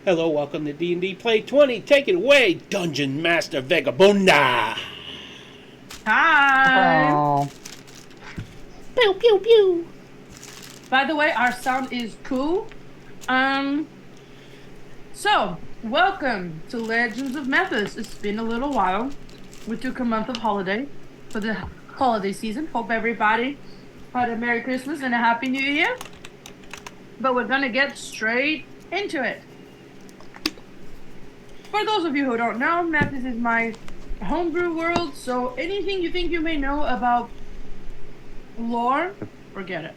Hello, welcome to D&D Play 20. Take it away, Dungeon Master Vagabunda. Hi! Oh, Pew, pew, pew. By the way, our sound is cool. So, welcome to Legends of Methis. It's been a little while. We took a month of holiday for the holiday season. Hope everybody had a Merry Christmas and a Happy New Year. But we're gonna get straight into it. For those of you who don't know, Methis is my homebrew world, so anything you think you may know about lore, forget it.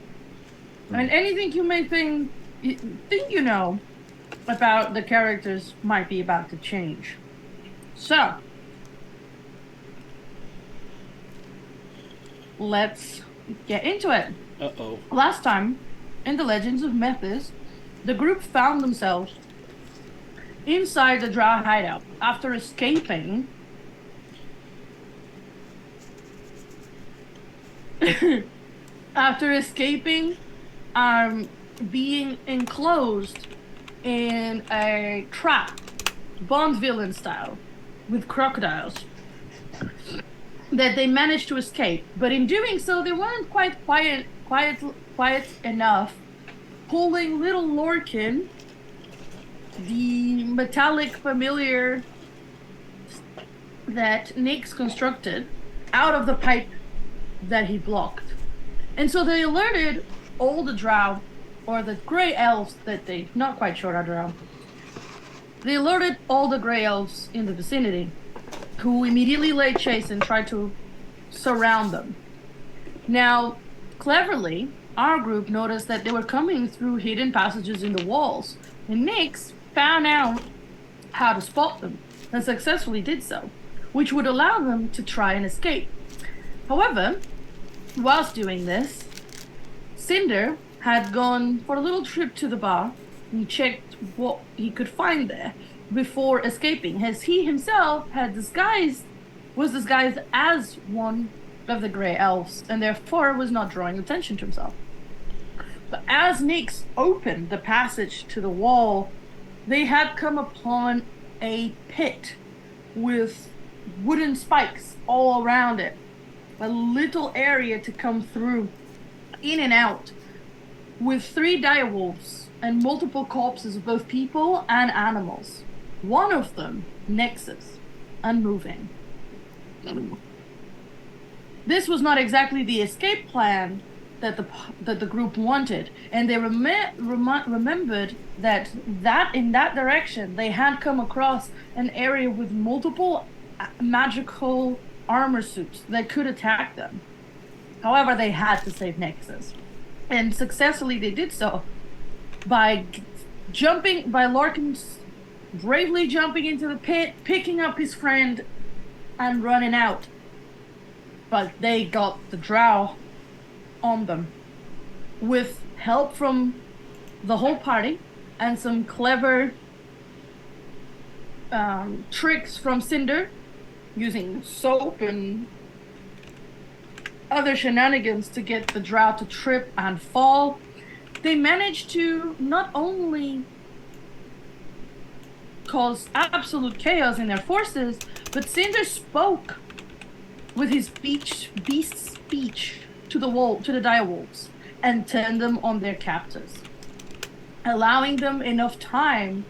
And anything you may think you know about the characters might be about to change. So, let's get into it. Uh-oh. Last time, in the Legends of Methis, the group found themselves inside the Drow hideout after escaping being enclosed in a trap, Bond villain style, with crocodiles, that they managed to escape. But in doing so, they weren't quite quiet enough, pulling little Lorcan, the metallic familiar that Nyx constructed, out of the pipe that he blocked. And so they alerted all the drow, or the grey elves that they, not quite sure are drow. They alerted all the grey elves in the vicinity, who immediately laid chase and tried to surround them. Now, cleverly, our group noticed that they were coming through hidden passages in the walls, and Nyx found out how to spot them, and successfully did so, which would allow them to try and escape. However, whilst doing this, Cinder had gone for a little trip to the bar and checked what he could find there before escaping, as he himself was disguised as one of the Grey Elves, and therefore was not drawing attention to himself. But as Nyx opened the passage to the wall, they had come upon a pit with wooden spikes all around it, a little area to come through, in and out, with 3 direwolves and multiple corpses of both people and animals. One of them, Nexus, unmoving. This was not exactly the escape plan that the group wanted, and they remembered that in that direction they had come across an area with multiple magical armor suits that could attack them. However, they had to save Nexus, and successfully they did so by Larkin bravely jumping into the pit, picking up his friend, and running out. But they got the drow on them, with help from the whole party and some clever tricks from Cinder, using soap and other shenanigans to get the drow to trip and fall. They managed to not only cause absolute chaos in their forces, but Cinder spoke with his beast speech to the direwolves and turned them on their captors, allowing them enough time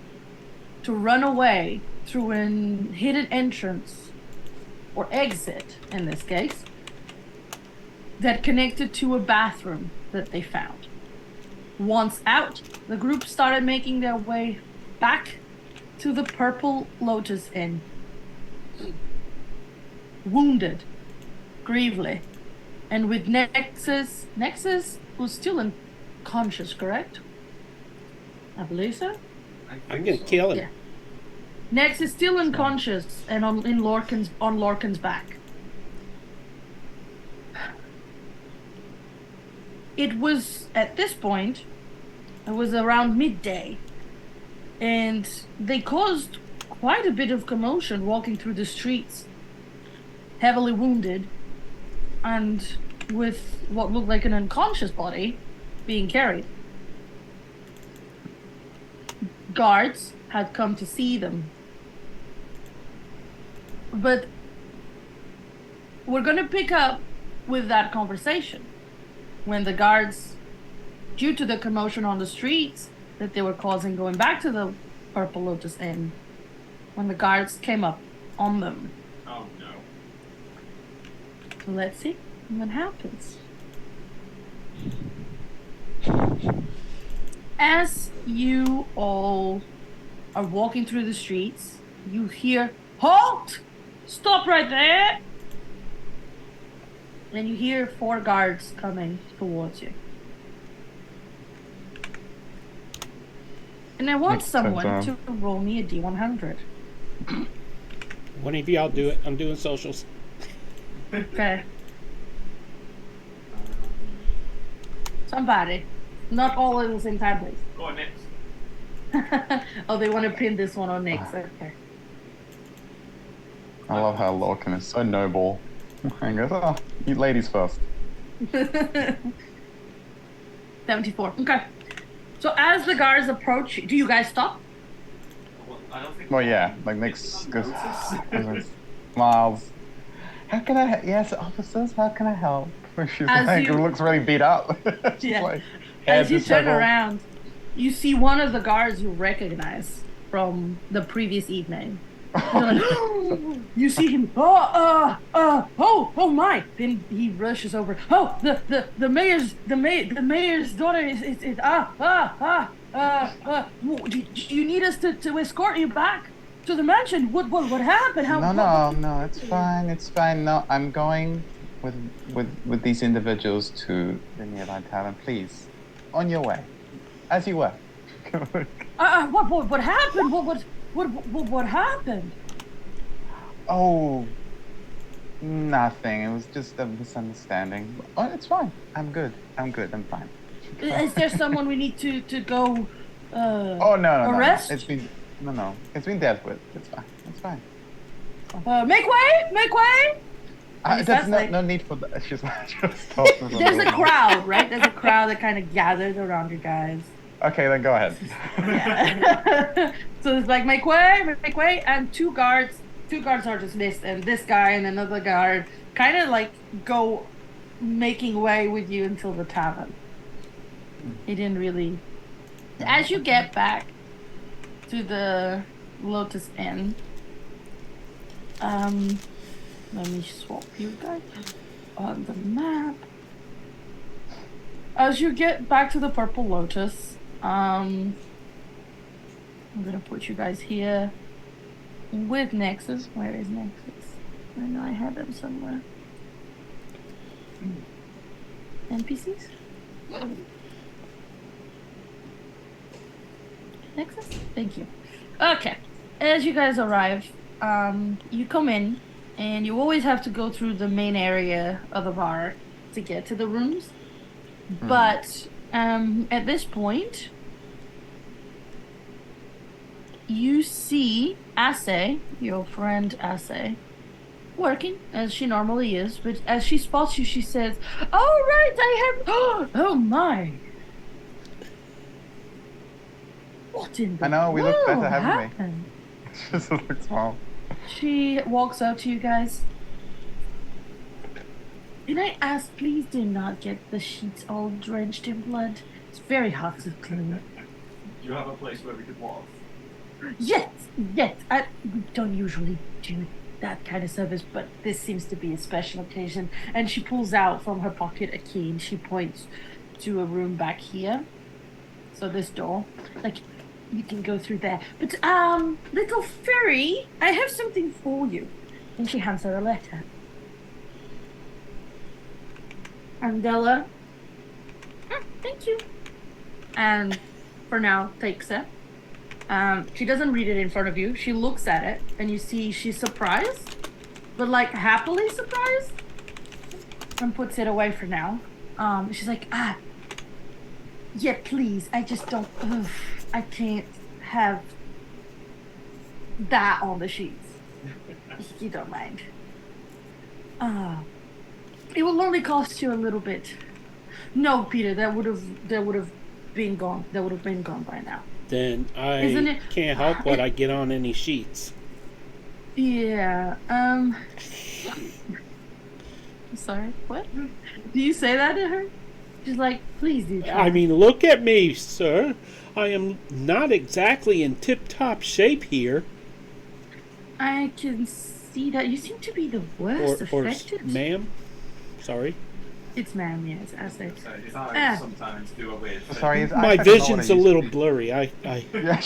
to run away through an hidden entrance, or exit in this case, that connected to a bathroom that they found. Once out, the group started making their way back to the Purple Lotus Inn, wounded gravely, and with Nexus was still unconscious, correct? I believe so. I'm gonna kill him. Yeah. Nexus still unconscious and on Lorcan's back. It was at this point, it was around midday, and they caused quite a bit of commotion walking through the streets, heavily wounded, and with what looked like an unconscious body being carried. Guards had come to see them. But we're going to pick up with that conversation when the guards, due to the commotion on the streets that they were causing going back to the Purple Lotus Inn, when the guards came up on them. Oh no. So let's see what happens. As you all are walking through the streets, you hear, "Halt! Stop right there!" And you hear 4 guards coming towards you. And I want someone to roll me a D100. One of y'all do it. I'm doing socials. Okay. Somebody. Not all at the same time, please. Go on next. Oh, they want to pin this one on next. Okay. I love how Lorcan is so noble. And goes, oh, you ladies first. 74. Okay. So as the guards approach, do you guys stop? Well, I don't think. Well, yeah, like Nick's goes, smiles. How can I? Yes, officers. How can I help? She's As like, you- looks really beat up. She's Yeah. like, As you head turn disheveled. around, you see one of the guards you recognize from the previous evening. You're like, you see him. Oh my! Then he rushes over. Oh, the mayor's daughter is do you need us to escort you back to the mansion? What happened? No, it's fine. No, I'm going with these individuals to the nearby tavern. Please, on your way, as you were. What happened? What happened? Oh, nothing. It was just a misunderstanding. Oh, it's fine. I'm good. I'm fine. Is there someone we need to go Oh no. arrest? It's been dealt with. It's fine. Make way! He's There's like- no need for that. She's like, just stop. There's a crowd, right? There's a crowd that kind of gathers around you guys. Okay, then go ahead. Yeah. So it's like make way, and two guards are dismissed, and this guy and another guard kind of like go making way with you until the tavern. He didn't really. As you get back to the Lotus Inn, let me swap you guys on the map. As you get back to the Purple Lotus, I'm gonna put you guys here with Nexus. Where is Nexus? I know I had them somewhere. NPCs? Nexus? Thank you. Okay. As you guys arrive, you come in, and you always have to go through the main area of the bar to get to the rooms. But at this point, you see Assay, your friend Assay, working as she normally is. But as she spots you, she says, "Oh right, I have. Oh my! What in the I know, we look better, world haven't we? happened?" Just looks small. She walks up to you guys. Can I ask, please do not get the sheets all drenched in blood. It's very hard to clean. Do you have a place where we could walk? Yes. We don't usually do that kind of service, but this seems to be a special occasion. And she pulls out from her pocket a key, and she points to a room back here. So this door, like, you can go through there. But little fairy, I have something for you. And she hands her a letter. And Della, thank you. And for now, takes it. She doesn't read it in front of you. She looks at it, and you see she's surprised, but like happily surprised, and puts it away for now. She's like, yeah, please. I just don't. I can't have that on the sheets. If you don't mind. It will only cost you a little bit. No, Peter, that would have been gone. That would have been gone by now. Then Isn't I it- can't help but I get on any sheets. Yeah. Sorry. What? Do you say that to her? She's like, please do. Try. I mean, look at me, sir. I am not exactly in tip-top shape here. I can see that you seem to be the worst Or affected. ma'am. Sorry. It's ma'am, yes. I say. So his eyes Ah. sometimes do a weird thing. Sorry, his My eyesight is not what vision's it a used little to be. blurry. I Yeah.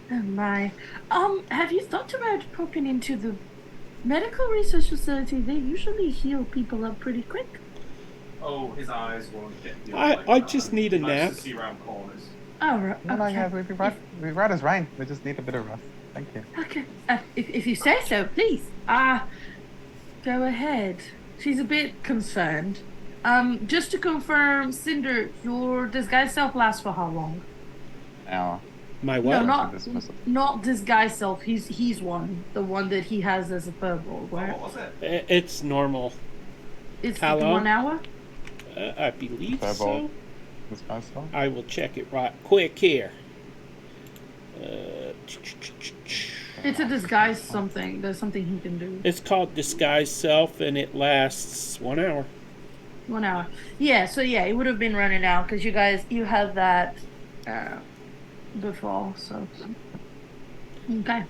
Oh my. Have you thought about poking into the medical research facility? They usually heal people up pretty quick. Oh, his eyes won't get the I just need a He likes nap. to see around corners. Oh, right. No, Okay. yeah, we right as rain. We just need a bit of rest. Thank you. Okay. If you say so, please. Go ahead. She's a bit concerned. Just to confirm, Cinder, your disguised self lasts for how long? Now, my No, what? not dismissal. not disguised self. He's one, the one that he has as a furball. Oh, Right? what was it? It's normal. It's How long? 1 hour. I believe Furball. so. This guy's stuff. I will check it right quick here. It's a disguise something. There's something he can do. It's called Disguise Self, and it lasts 1 hour. 1 hour. Yeah. So yeah, it would have been running out because you had that before. So okay.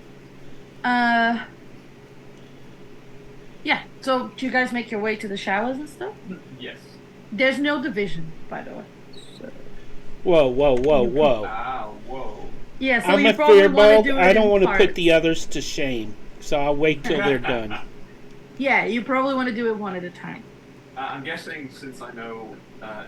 Yeah. So do you guys make your way to the showers and stuff? Yes. There's no division, by the way. So Whoa, whoa, whoa, whoa. Ah, whoa. yeah. So I'm you a probably want fearball. to do it I don't in want to put parts. the others to shame, so I'll wait till they're done. Yeah, you probably want to do it one at a time. I'm guessing since I know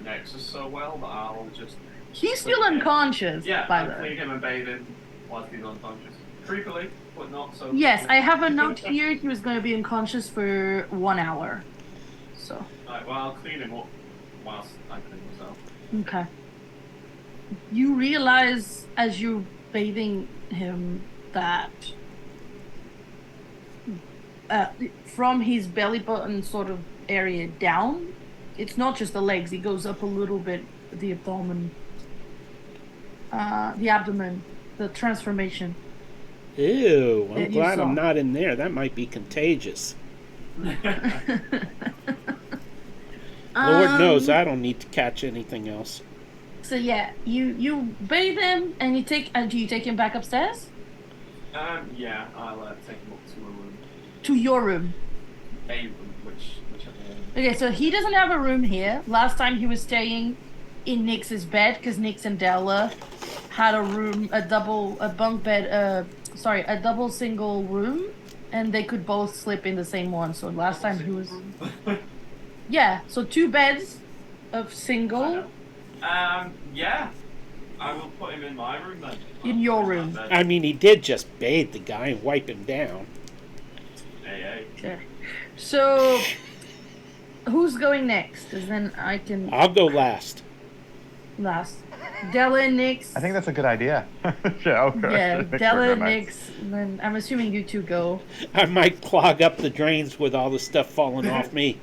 Nexus so well that I'll just... He's still unconscious, Yeah, by I'll the clean way. him and bathe him whilst he's unconscious. Creepily, but not so... Yes, I have a note here. He was going to be unconscious for 1 hour. So, Right, well, I'll clean him up whilst I clean myself. okay. You realize as you're bathing him that from his belly button sort of area down, it's not just the legs, it goes up a little bit, the abdomen, the transformation. Ew, I'm That you glad saw. I'm not in there. That might be contagious. Lord knows I don't need to catch anything else. So yeah, you bathe him and you take. Do you take him back upstairs Yeah, I'll take him up to a room. to your room? A room, whichever one. Okay, so he doesn't have a room here. Last time he was staying in Nix's bed because Nix and Della had a room, a double single room, and they could both sleep in the same one. So last time he was, yeah, so 2 beds of single. Yeah. I will put him in my room then. In your room. I mean, he did just bathe the guy and wipe him down. Hey. Okay. So who's going next? Because then I can I'll go last. last. Della and Nix. I think that's a good idea. Yeah, okay. Yeah, Nick Della would and go next. Nix. And then I'm assuming you two go. I might clog up the drains with all the stuff falling off me.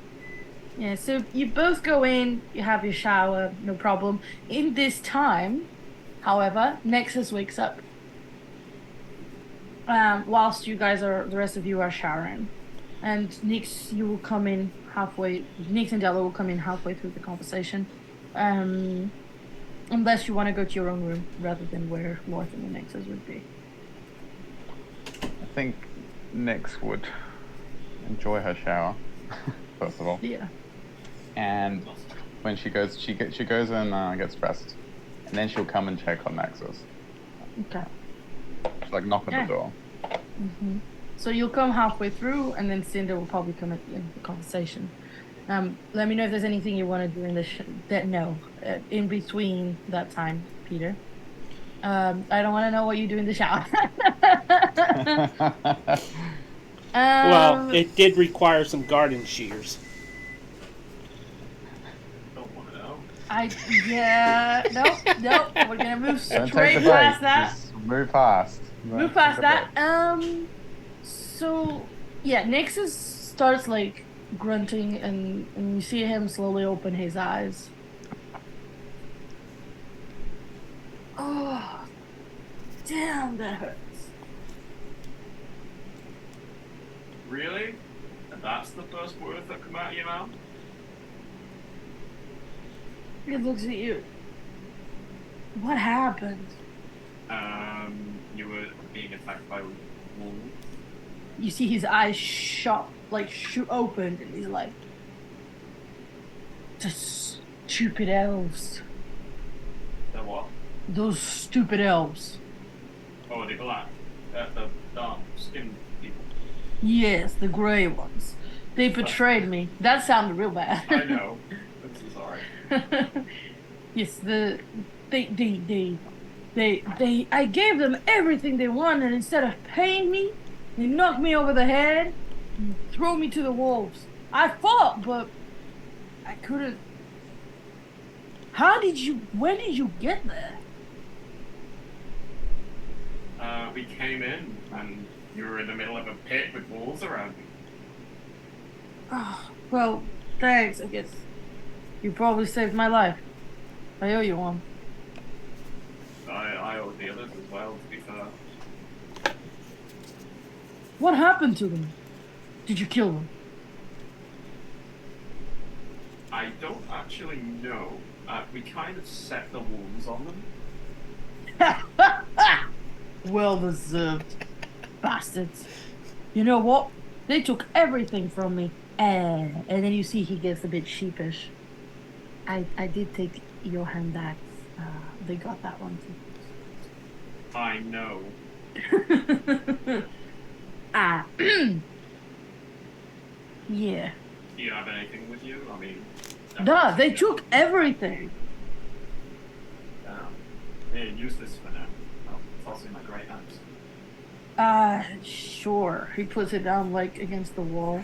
Yeah, so you both go in, you have your shower, no problem. In this time, however, Nexus wakes up. Whilst the rest of you are showering. And Nix, you will come in halfway, Nix and Della will come in halfway through the conversation. Unless you want to go to your own room rather than where Lorth and the Nexus would be. I think Nyx would enjoy her shower, first of all. Yeah. And when she goes, she goes and gets dressed, and then she'll come and check on Nexus. Okay. She'll like knock on Yeah. the door. So you'll come halfway through, and then Cinder will probably come at the end of the conversation. Let me know if there's anything you want to do in the in between that time, Peter. I don't want to know what you do in the shower. Well, it did require some garden shears. Don't want to know. Nope. We're gonna move Don't take straight the break. past that. Just move past. Move past that. So yeah, Nexus starts like grunting, and you see him slowly open his eyes. Oh, damn, that hurts. Really? And that's the first word that come out of your mouth? He looks at you. What happened? You were being attacked by wolves. You see his eyes shot, like shoot open, and he's like, "The stupid elves. The what? Those stupid elves." Oh, the black. The dark skinned people. Yes, the grey ones. They betrayed me. That sounded real bad. I know. I'm so sorry. Yes, I gave them everything they wanted, and instead of paying me, they knocked me over the head and threw me to the wolves. I fought, but I couldn't. When did you get there? We came in and you were in the middle of a pit with wolves around you. Oh, well, thanks, I guess. You probably saved my life. I owe you one. I owe the others as well, to be fair. What happened to them? Did you kill them? I don't actually know. We kind of set the wolves on them. Well deserved. Bastards. You know what? They took everything from me. And then you see he gets a bit sheepish. I did take your handbags. They got that one too. I know. Ah. Yeah. Do you have anything with you? I mean... Duh, they took everything. Yeah, use this for now. I'll toss in my great axe. Sure. He puts it down, like, against the wall.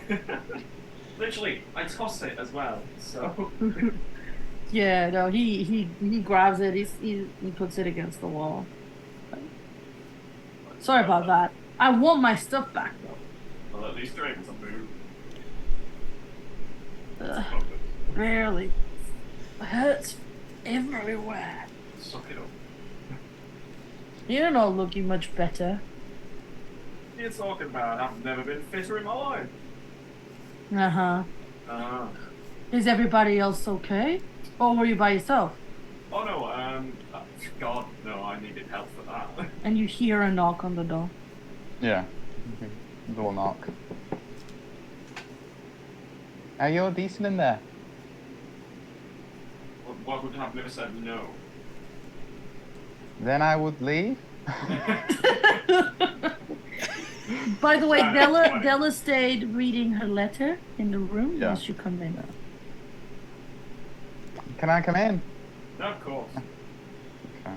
Literally, I toss it as well, so... Yeah, no, he grabs it, he puts it against the wall. Sorry about that. I want my stuff back, though. Well, at least you're able to move. Barely. It hurts everywhere. Suck it up. You're not looking much better. You're talking about I've never been fitter in my life. Uh-huh. Uh-huh. Is everybody else okay? Or were you by yourself? Oh no, God, no, I needed help for that. And you hear a knock on the door. Yeah. Door knock. Are you all decent in there? What would happen if I said no? Then I would leave. By the way, That's funny. Della stayed reading her letter in the room Yeah. once you come in. Can I come in? No, of course. Okay.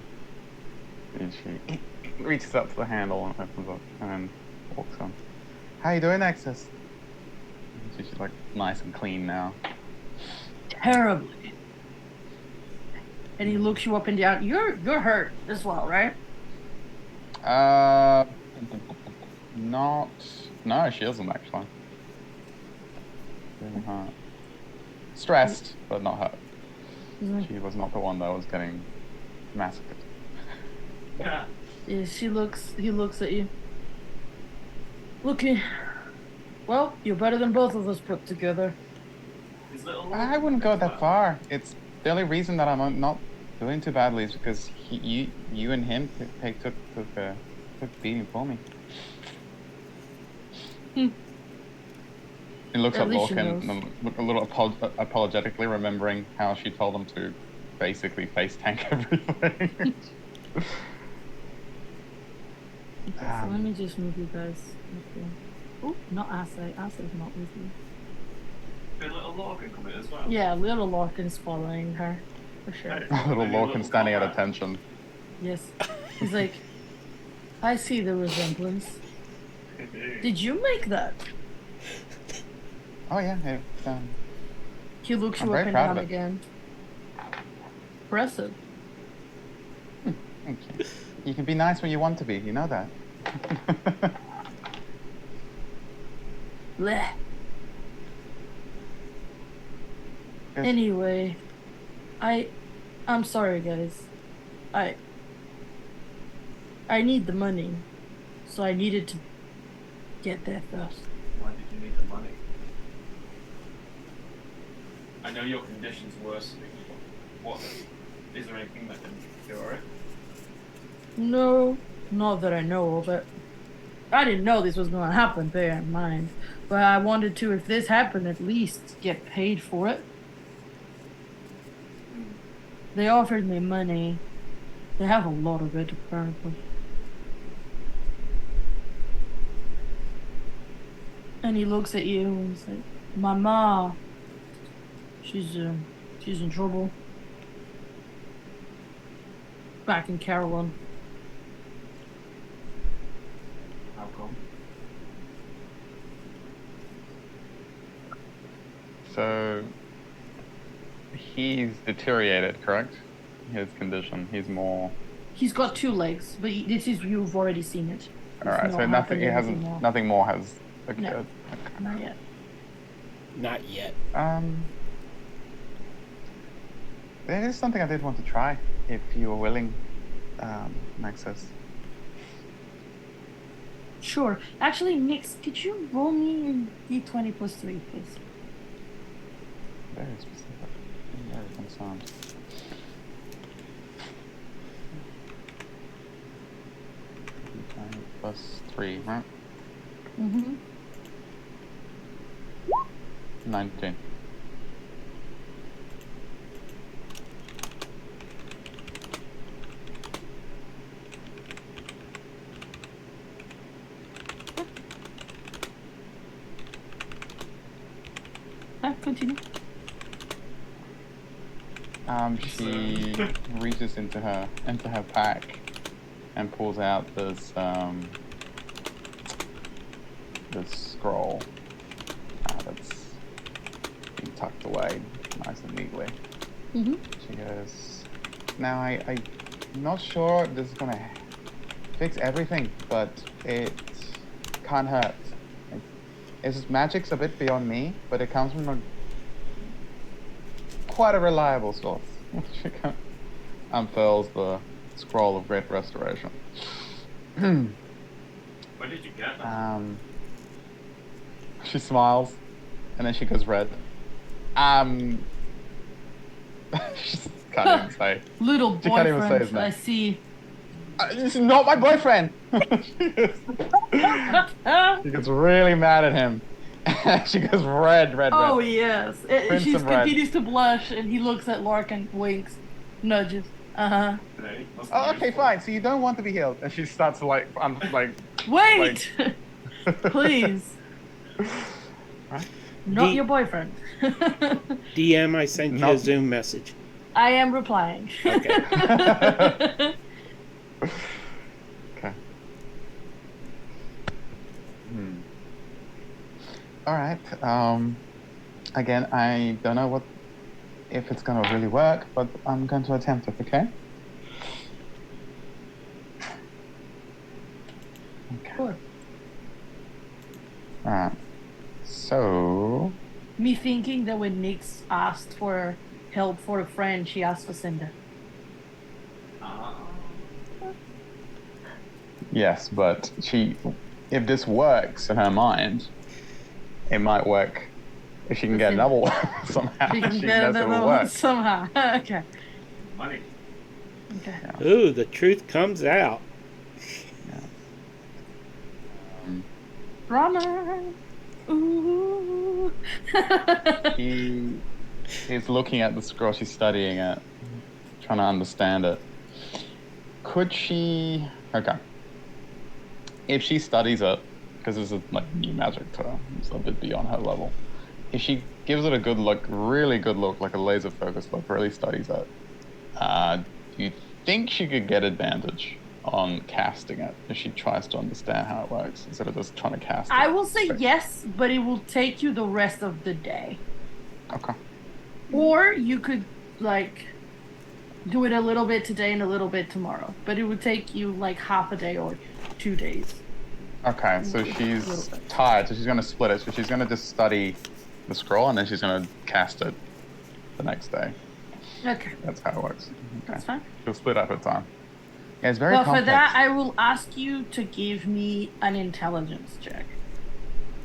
And she reaches up to the handle and opens up and walks on. How you doing, Nexus? She's like nice and clean now. Terribly. And he looks you up and down. You're hurt as well, right? Not. No, she isn't actually. Really hurt. Stressed, but not hurt. She was not the one that was getting massacred. Yeah. Yeah, he looks at you. Looking. Well, you're better than both of us put together. His little I wouldn't go that far. It's the only reason that I'm not doing too badly is because you and him took beating for me. Hmm. He looks At at least she Lorcan, a little apologetically, remembering how she told him to basically face tank everything. Okay, so let me just move you guys. Okay. Oh, not Asay. Asay's not with you. Did little Lorcan come in as well? Yeah, little Larkin's following her. For sure. Hey. Little Maybe a Lorcan little standing at combat. attention. Yes. He's like, I see the resemblance. Did you make that? Oh yeah, He looks I'm you very up and proud of down it. again. Impressive. okay. You can be nice when you want to be. You know that. Blech. Yes. Anyway, I'm sorry, guys. I need the money. So I needed to get there first. Why did you need the money? I know your condition's worsening. What? Is there anything that can cure it? No, not that I know of it. I didn't know this was going to happen, bear in mind. But I wanted to, if this happened, at least get paid for it. They offered me money. They have a lot of it, apparently. And he looks at you and he's like, Mama, she's in trouble. Back in Carolyn. How come? So he's deteriorated, correct? His condition. He's more. He's got 2 legs, but this is, you've already seen it. All right. So nothing. It hasn't. Nothing more has occurred. No. Okay. Not yet. Not yet. There is something I did want to try, if you were willing, Maxis. Sure. Actually, Nix, could you roll me a d20 plus 3, please? Very specific. Very concerned. Plus 3, right? Mm-hmm. 19. Continue. She reaches into her pack and pulls out this scroll that's being tucked away nice and neatly. Mm-hmm. She goes, now I'm not sure this is gonna fix everything, but it can't hurt. Its magic's a bit beyond me, but it comes from quite a reliable source. She unfurls the scroll of great restoration. Where did you get that? She smiles, and then she goes red. She can't even say. Little She can't even say his boyfriend, I name. see. This is not my boyfriend. She gets really mad at him. She goes red. Oh, yes. She Crimson red. continues to blush, and he looks at Lark and winks, nudges. Uh-huh. Today? Must be Oh, okay, useful. fine. So you don't want to be healed, and she starts to like. Wait! Please. Right? Not your boyfriend. DM, I sent you No. a Zoom message. I am replying. Okay. Okay. All right. Again, I don't know if it's gonna really work, but I'm going to attempt it. Okay. Okay. Sure. All right. So. Me thinking that when Nyx asked for help for a friend, she asked for Cinder. Yes, but if this works in her mind, it might work. If she can get another one somehow, She can she get knows it another will one work. somehow. Okay. Money. Okay. Ooh, the truth comes out. Drama. Ooh. He is looking at the scroll. She's studying it, trying to understand it. Could she? Okay. If she studies it, because this is like new magic to her, it's a bit beyond her level. If she gives it a good look, really good look, like a laser focused look, really studies it, do you think she could get advantage on casting it if she tries to understand how it works instead of just trying to cast it? I will say yes, but it will take you the rest of the day. Okay. Or you could, like, do it a little bit today and a little bit tomorrow. But it would take you, like, half a day or 2 days. Okay, so she's tired, so she's going to split it. So she's going to just study the scroll, and then she's going to cast it the next day. Okay. That's how it works. Okay. That's fine. She'll split up her time. Yeah, it's very Well, complex. for that, I will ask you to give me an intelligence check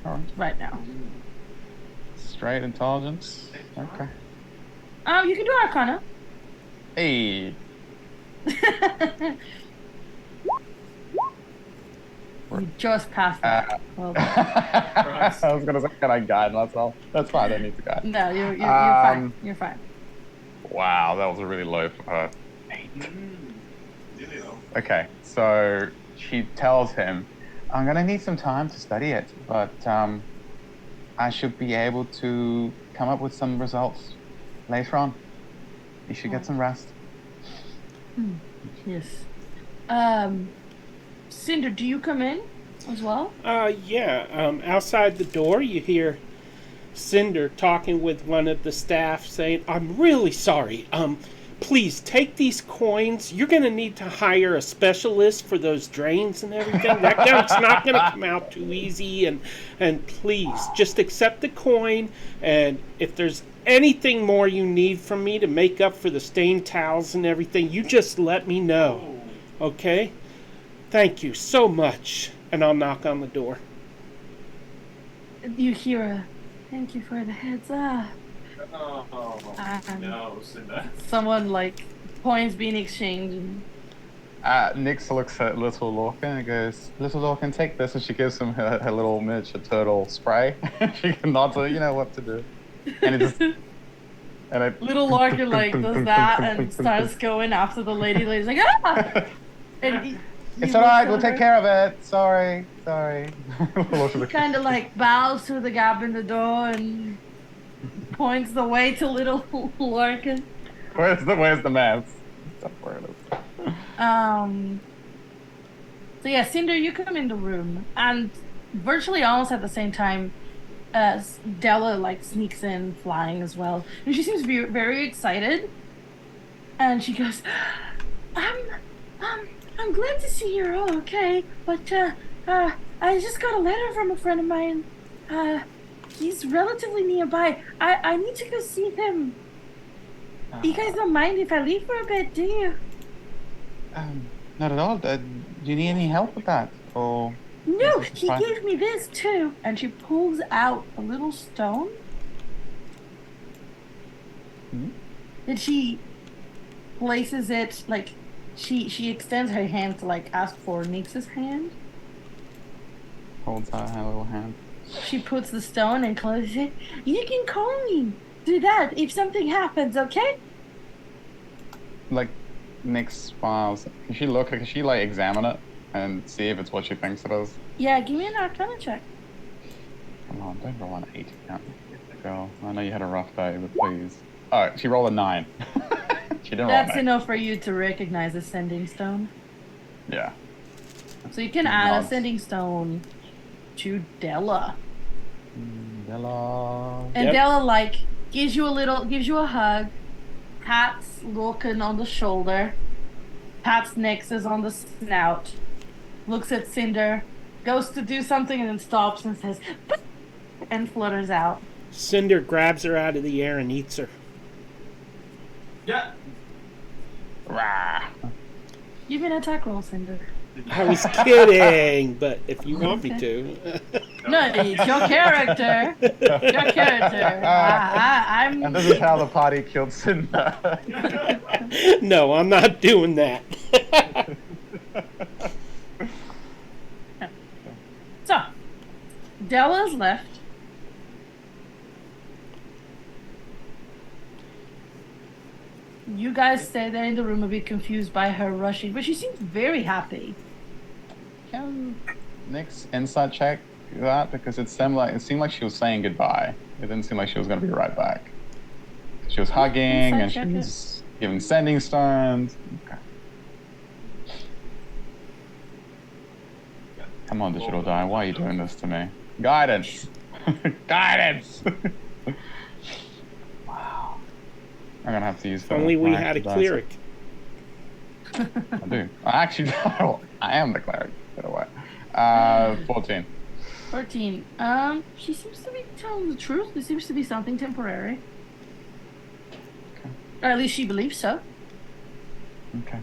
All right. right now. Straight intelligence. Okay. You can do Arcana. Hey. You just passed that. Well done. I was gonna say, can I guide myself? That's fine. I don't need to guide. No, you're fine. You're fine. Wow, that was really low for her. 8. Really though. Okay, so she tells him, "I'm gonna need some time to study it, but I should be able to come up with some results later on. You should get some rest." Yes. Cinder, do you come in as well? Yeah. Outside the door, you hear Cinder talking with one of the staff, saying, "I'm really sorry. Please take these coins. You're going to need to hire a specialist for those drains and everything. That's not going to come out too easy. And please, just accept the coin. And if there's anything more you need from me to make up for the stained towels and everything, you just let me know. Okay? Thank you so much." And I'll knock on the door. You hear a thank you for the heads up. Oh, no, Cinder. Someone like coins being exchanged. And Nyx looks at Little Lorcan and goes, "Little Lorcan, take this," and she gives him her little miniature turtle spray. She nods her, you know what to do. And it just... Little Larkin like does that and starts going after the lady. Lady's like, ah! And he It's all right. We'll looks take over, care of it. Sorry. kind of like bows through the gap in the door and points the way to Little Larkin. Where's the mask? That's where it is. So yeah, Cinder, you come in the room, and virtually almost at the same time, Della like sneaks in, flying as well, and she seems very, very excited. And she goes, I'm glad to see you're all okay, but I just got a letter from a friend of mine. He's relatively nearby. I need to go see him. You guys don't mind if I leave for a bit, do you? Not at all. Do you need any help with that? Or No, Is this he fine? gave me this too. And she pulls out a little stone. And she places it like she extends her hand to like ask for Nyx's hand. holds out her little hand? She puts the stone and closes it. You can call me. Do that if something happens, okay? Like, Nyx smiles. Can she look? Can she like examine it and see if it's what she thinks it is? Yeah, give me an Arcana check. Come on, don't roll an 8. Girl, I know you had a rough day, but please. Oh, she rolled a 9. She didn't roll That's an 8. enough for you to recognize a sending stone. Yeah. So you can add a Nods. sending stone to Della. Hello. And Yep. Della like gives you a hug, pats Lorcan on the shoulder, pats Nyx's on the snout, looks at Cinder, goes to do something and then stops and says, "But," and flutters out. Cinder grabs her out of the air and eats her. Yeah. Rah. Give me an attack roll, Cinder. I was kidding, but if you want me to. No, it's your character. Your character. I'm. And this is how the party killed Cinder. No, I'm not doing that. So, Della's left. You guys stay there in the room a bit confused by her rushing, but she seems very happy. Can Nyx insight check that? Because it seemed like she was saying goodbye. It didn't seem like she was going to be right back. She was hugging insight and she check it. was giving sending stones. Okay. Come on, digital die. Why are you doing this to me? Guidance. Guidance. Wow. I'm gonna have to use. If only we my had a dice. cleric. I do. I actually do. I am the cleric. By the way. 14. 14. She seems to be telling the truth. This seems to be something temporary. Okay. Or at least she believes so. Okay.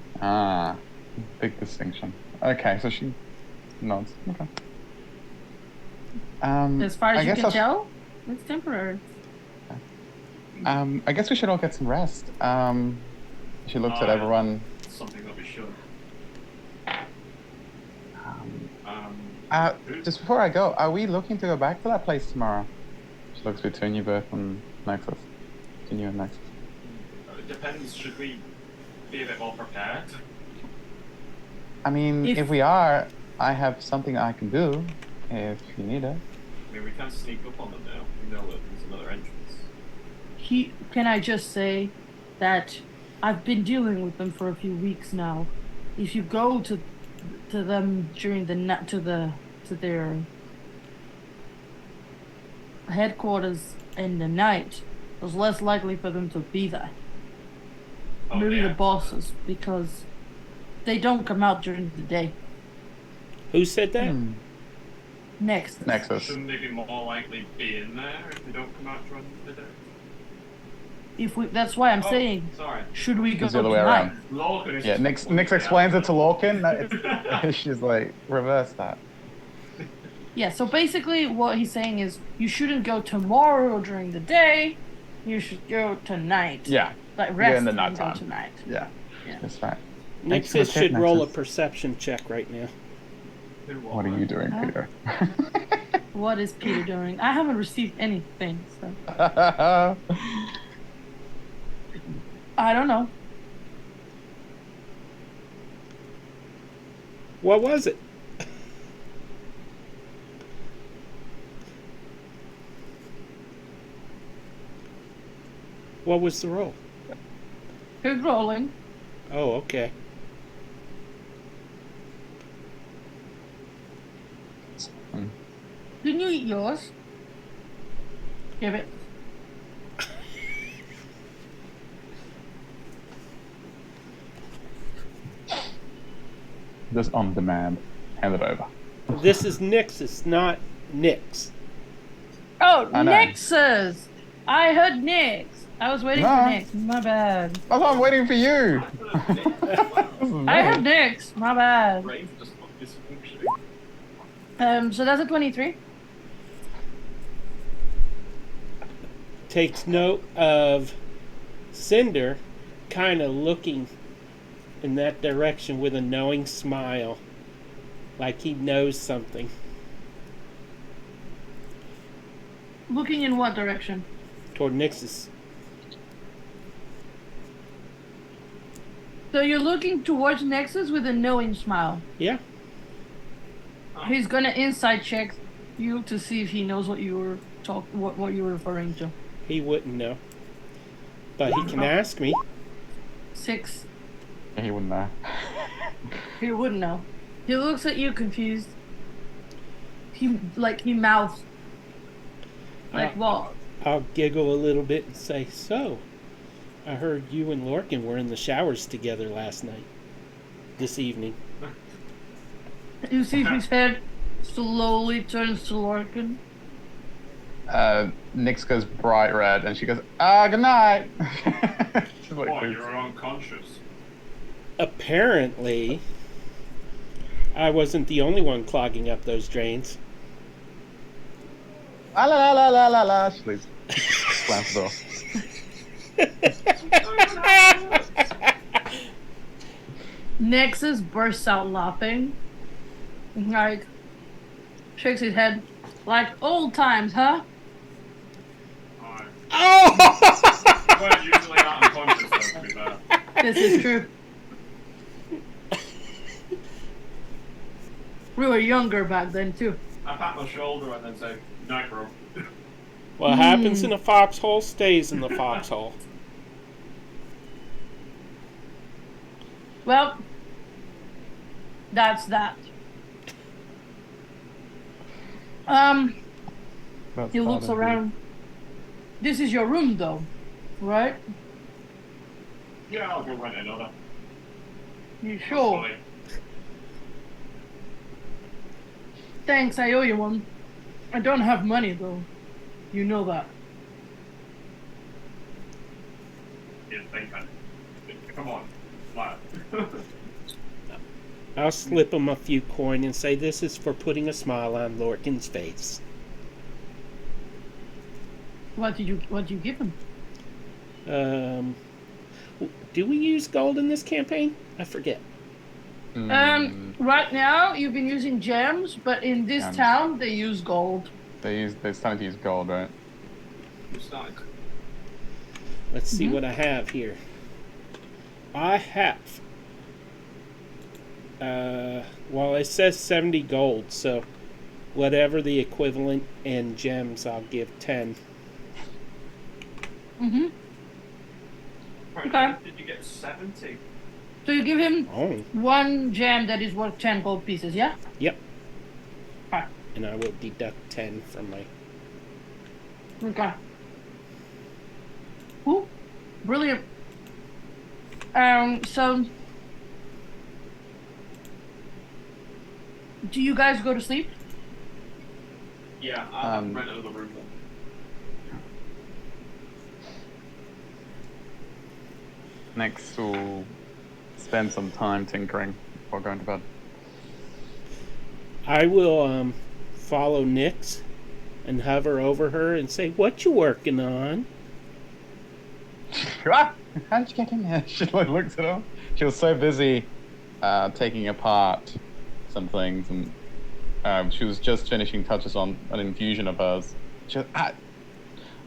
Big distinction. Okay, so she nods. Okay. As far as I you guess can tell, it's temporary. I guess we should all get some rest. She looks at everyone. Something that we should. Just before I go, are we looking to go back to that place tomorrow? She looks between you both and Nexus. Between you and Nexus. It depends. Should we be a bit more prepared? I mean, if we are, I have something I can do if you need it. I mean, we can sneak up on them now. We know that there's another entrance. Can I just say that I've been dealing with them for a few weeks now. If you go to them during the night to their headquarters in the night, it's less likely for them to be there. Oh, Maybe yeah. the bosses, because they don't come out during the day. Who said that? Nexus. Shouldn't they be more likely be in there if they don't come out during the day? That's why I'm saying, Sorry. should we go It's the other way around. Lorcan is Yeah, Nix explains it to Lorcan. She's like, reverse that. Yeah, so basically what he's saying is you shouldn't go tomorrow during the day. You should go tonight. Yeah. Like rest in the and nighttime. go tonight. Yeah. Yeah. That's right. Nexus should roll a perception check right now. What are you doing, Peter? What is Peter doing? I haven't received anything, so I don't know. What was it? What was the roll? Who's rolling? Oh, okay. Didn't you eat yours? Give it. Just on demand. Hand it over. This is Nixus, not Nix. Oh, I know. Nexus! I heard Nix. I was waiting for Nix. My bad. I thought I'm waiting for you. I heard Nix. My bad. Brain just is functioning. So that's a 23. Takes note of Cinder kind of looking in that direction with a knowing smile, like he knows something. Looking in what direction? Toward Nixus. So you're looking towards Nexus with a knowing smile. Yeah. He's gonna inside check you to see if he knows what you were what you were referring to. He wouldn't know. But he can ask me. 6. He wouldn't know. He wouldn't know. He looks at you confused. He mouths. Like what? I'll giggle a little bit and say, "So, I heard you and Lorcan were in the showers together last night. This evening." You see his head slowly turns to Lorcan. Nix goes bright red and she goes, good night. She's like, What, "Please." you're unconscious? Apparently, I wasn't the only one clogging up those drains. La la la la la la. She leaves. Slams the door. Nexus bursts out laughing. Like, shakes his head. Like old times, huh? Oh! We're usually not unconscious, though, to be fair. This is true. We were younger back then, too. I pat my shoulder and then say, night, bro. What happens in a foxhole stays in the foxhole. Well, that's that. That's He looks part of around. This is your room, though, right? Yeah, I'll go rent another. You sure? Hopefully. Thanks, I owe you one. I don't have money, though. You know that. You think I... Come on, flat. I'll slip him a few coin and say this is for putting a smile on Lorcan's face. What did you give him? Do we use gold in this campaign? I forget. Right now you've been using gems, but in this town they use gold. They're starting to use gold, right? It's not. Let's see what I have here. I have. Well, it says 70 gold, so whatever the equivalent in gems, I'll give 10. Okay. Did you get 70? So you give him Oh. 1 gem that is worth 10 gold pieces, yeah? Yep. Okay. And I will deduct 10 from my... Okay. Ooh, brilliant. So do you guys go to sleep? Yeah, I'll rent another room then. Next, we'll spend some time tinkering before going to bed. I will follow Nyx and hover over her and say, "What you working on?" Ah! How did you get in there? She like looks at her. She was so busy taking apart some things, and she was just finishing touches on an infusion of hers. She was,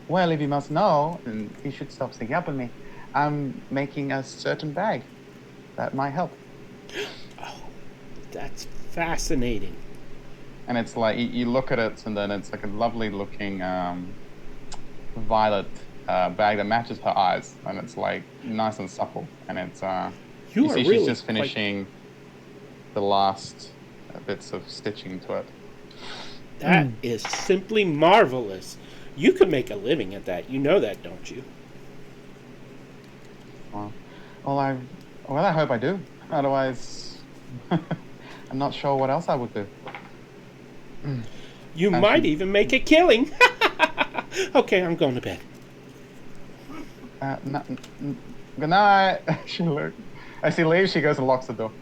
well, if you must know, and you should stop sticking up on me, I'm making a certain bag that might help. Oh, that's fascinating. And it's like, you look at it, and then it's like a lovely looking violet bag that matches her eyes, and it's like nice and supple, and it's You you are see really she's just finishing the last bits of stitching to it. That is simply marvelous. You could make a living at that. You know that, don't you? Well, I hope I do. Otherwise, I'm not sure what else I would do. You might even make a killing. Okay, I'm going to bed. Good night. She look. As she leaves, she goes and locks the door.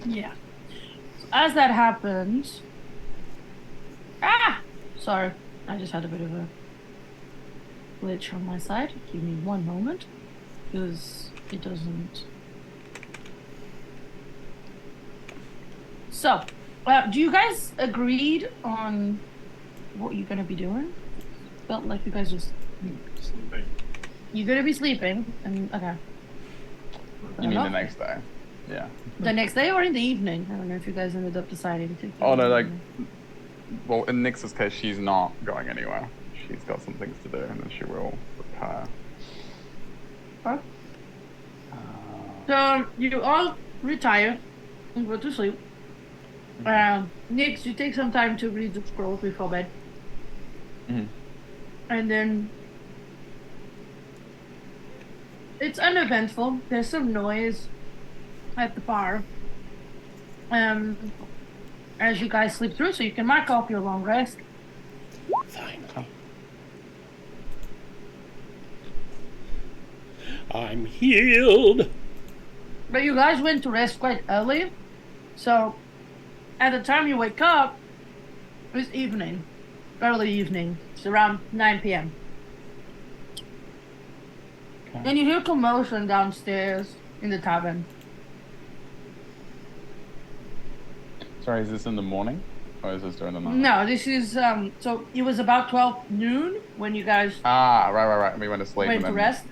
Yeah. So as that happens, sorry, I just had a bit of a glitch on my side. Give me one moment, because it doesn't. So, do you guys agreed on what you're gonna be doing? Felt like you guys just Sleeping. you're gonna be sleeping, and okay. You mean the next day? Yeah. The next day or in the evening? I don't know if you guys ended up deciding to. Oh no, like, well, in Nyx's case, she's not going anywhere. She's got some things to do, and then she will retire. Okay. So you all retire and go to sleep. Nyx, you take some time to read the scrolls before bed. And then it's uneventful. There's some noise at the bar. As you guys sleep through, so you can mark off your long rest. Fine. I'm healed. But you guys went to rest quite early, so at the time you wake up, it's evening, early evening. It's around 9 p.m. Okay. And you hear commotion downstairs in the tavern. Sorry, is this in the morning, or is this during the night? No, this is so it was about 12 noon when you guys Right. We went to sleep. went and to then... rest.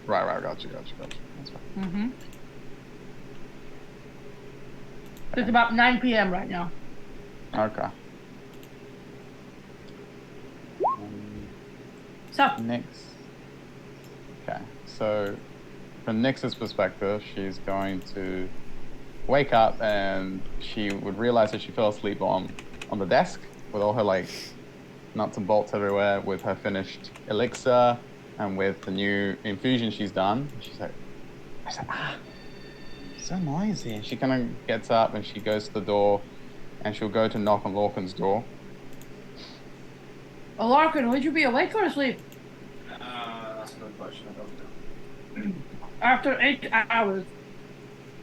Right. Gotcha. That's fine. It's about 9 p.m. right now. Okay. So Next. Okay, so from Nyx's perspective, she's going to wake up and she would realize that she fell asleep on the desk with all her like nuts and bolts everywhere, with her finished elixir and with the new infusion she's done. She's like, so noisy. And she kind of gets up and she goes to the door and she'll go to knock on Lorcan's door. Oh, Larkin, would you be awake or asleep? That's another good question. I don't know. After 8 hours,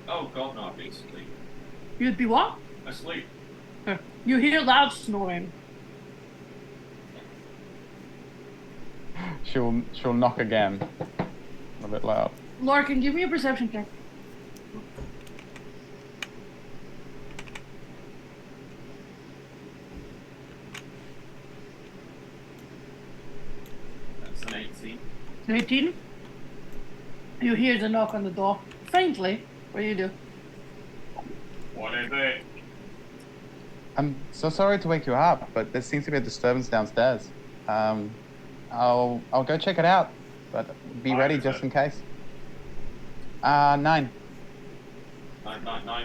Oh God, no, basically. you'd be what? Asleep. You hear loud snoring. She'll knock again. A bit loud. Larkin, give me a perception check. That's an 18. 18. You hear the knock on the door. Faintly. What do you do? What is it? I'm so sorry to wake you up, but there seems to be a disturbance downstairs. I'll go check it out, but be What ready is just it? in case. 9. 9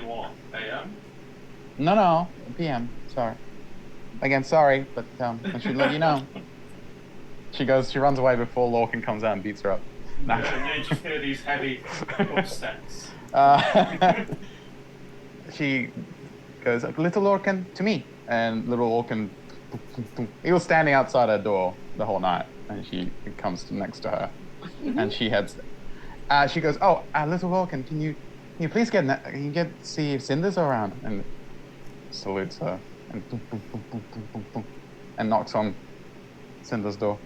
what? AM? No, PM. Sorry. Again, sorry, but I should let you know. She runs away before Lorcan comes out and beats her up. No. You just hear these heavy footsteps. She goes, little Lorcan, to me. And little Lorcan, he was standing outside her door the whole night. And she comes next to her. And she heads, she goes, little Lorcan, can you please see if Cinder's around? And salutes her. And boom, boom, boom, boom, boom, boom, boom, and knocks on Cinder's door.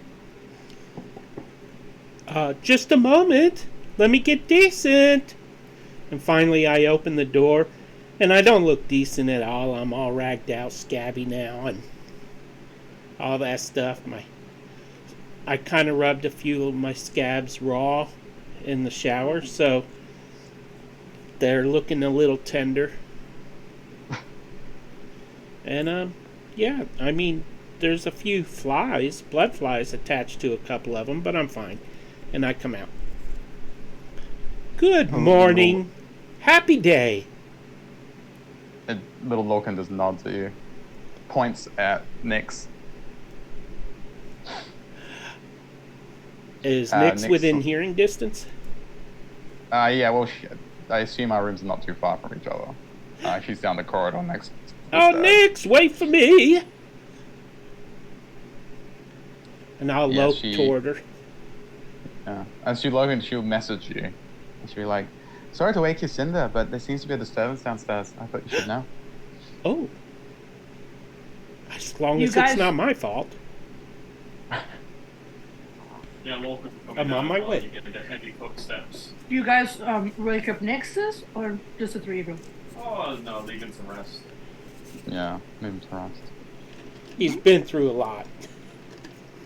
Just a moment. Let me get decent. And finally I open the door, and I don't look decent at all. I'm all ragged out, scabby now, and all that stuff. I kind of rubbed a few of my scabs raw in the shower, so they're looking a little tender. And, yeah, I mean, there's a few blood flies attached to a couple of them, but I'm fine. And I come out. Good morning. Happy day. And little Lorcan just nods at you. Points at Nyx. Is Nyx Nyx within hearing distance? Yeah, well, I assume our rooms are not too far from each other. She's down the corridor next. Oh, Nyx, wait for me. And I'll lope toward her. Yeah. As you log in, she'll message you. And she'll be like, sorry to wake you, Cinder, but there seems to be a disturbance downstairs. I thought you should know. Oh. As long as it's not my fault. Yeah, Lorcan, I'm on my way. You get the heavy footsteps. Do you guys wake up next to us, or just the three of you? Oh no, leave him to rest. Yeah, leave him to rest. He's been through a lot.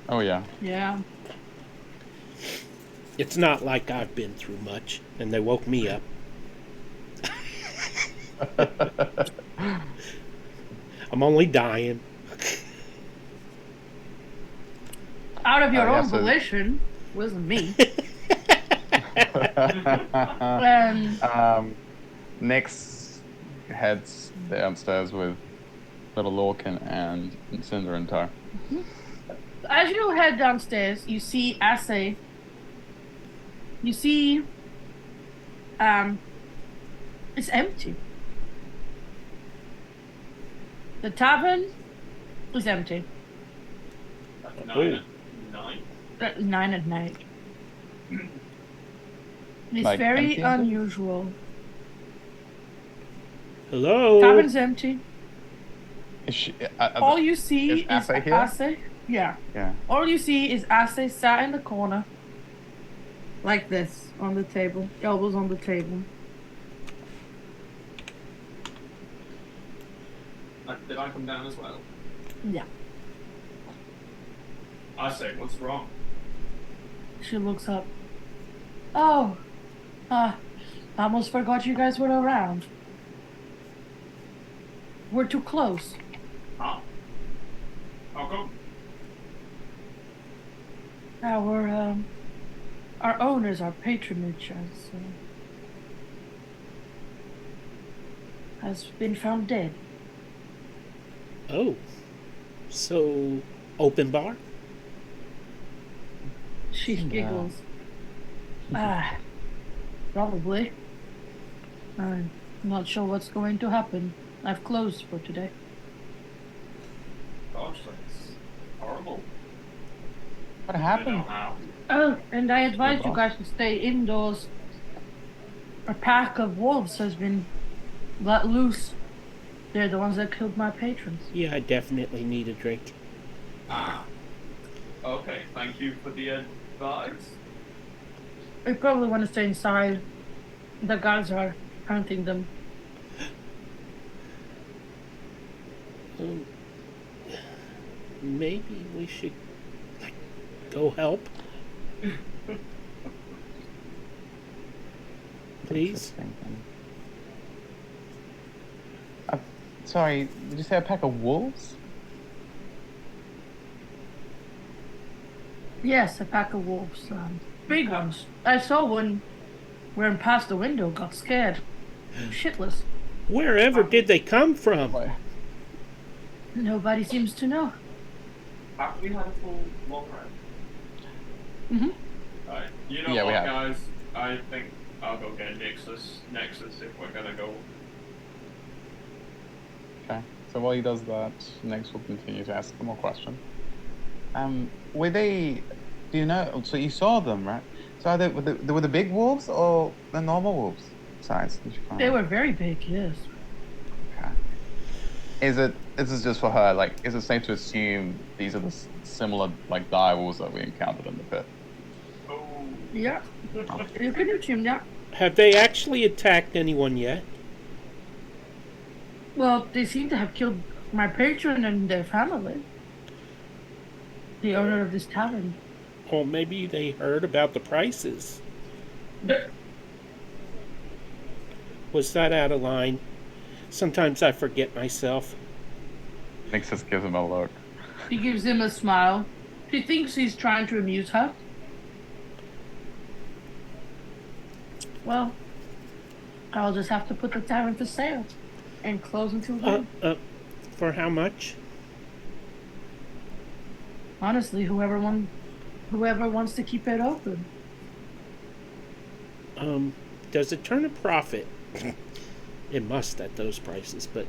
Oh, yeah. Yeah. It's not like I've been through much, and they woke me up. I'm only dying. Out of your yeah, own so- volition, wasn't me. And Nyx heads downstairs with little Lorcan and Cinder in tow. as you head downstairs, you see Assay. You see, it's empty. The tavern is empty. At Oh. 9 At 9 at night. It's Like very empty? unusual. Hello? Tavern's empty. Is she, All you see is is Assay here? Assay. Yeah. yeah. All you see is Assay sat in the corner. Like this, on the table. Elbows on the table. Did I come down as well? Yeah. I say, what's wrong? She looks up. Oh. I almost forgot you guys were around. We're too close. Huh? How come? Our owners, our patronage has been found dead. Oh. So, open bar? She giggles. Probably. I'm not sure what's going to happen. I've closed for today. Gosh, that's horrible. What I don't happened? know how. Oh, and I advise you boss? guys to stay indoors. A pack of wolves has been let loose. They're the ones that killed my patrons. Yeah, I definitely need a drink. Ah. Okay, thank you for the advice. They probably want to stay inside. The guards are hunting them. Um, maybe we should like, go help. Please. Interesting. Sorry, did you say a pack of wolves? Yes, a pack of wolves. Big ones. I saw one wearing past the window, got scared. Shitless. Wherever did they come from? Wait. Nobody seems to know. Have we had a full long rest? Mm-hmm. Alright. You know Yeah, we what, have. guys? I think I'll go get Nexus if we're gonna go. Okay. So while he does that, next we'll continue to ask some more questions. Were they? Do you know? So you saw them, right? So were the big wolves or the normal wolves size? Did you find They out? were very big, yes. Okay. This is just for her, like, is it safe to assume these are the similar, like, dire wolves that we encountered in the pit? Oh. Yeah. You can assume that. Have they actually attacked anyone yet? Well, they seem to have killed my patron and their family. The owner of this tavern. Or maybe they heard about the prices. Was that out of line? Sometimes I forget myself. Nix just gives him a look. He gives him a smile. She thinks he's trying to amuse her. Well, I'll just have to put the tavern for sale and close until then. For how much? Honestly, whoever wants to keep it open. Does it turn a profit? It must at those prices, but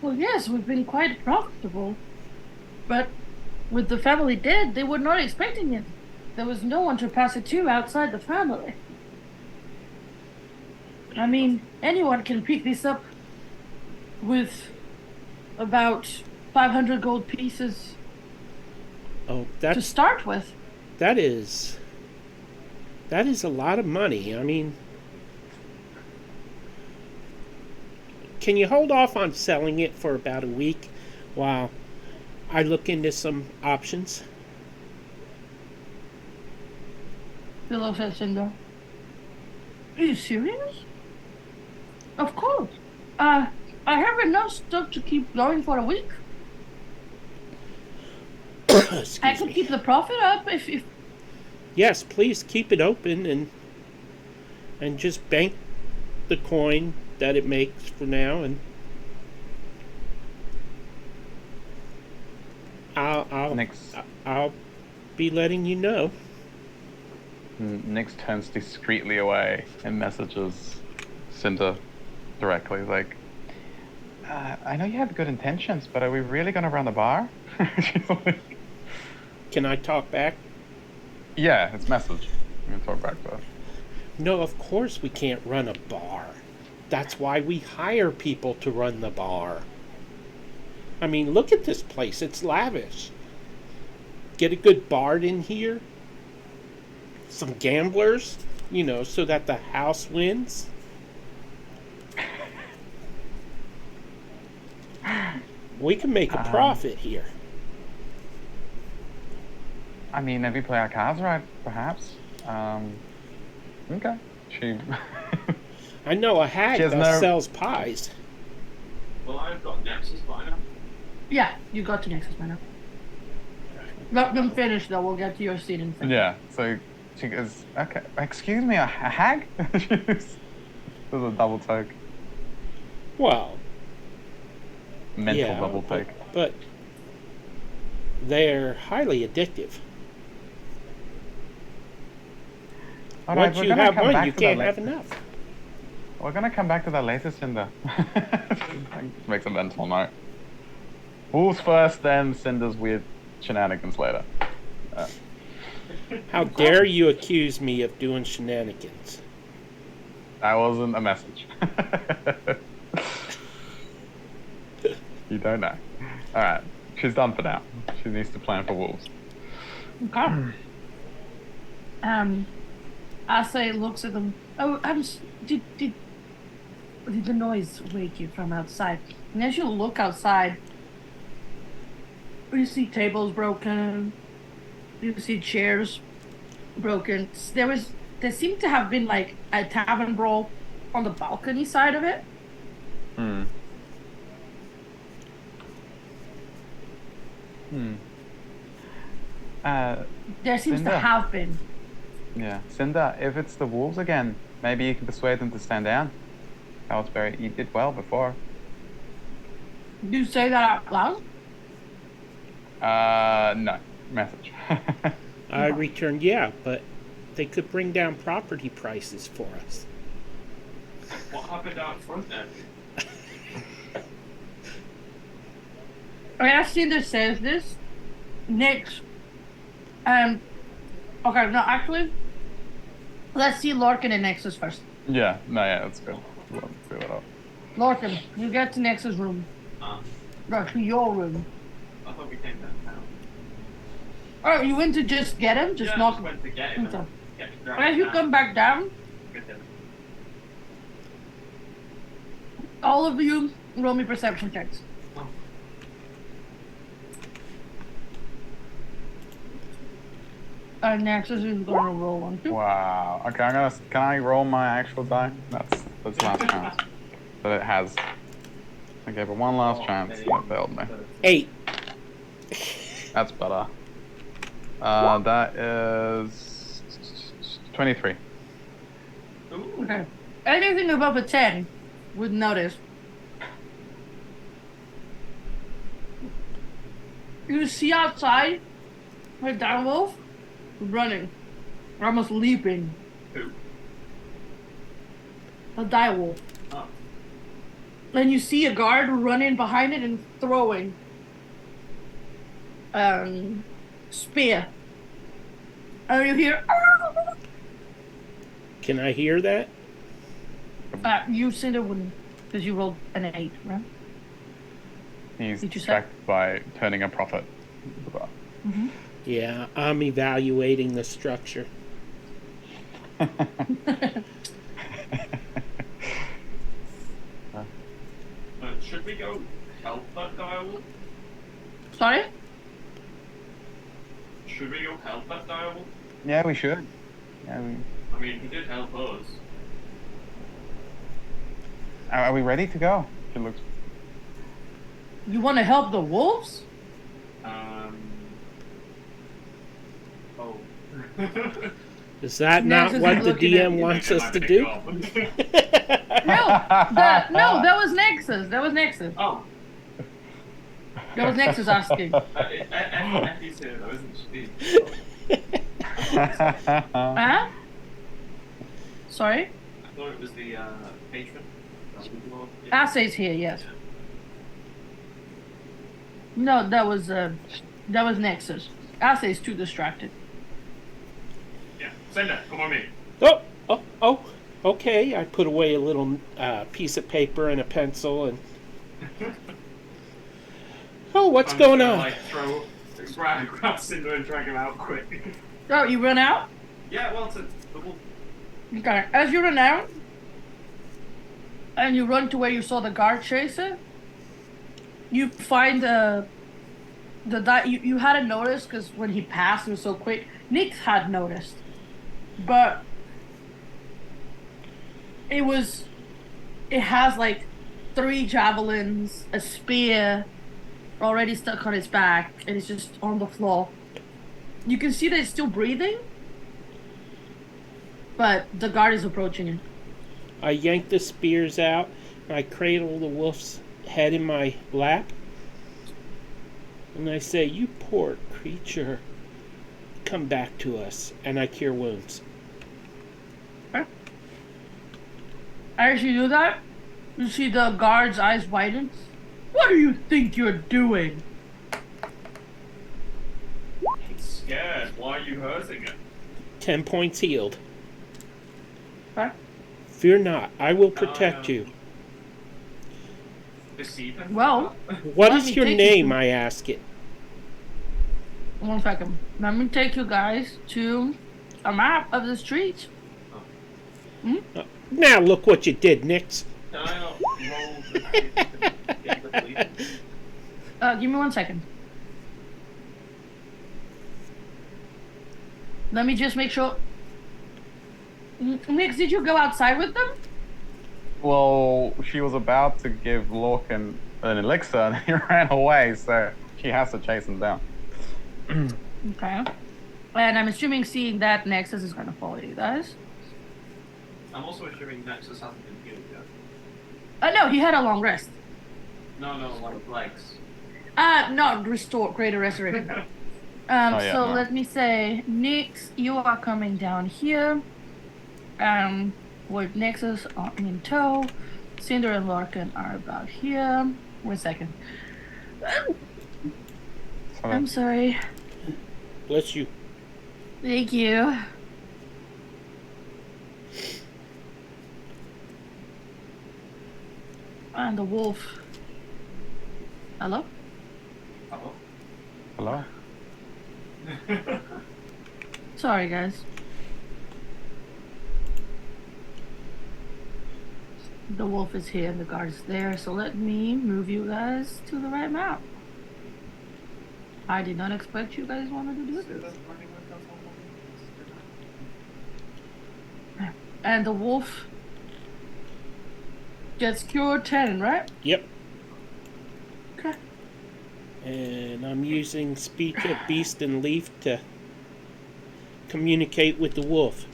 Well, yes, we've been quite profitable. But with the family dead, they were not expecting it. There was no one to pass it to outside the family. I mean, anyone can pick this up with about 500 gold pieces oh, to start with. that is a lot of money. I mean, can you hold off on selling it for about a week while I look into some options? Philo says, Cinder. Are you serious? Of course. I have enough stuff to keep going for a week. Excuse I could me. keep the profit up if Yes, please keep it open and just bank the coin that it makes for now, and I'll be letting you know. Nix turns discreetly away and messages Cinder directly, like, I know you have good intentions, but are we really going to run the bar? She's like, Can I talk back? yeah, it's message. I'm going to talk back to her. No, of course we can't run a bar. That's why we hire people to run the bar. I mean, look at this place. It's lavish. Get a good bard in here. Some gamblers, so that the house wins. We can make a profit here. I mean, if we play our cards right, perhaps. Okay. She... I know a hag She has that no- sells pies. Well, I've got Nexus by now. yeah, you got to Nexus by now. Let them finish though, we'll get to your scene in a second. Yeah, so she goes, okay, excuse me, a hag? There's a double take. Well, Mental yeah, double take. but they're highly addictive. All right, Once we're you gonna have come one, back you to that can't la- have enough. We're gonna come back to that later, Cinder. Makes a mental note. Wolves first, then Cinder's weird shenanigans later. How dare you accuse me of doing shenanigans? That wasn't a message. You don't know. Alright, she's done for now. She needs to plan for wolves. Okay. Asa looks at them. Oh, did the noise wake you from outside? And as you look outside, you see tables broken. You see chairs broken. There seemed to have been like a tavern brawl on the balcony side of it. There seems to Cinder. have been. Yeah, Cinder, if it's the wolves again, maybe you can persuade them to stand down. Salisbury, you did well before. Do you say that out loud? No. Message. I returned, yeah, but they could bring down property prices for us. What happened out front then? I mean, as Cinder says this, Nyx, okay, no, actually, let's see Lorcan and Nyx's first. Yeah, that's good. Let's do it up. Lorcan, you get to Nyx's room. No, to your room. I thought we came downtown. Oh, you went to just get him? Just Yeah, I knock just went to get him. Okay. And get him As you come back down, with him. all of you roll me perception checks. Oh. Nexus is gonna roll one too. Wow. Okay, can I roll my actual die? That's last chance. But it has. I gave it one last chance and it failed me. 8. That's better. That is 23. Ooh. Okay. Anything above a 10 would notice. You see outside a direwolf running, almost leaping. Who? A direwolf. Oh. And you see a guard running behind it and throwing spear. And you hear Can I hear that? you Cinder wouldn't, because you rolled an 8, right? He's Did you say? distracted by turning a profit. Yeah, I'm evaluating the structure. Should we go help that direwolf? Sorry? Should we go help that direwolf? Yeah, we should. Yeah, I mean, he did help us. are we ready to go? She looks. You want to help the wolves? Oh. Is that Nexus not is what the looking at DM you. wants us to do? No, that was Nexus. That was Nexus. Oh. That was Nexus asking. Effie's here though, isn't she? Huh? Sorry? I thought it was the patron. Assay's here, yes. No, that was Nexus. Assay's too distracted. Yeah, send that. Come on me. Oh, okay. I put away a little piece of paper and a pencil and... Oh, what's going on? Like, grab Cinder and drag him out quick. Oh, you run out? Yeah, well, it's a double. Okay. As you run out, and you run to where you saw the guard chaser, you find you hadn't noticed because when he passed, it was so quick. Nyx had noticed, but it has like 3 javelins, a spear, already stuck on its back, and it's just on the floor. You can see that it's still breathing, but the guard is approaching it. I yank the spears out, and I cradle the wolf's head in my lap, and I say, "You poor creature, come back to us," and I cure wounds. Okay. As you do that, you see the guard's eyes widen. What do you think you're doing? scared. Why are you hurting it? 10 points healed. Okay. Fear not, I will protect you. Deceive him? Well, What let is me your take you name, to- I ask it? 1 second. Let me take you guys to a map of the streets. Now look what you did, Nix. Can I not roll to see if you can get the bleeding? Give me 1 second. Let me just make sure. Nix, did you go outside with them? Well, she was about to give Lorcan an elixir and he ran away, so she has to chase him down. Okay. And I'm assuming seeing that Nexus is going to follow you guys. I'm also assuming Nexus hasn't been healed yet. No, he had a long rest. No, like legs. No, restore, greater restoration. yeah, So no. let me say, Nix, you are coming down here. With Nexus in tow. Cinder and Larkin are about here. 1 second. I'm sorry. Bless you. Thank you. And the wolf. Hello? Oh. Hello? Sorry, guys. The wolf is here and the guard is there, so let me move you guys to the right map. I did not expect you guys wanted to do this. And the wolf gets cured 10, right? Yep. Okay. And I'm using speech of beast and leaf to communicate with the wolf.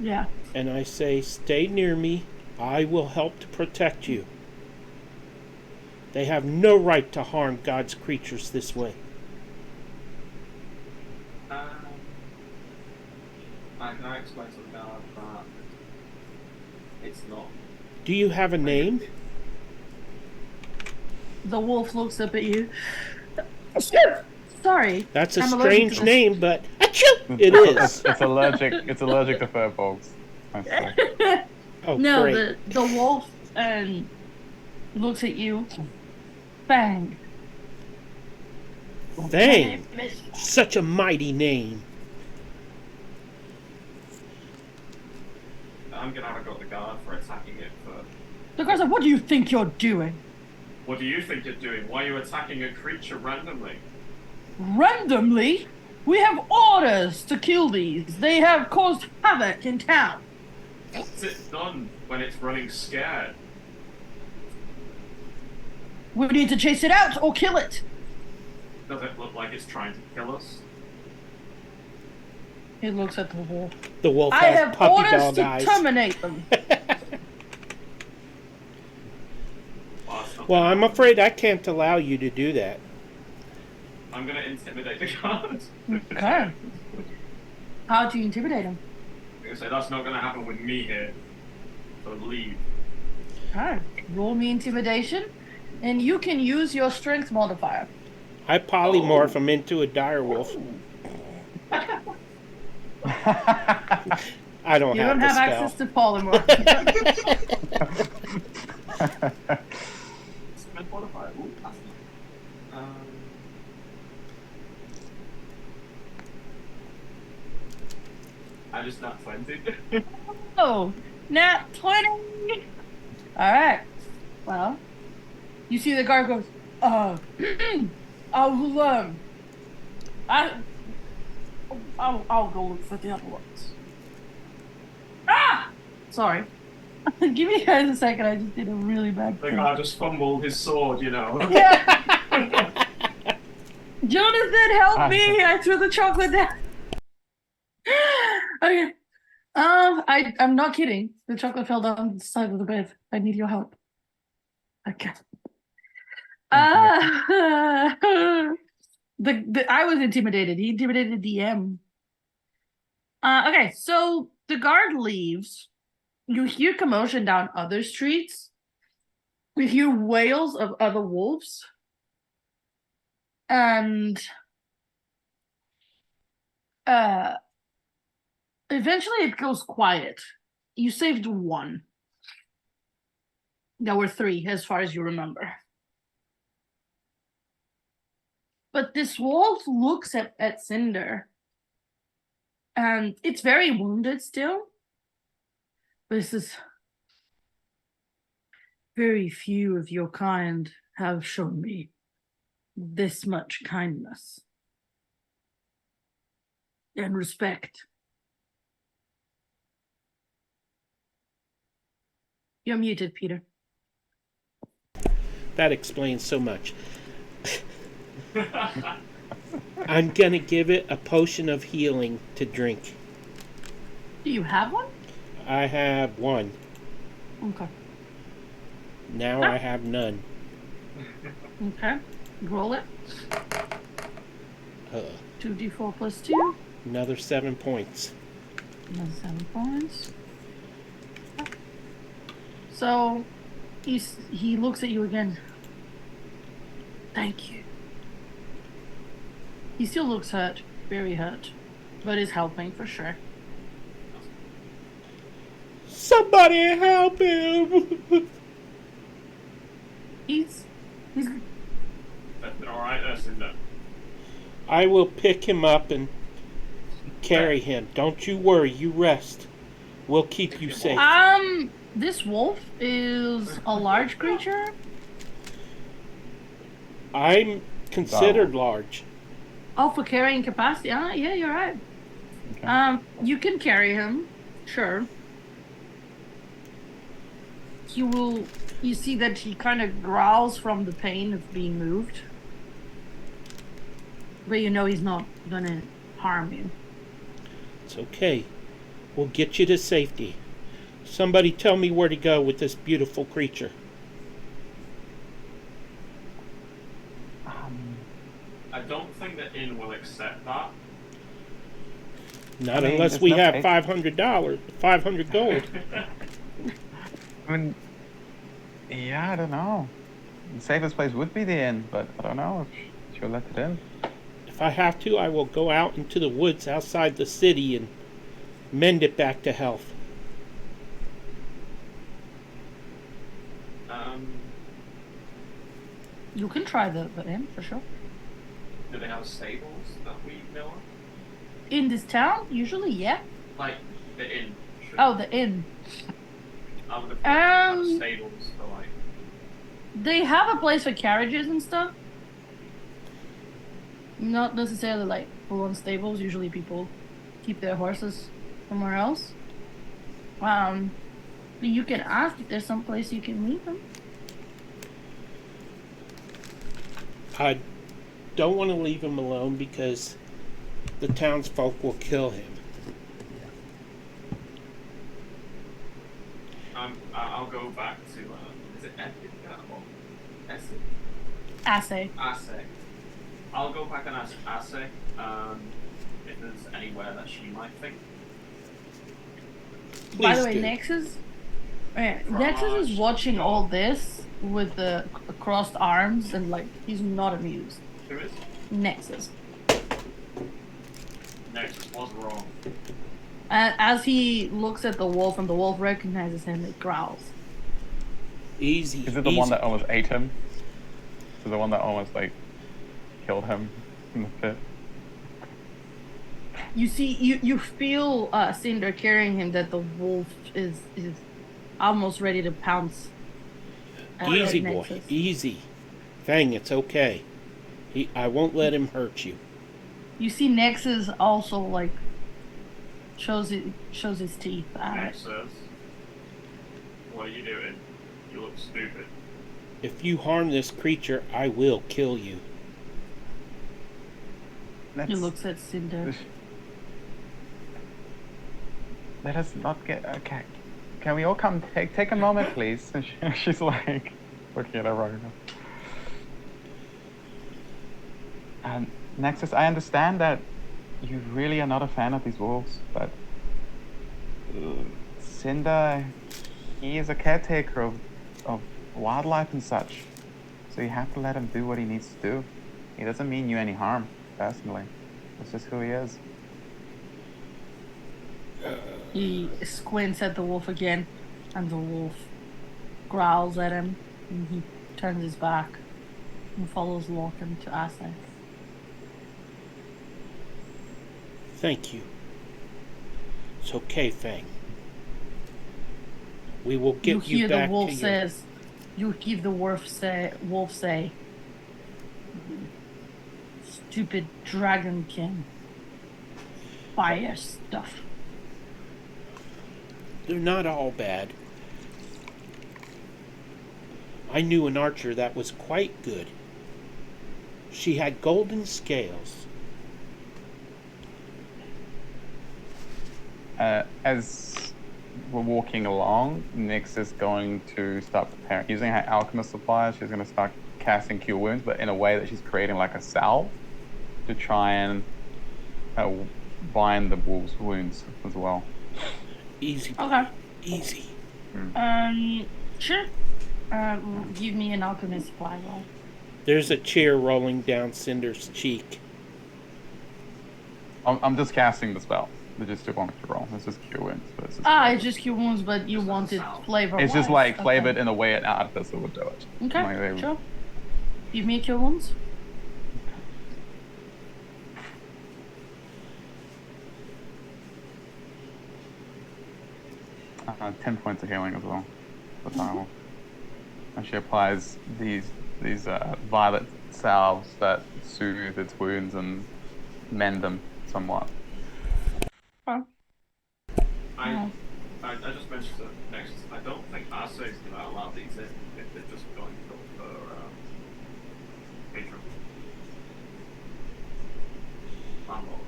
Yeah. And I say, stay near me. I will help to protect you. They have no right to harm God's creatures this way. Can I explain to the guard that it's not? Do you have a name? The wolf looks up at you. Sorry. That's a I'm allergic to strange this. name, but achoo, it is. It's allergic. It's allergic to fur folks. Oh, No, great. the wolf looks at you. Bang. Dang, such a mighty name. I'm gonna have a go at the guard for attacking it first. The guy's like, what do you think you're doing? What do you think you're doing? Why are you attacking a creature randomly? Randomly? We have orders to kill these. They have caused havoc in town. What's it done when it's running scared? We need to chase it out or kill it. Does it look like it's trying to kill us? He looks at the wolf. The wolf I has have puppy orders dog to eyes. terminate them. Well, I'm afraid I can't allow you to do that. I'm gonna intimidate the guard. Okay. How do you intimidate him? I'm gonna say that's not gonna happen with me here. So leave. Alright. Roll me intimidation. And you can use your strength modifier. I polymorph him into a dire wolf. I don't You have don't the have spell. access to polymorph. Strength modifier. Ooh, that's not. I just not 20. Oh, nat 20. Alright. Well, you see the guard goes, I will, I'll go look for the other ones. Ah! Sorry. Give me guys a second, I just did a really bad The thing. guy just fumbled his sword, you know. Yeah. Jonathan, help me! I threw the chocolate down. Okay. I'm not kidding. The chocolate fell down the side of the bed. I need your help. Okay. I was intimidated. He intimidated DM. Okay, so the guard leaves. You hear commotion down other streets. You hear wails of other wolves. And Uh, eventually it goes quiet. You saved one. There were three, as far as you remember. But this wolf looks at Cinder, and it's very wounded still. This is very few of your kind have shown me this much kindness and respect. You're muted, Peter. That explains so much. I'm gonna give it a potion of healing to drink. Do you have one? I have one. Okay. Now I have none. Okay. Roll it. Uh, 2d4 plus 2. Another 7 points. Another 7 points. So he looks at you again. Thank you. He still looks hurt, very hurt, but is helping for sure. Somebody help him! He's Alright, that's in there. I will pick him up and carry him. Don't you worry, you rest. We'll keep you safe. This wolf is a large creature. I'm considered large. Oh, for carrying capacity. Yeah, you're right. Okay. You can carry him, sure. You see that he kind of growls from the pain of being moved. But you know he's not gonna harm you. It's okay. We'll get you to safety. Somebody tell me where to go with this beautiful creature. I don't think the inn will accept that. Not I mean, unless there's we no have pay- $500, 500 gold. I mean, yeah, I don't know. The safest place would be the inn, but I don't know if she'll let it in. If I have to, I will go out into the woods outside the city and mend it back to health. You can try the inn for sure. Do they have stables that we know of? In this town, usually, yeah. Like, the inn. Oh, the inn. I would have thought they have Um, stables for, like... They have a place for carriages and stuff. Not necessarily like full-on stables. Usually people keep their horses somewhere else. You can ask if there's some place you can leave them. I don't want to leave him alone because the townsfolk will kill him. I'll go back to, is it Epic or Essek? Assay. Assek. I'll go back and ask Assek, if there's anywhere that she might think. By the Please way, do. Nexus is watching all this with the crossed arms and like he's not amused. Who is? Nexus. Nexus was wrong. And as he looks at the wolf and the wolf recognizes him, it growls. Easy. Is it the easy. one that almost ate him? Is it the one that almost, like, killed him in the pit? You see, you feel Cinder carrying him that the wolf is almost ready to pounce. at Easy, boy. Nexus. Easy. Fang, it's okay. I won't let him hurt you. You see, Nexus also like shows his teeth at it. Nexus. What are you doing? You look stupid. If you harm this creature, I will kill you. He looks at Cinder. Let us not get... Okay. Can we all come... Take a moment, please? She's like... looking at her wrong. And Nexus, I understand that you really are not a fan of these wolves, but... Cinder... He is a caretaker of wildlife and such. So you have to let him do what he needs to do. He doesn't mean you any harm, personally. That's just who he is. He squints at the wolf again, and the wolf growls at him, and he turns his back and follows Lorcan to Asa. Thank you. It's okay, Fang. We will get You hear back the wolf to says, you hear the wolf say, stupid dragon king. Fire stuff. They're not all bad. I knew an archer that was quite good. She had golden scales. As we're walking along, Nyx is going to start preparing. Using her alchemist supplies, she's going to start casting Cure Wounds, but in a way that she's creating like a salve to try and bind the wolf's wounds as well. Easy. Okay. Easy. Sure. Give me an alchemist supply roll. There's a tear rolling down Cinder's cheek. I'm just casting the spell. They just don't want me to roll. It's just Cure Wounds. But it's just It's just Cure Wounds, but you wanted flavor. It's just like flavored in a way an artificer would do it. Okay, Like sure. Give me a Cure Wounds. Uh, 10 points of healing as well. For Tile. And she applies these violet salves that soothe its wounds and mend them somewhat. Okay. I just mentioned it next. I don't think Arce is going to allow these in if they're just going for patron. Landlord.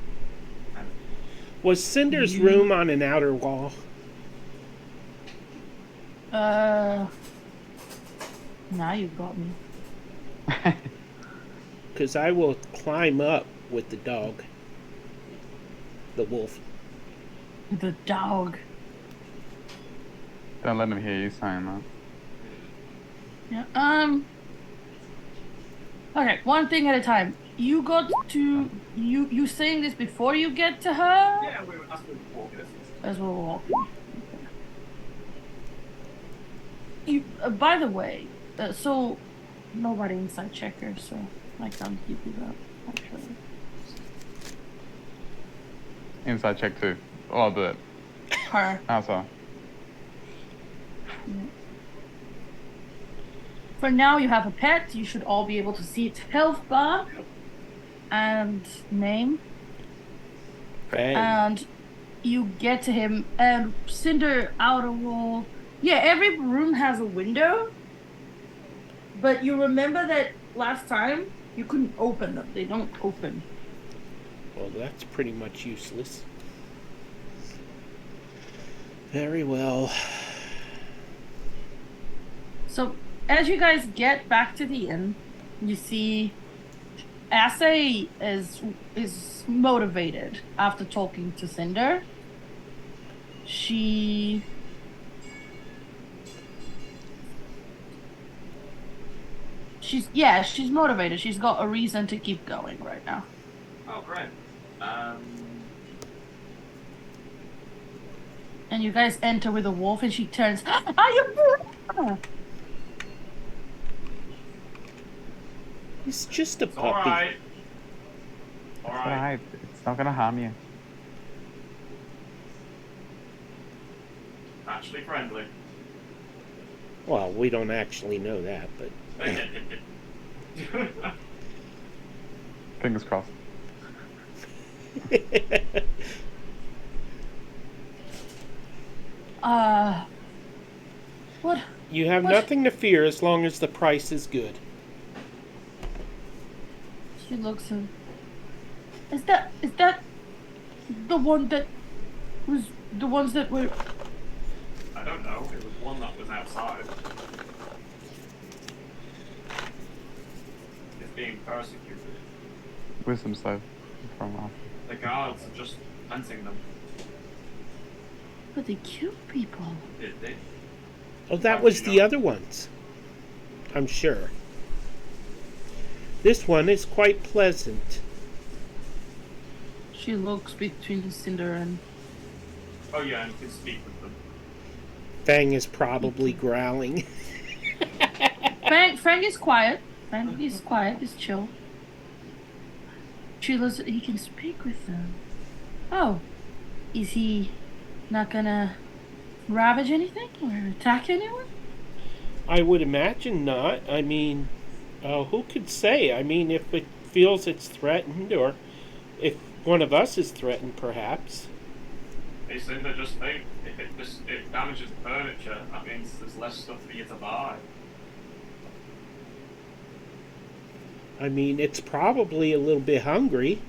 And Was Cinder's room on an outer wall? Now you've got me. Because I will climb up with the dog. The wolf. The dog. Don't let him hear you saying that. Yeah. Okay, one thing at a time. You got to you saying this before you get to her? yeah, we were asking to walk this. As we're walking. You. By the way, so nobody inside checker, so I can't give you that. Actually. Inside check too. Oh, the Her. Asa. For now, you have a pet. You should all be able to see its health bar and name. Fang. And you get to him, and Cinder outer wall. Yeah, every room has a window. But you remember that last time you couldn't open them. They don't open. Well, that's pretty much useless. Very well. So as you guys get back to the inn, you see Assay is motivated after talking to Cinder. She's motivated. She's got a reason to keep going right now. Oh, great. And you guys enter with a wolf, and she turns. Are you? He's just a It's puppy. alright. It's Alright. alright. It's not gonna harm you. Actually friendly. Well, we don't actually know that, but Fingers crossed. What? you have What? nothing to fear as long as the price is good. She looks at. Is that the one that was the ones that were? I don't know. It was one that was outside. It's being persecuted. Wisdom save from us. The guards are just hunting them. But they kill people. Did they? Oh, that How was do you the know? other ones. I'm sure. This one is quite pleasant. She looks between Cinder and Oh yeah, and you can speak with them. Fang is probably growling. Frank is quiet. Frank is quiet. He's chill. He can speak with them. Oh, is he not gonna ravage anything or attack anyone? I would imagine not. I mean, who could say? I mean, if it feels it's threatened, or if one of us is threatened, perhaps. Hey Cinder, just think, if it damages the furniture, that means there's less stuff for you to buy. I mean, it's probably a little bit hungry.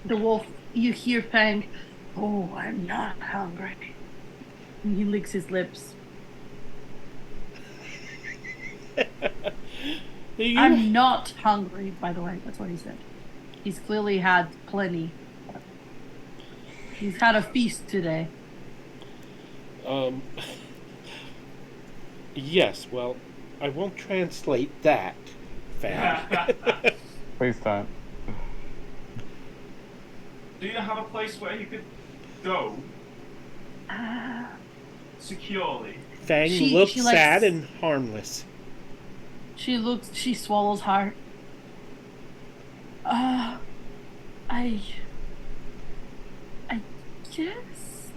The wolf, you hear Fang, oh, I'm not hungry. And he licks his lips. I'm not hungry, by the way. That's what he said. He's clearly had plenty. He's had a feast today. Yes, well, I won't translate that, Fang. Please don't. Do you have a place where you could go securely? Fang She looks likes- sad and harmless. She swallows hard. I guess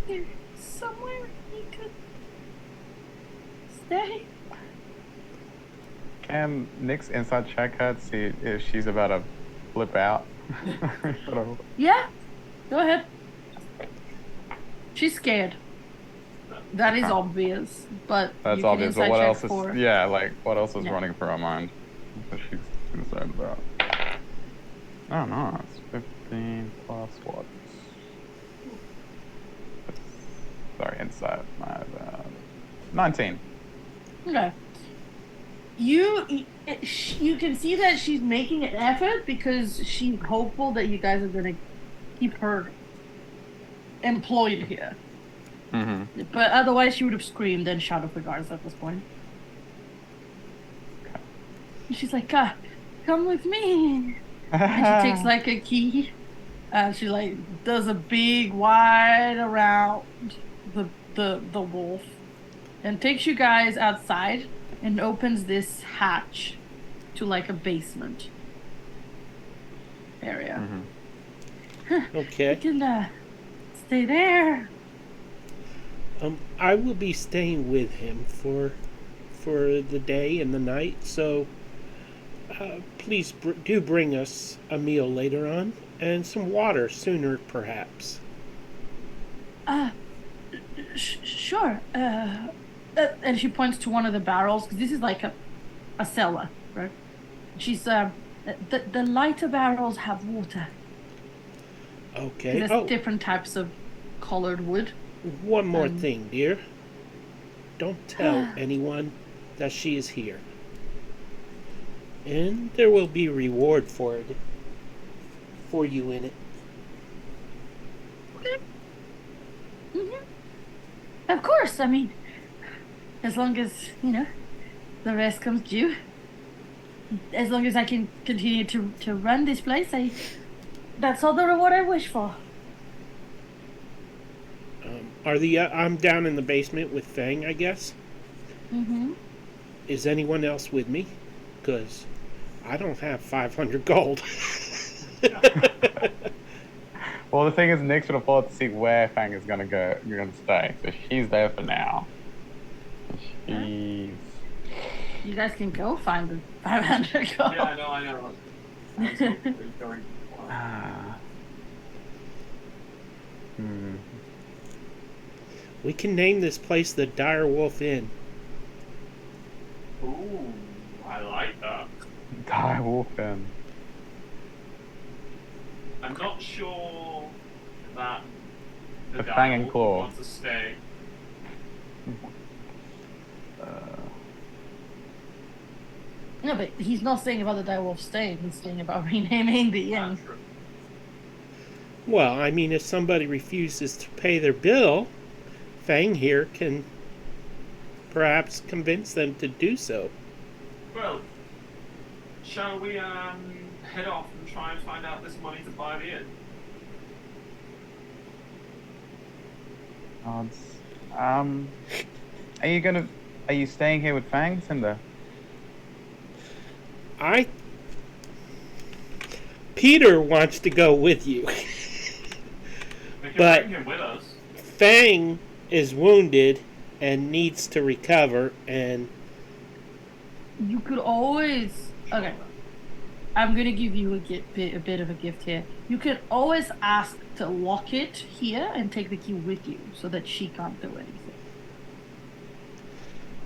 there's somewhere he could stay. Can Nick's inside check her to see if she's about to flip out? Yeah, go ahead. She's scared. That is Okay. obvious, but That's you can obvious, but inside what check else is... for- Yeah, like, what else is Yeah. running through her mind that she's concerned about? Oh, no, it's 15 plus what? Sorry, insight. My bad. 19. Okay. You can see that she's making an effort because she's hopeful that you guys are gonna keep her employed here. Mm-hmm. But otherwise, she would have screamed and shouted for guards at this point. And she's like, "Come with me." And she takes like a key. She like does a big wide around the wolf, and takes you guys outside and opens this hatch to like a basement area. Mm-hmm. Okay. You can stay there. I will be staying with him for the day and the night, so please do bring us a meal later on and some water sooner, perhaps. Sure. And she points to one of the barrels because this is like a cellar, right? She's the lighter barrels have water. Okay. There's Oh, different types of colored wood. one more thing, dear. Don't tell anyone that she is here. And there will be reward for it. For you in it. Of course, I mean, as long as, the rest comes due. As long as I can continue to run this place, that's all the reward I wish for. I'm down in the basement with Fang, I guess. Mm-hmm. Is anyone else with me? Because I don't have 500 gold. Well, the thing is, Nick's gonna follow to see where Fang is gonna stay. So she's there for now. She's... You guys can go find the 500 gold. Yeah, I know. That's what we're going for. We can name this place the Dire Wolf Inn. Ooh, I like that. Die Wolf Inn. I'm not sure that The Fang and Devil Claw. wants to stay. No, but he's not saying about the direwolf staying. He's saying about renaming the inn. True. Well, I mean, if somebody refuses to pay their bill, Fang here can perhaps convince them to do so. Well, shall we head off and try and find out this money to buy the inn? odds. Are you staying here with Fang, Cinder? Peter wants to go with you. We can But- bring him with us. Fang is wounded and needs to recover, and You could always. Okay. I'm gonna give you a bit of a gift here. You could always ask to lock it here and take the key with you, so that she can't do anything.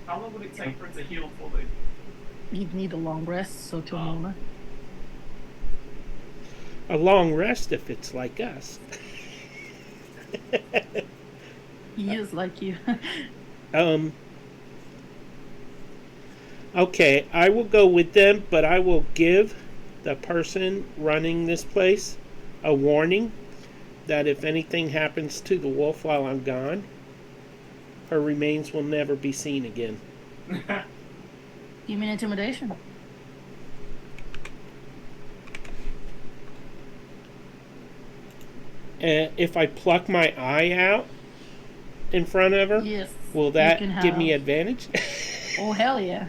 How long would it take for it to heal fully? You'd need a long rest, so till Mona. a long rest if it's like us. He is like you. Okay, I will go with them, but I will give the person running this place a warning that if anything happens to the wolf while I'm gone, her remains will never be seen again. You mean intimidation? And if I pluck my eye out in front of her, Yes. will you that can give me have- advantage? Oh hell yeah!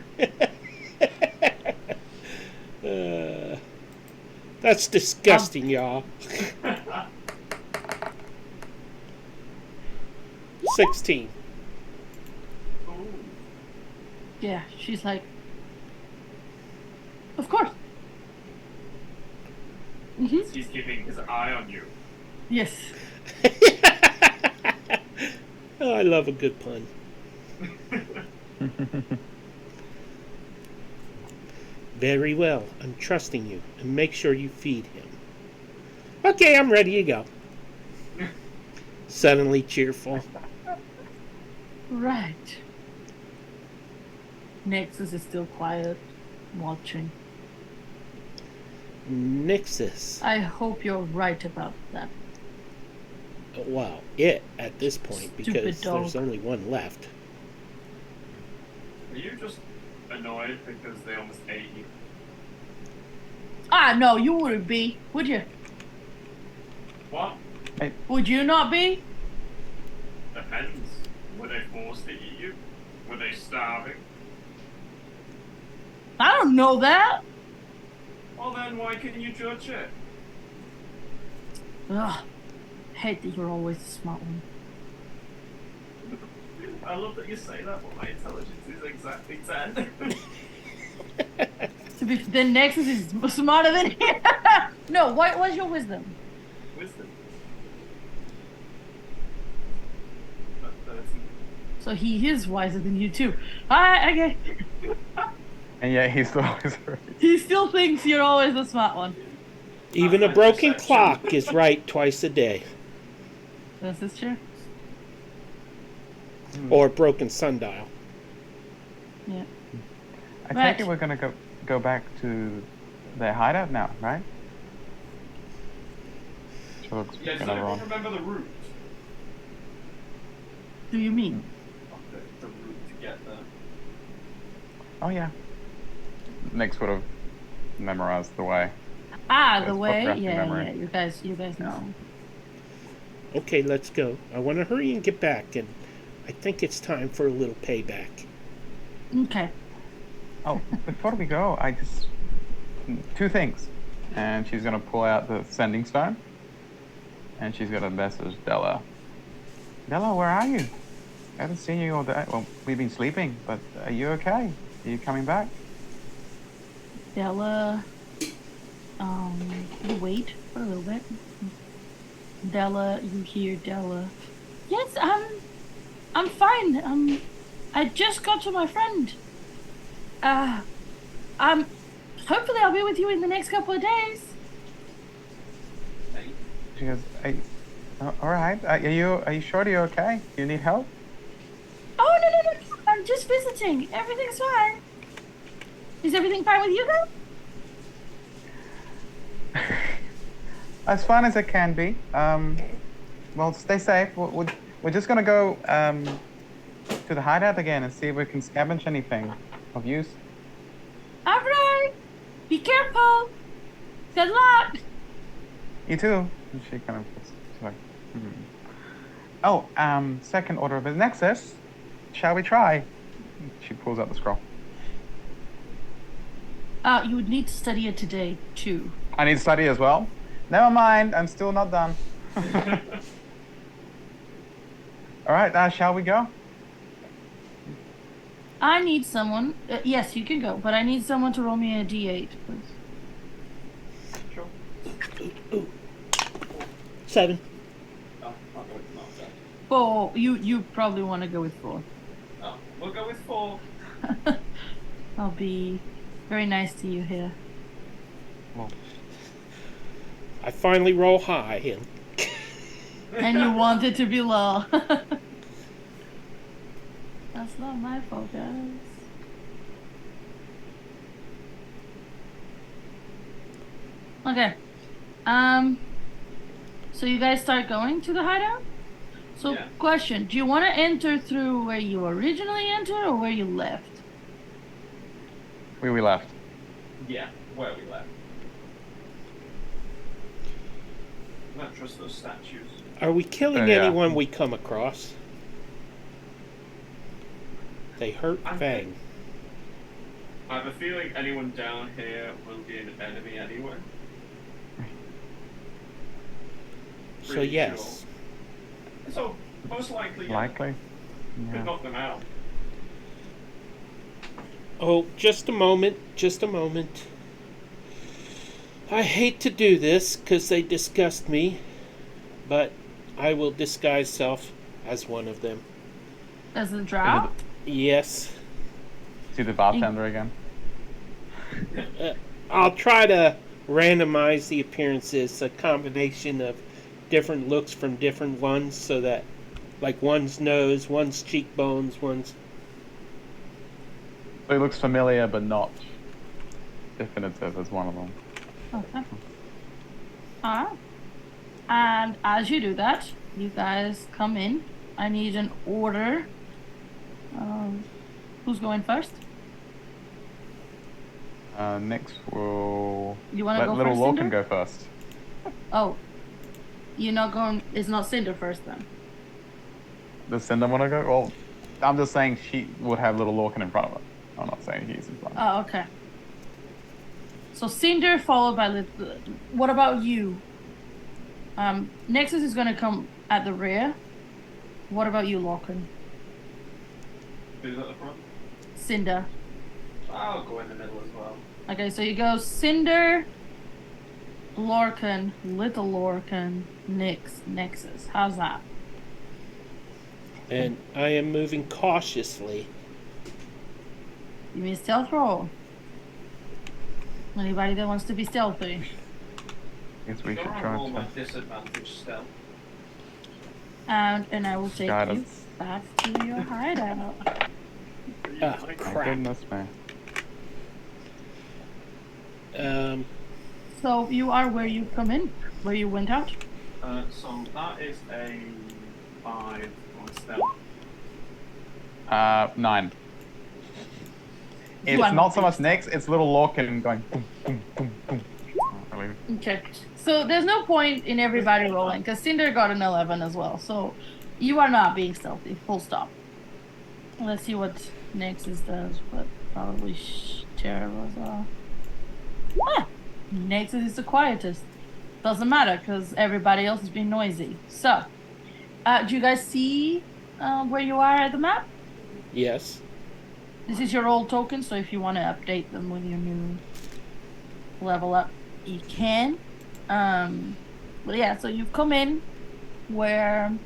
That's disgusting, y'all. 16. Ooh. Yeah, she's like, of course. He's keeping his eye on you. Yes. Oh, I love a good pun. Very well. I'm trusting you. And make sure you feed him. Okay, I'm ready to go. Suddenly cheerful. Right. Nexus is still quiet, watching. Nixus. I hope you're right about that. Well, it at this point, Stupid because there's dog. only one left. Are you just annoyed because they almost ate you? Ah, no, you wouldn't be, would you? What? Would you not be? Depends. Were they forced to eat you? Were they starving? I don't know that. Well then, why couldn't you judge it? Ugh. Hate that you're always the smart one. I love that you say that, but my intelligence is exactly 10. Then Nexus is smarter than you. No, what was your wisdom? Wisdom. But 13. So he is wiser than you too. Alright, okay. And yet he's always right. He still thinks you're always the smart one. Even a my broken perception. clock is right twice a day. This is true. Or a broken sundial. Yeah. I Right. take it we're gonna go back to their hideout now, right? Sure looks Yeah, does gonna everyone run. remember the route? Do you mean? The route to get there. Oh yeah. Nick's would have memorized the way. Ah, That's the way? photographic Yeah, memory. yeah. You guys know. Okay, let's go. I want to hurry and get back, and I think it's time for a little payback. Okay. Oh, before we go, two things. And she's gonna pull out the sending stone. And she's gonna message Della. Della, where are you? I haven't seen you all day. Well, we've been sleeping, but are you okay? Are you coming back? Della. You wait for a little bit. Della, you hear Della. Yes, I'm fine. I just got to my friend. Hopefully I'll be with you in the next couple of days. Hey, She goes, all right. Are you sure you're okay? Do you need help? Oh, no. I'm just visiting. Everything's fine. Is everything fine with you, though? As fun as it can be. Well, stay safe. We're just gonna go to the hideout again and see if we can scavenge anything of use. All right. Be careful. Good luck. You too. And she kind of she's like, Oh, second order of the Nexus. Shall we try? She pulls out the scroll. You would need to study it today, too. I need to study as well. Never mind, I'm still not done. All right, shall we go? I need someone. Yes, you can go, but I need someone to roll me a d8, please. Sure. 7. Oh, I'll go with not that. 4. You probably want to go with 4. Oh, we'll go with 4. I'll be very nice to you here. Well, I finally roll high, and And you want it to be low. That's not my fault, guys. Okay. So you guys start going to the hideout? So, Yeah. question, do you want to enter through where you originally entered or where you left? where we left. Yeah, where we left. I don't trust those statues. are we killing Yeah. anyone we come across? They hurt I Fang. I have a feeling anyone down here will be an enemy anyway. So Pretty yes. sure. So, most likely, yeah. Likely. Could Yeah. knock them out. Oh, just a moment. Just a moment. I hate to do this because they disgust me, but I will disguise self as one of them. As a drow? Yes. See the bartender again. I'll try to randomize the appearances, a combination of different looks from different ones, so that, like, one's nose, one's cheekbones, one's... So he looks familiar, but not definitive as one of them. Okay. Alright. And as you do that, you guys come in. I need an order. Who's going first? Nix will You want to let go little first, Lorcan Cinder? go first. Oh. You're not going... It's not Cinder first, then. Does Cinder want to go? Well, I'm just saying she would have little Lorcan in front of her. I'm not saying he's in front of her. Oh, okay. So Cinder followed by what about you? Nexus is gonna come at the rear. What about you, Lorcan? Who's at the front? Cinder. I'll go in the middle as well. Okay, so you go Cinder, Lorcan, Little Lorcan, Nexus. How's that? And I am moving cautiously. You mean stealth roll? Anybody that wants to be stealthy? Guess we should Don't try roll my to. disadvantage stealth. And I will take you Guidance. back to your hideout. Ah, My crap. goodness me. So you are where you come in, where you went out. So that is a 5 on stealth. 9. It's You are not so much Nix, it's little Lorcan going boom, boom, boom, boom. Really. Okay. So there's no point in everybody rolling because Cinder got an 11 as well. So you are not being stealthy. Full stop. Let's see what Nexus does, but probably Terra was Nexus is the quietest. Doesn't matter because everybody else is being noisy. So, do you guys see where you are at the map? Yes. This is your old token, so if you want to update them with your new level up, you can. But yeah, so you've come in where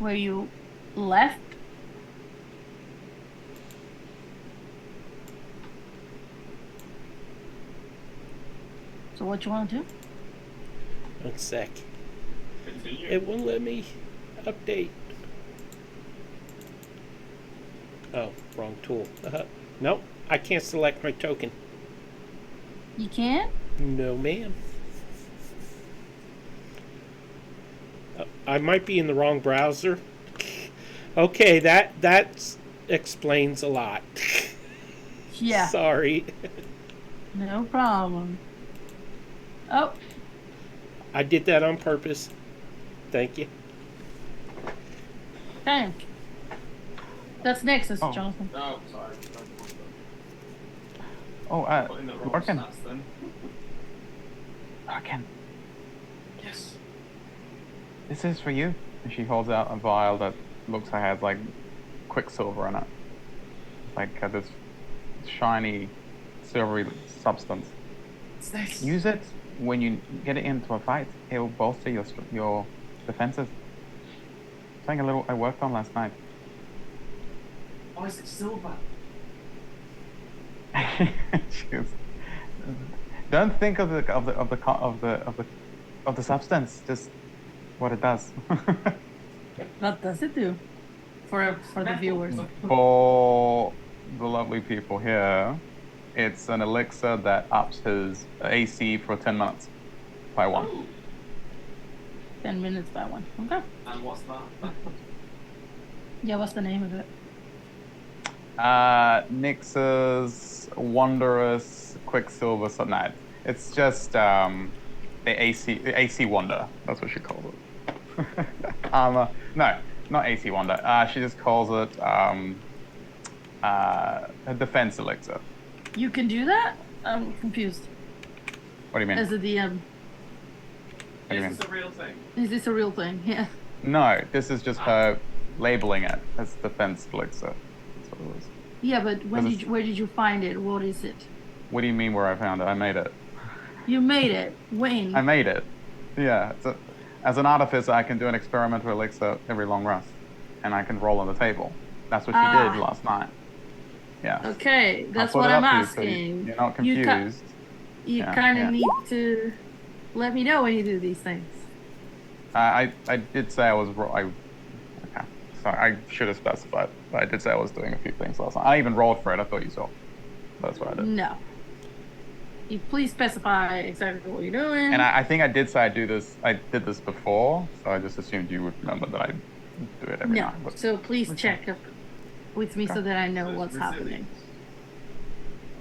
you left. So what you want to do? 1 sec. Continue. It won't let me update. Oh, wrong tool. Nope, I can't select my token. You can? No, ma'am. I might be in the wrong browser. Okay, that explains a lot. Yeah. Sorry. No problem. Oh, I did that on purpose. Thank you. Okay. That's Nexus, Oh. Jonathan. No, sorry. Oh, Put in the wrong Larkin. stats then. Larkin, Yes. this is for you. And she holds out a vial that looks like it has like quicksilver in it. Like this shiny, silvery substance. It's this. Use it when you get it into a fight. It will bolster your defenses. Something I worked on last night. Why is it silver? She goes, don't think of the substance. Just what it does. What does it do for the viewers? For the lovely people here, it's an elixir that ups his AC for 10 minutes by 1. Oh, 10 minutes by one. Okay. and what's that? Yeah, what's the name of it? Nix's Wondrous Quicksilver Night. It's just the AC Wonder. That's what she calls it. No, not AC Wonder. She just calls it a defense elixir. You can do that? I'm confused. What do you mean? As a DM. What do you Is mean? this a real thing? Is this a real thing? Yeah. No, this is just her labeling it as defense elixir. That's what it was. Yeah, but Because where did you find it? What is it? What do you mean where I found it? I made it. You made it. When? I made it. Yeah. As an artificer, I can do an experimental elixir every long rest, and I can roll on the table. That's what she did last night. Yeah. Okay, I'll that's put what it I'm up to you so asking. you're not You confused. You Yeah, kind of yeah. need to let me know when you do these things. I did say I was okay. Sorry, I should have specified. But I did say I was doing a few things last night. I even rolled for it. I thought you saw. That's what I did. No. You please specify exactly what you're doing. And I think I did say I did this before, so I just assumed you would remember that I do it every no. night. But So please check up with me so Okay. that I know So it's what's happening. resilience.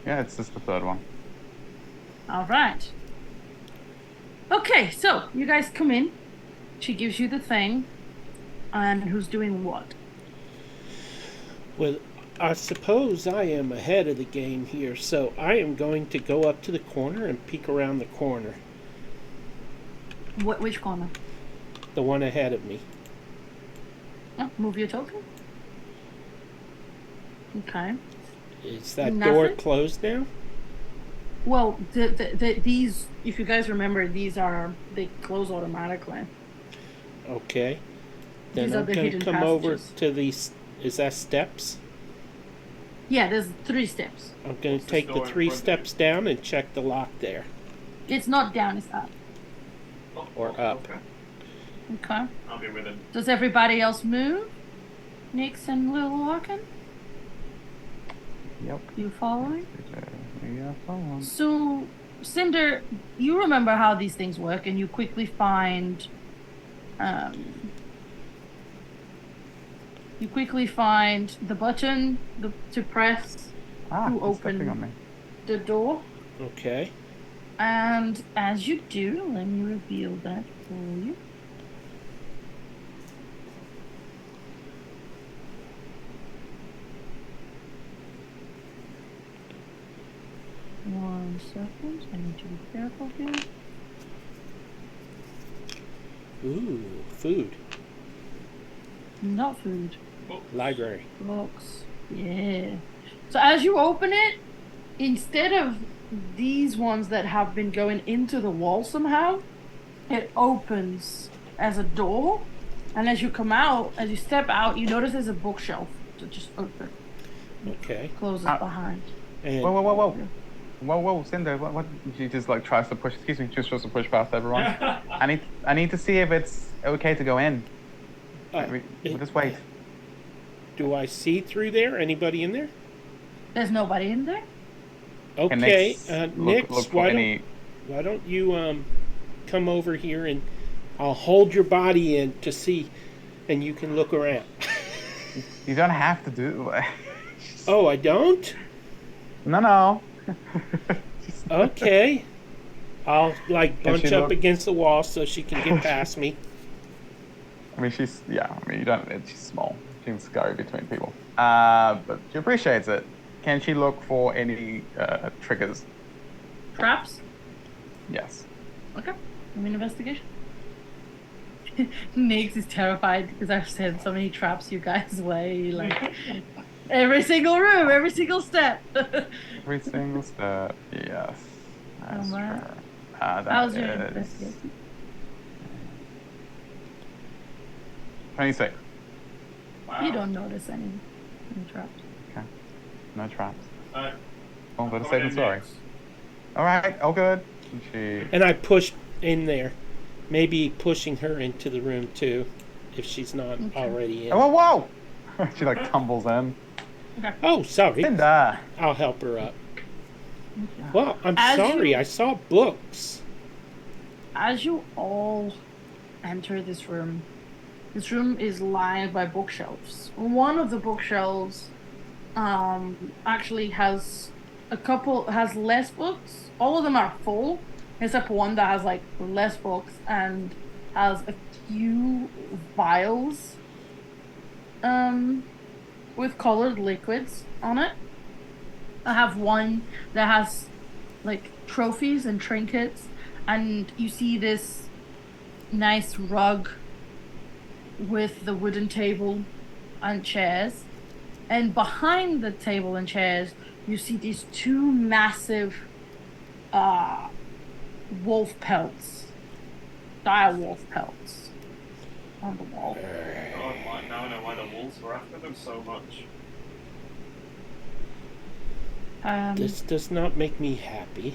yeah, it's just the third one. All right. Okay, so you guys come in. She gives you the thing. And who's doing what? Well, I suppose I am ahead of the game here, so I am going to go up to the corner and peek around the corner, Which corner? the one ahead of me. Oh, move your token. Okay. Is that door Nothing? closed now? Well, these, if you guys remember, they close automatically. Okay. Then These are I'm the going to hidden come over passages. to these. Is that steps? Yeah, there's 3 steps. I'm going What's to the take the door in 3 front of steps down and check the lock there. It's not down, it's up. Or up. Okay. Okay. I'll be with him. Does everybody else move? Nix and Little Larkin? Yep. You following? Yeah, following. So, Cinder, you remember how these things work, and you quickly find, the button to press Ah, to it's open stepping on me. the door. Okay. And as you do, let me reveal that for you. One second, I need to be careful here. Ooh, food. Not food. Library. Books. Yeah. So as you open it, instead of these ones that have been going into the wall somehow, it opens as a door. And as you come out, as you step out, you notice there's a bookshelf that just open, Okay. closes Ah. behind. And Whoa, Cinder, what? She just like tries to push, excuse me, just tries to push past everyone. I need to see if it's okay to go in. We'll just wait. do I see through there? Anybody in there? There's nobody in there. And Okay, Nix, Nix, look for why any, don't you come over here and I'll hold your body in to see, and you can look around. you don't have to do Oh, I don't? No. Just- Okay. I'll like Can bunch she up look? against the wall so she can get past me. I mean, she's you don't. She's small. She can scurry between people. But she appreciates it. Can she look for any triggers? Traps? Yes. Okay. Give me an investigation. Nix is terrified because I've sent so many traps you guys' way. Like, every single room, every single step. Every single step. Yes. That's Alright. true. How's your That is investigation? 26. Wow. You don't notice any traps. Okay. No traps. Uh, Oh, better going safe than in sorry. next. All right. All good. And she. And I push in there, maybe pushing her into the room too, if she's not already in. Oh, whoa! She like tumbles in. Oh, sorry. Linda. I'll help her up. Well, I'm As sorry. you- I saw books. As you all enter this room is lined by bookshelves. One of the bookshelves actually has less books. All of them are full, except one that has like less books and has a few vials with colored liquids on it. I have one that has like trophies and trinkets, and you see this nice rug with the wooden table and chairs. And behind the table and chairs, you see these two massive wolf pelts, dire wolf pelts on the wall. God, now I know why the wolves were after them so much. This does not make me happy.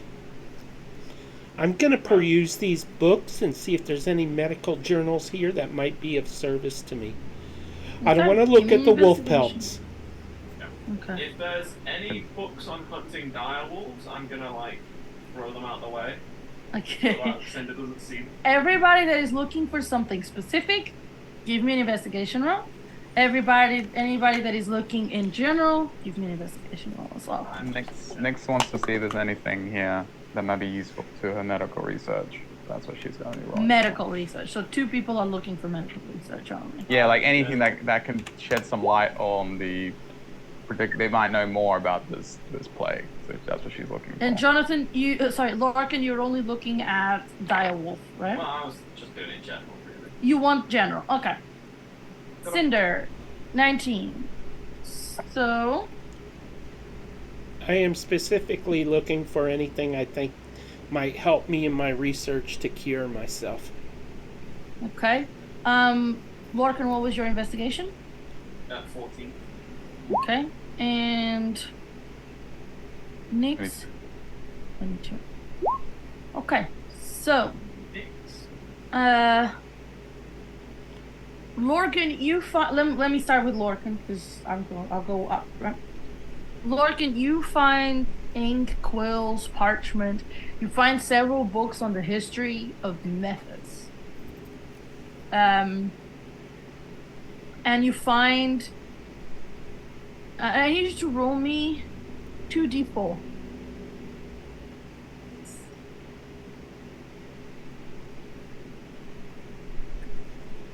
I'm going to peruse these books and see if there's any medical journals here that might be of service to me. I don't Okay, want to look give at me the wolf investigation. pelts. Okay. If there's any books on hunting dire wolves, I'm gonna like throw them out the way so Okay. that Cinder doesn't see them. Everybody that is looking for something specific, give me an investigation roll. Anybody that is looking in general, give me an investigation roll as well. Nix wants to see if there's anything here that might be useful to her medical research. That's what she's going to be rolling. Medical research. So 2 people are looking for medical research only. Yeah, like anything that can shed some light on the they might know more about this plague. So that's what she's looking for. And Jonathan, Larkin, you're only looking at direwolf, right? Well, I was just doing it in general, really. You want general. Okay. Cinder, 19. So, I am specifically looking for anything I think might help me in my research to cure myself. okay. Larkin, what was your investigation? 14. Okay. And Nix? 22. Okay. So, Thanks. Lorcan, you find. Let me start with Lorcan because I'll go up, right? Lorcan, you find ink, quills, parchment. You find several books on the history of Methis. And you find. I need you to roll me 2d4.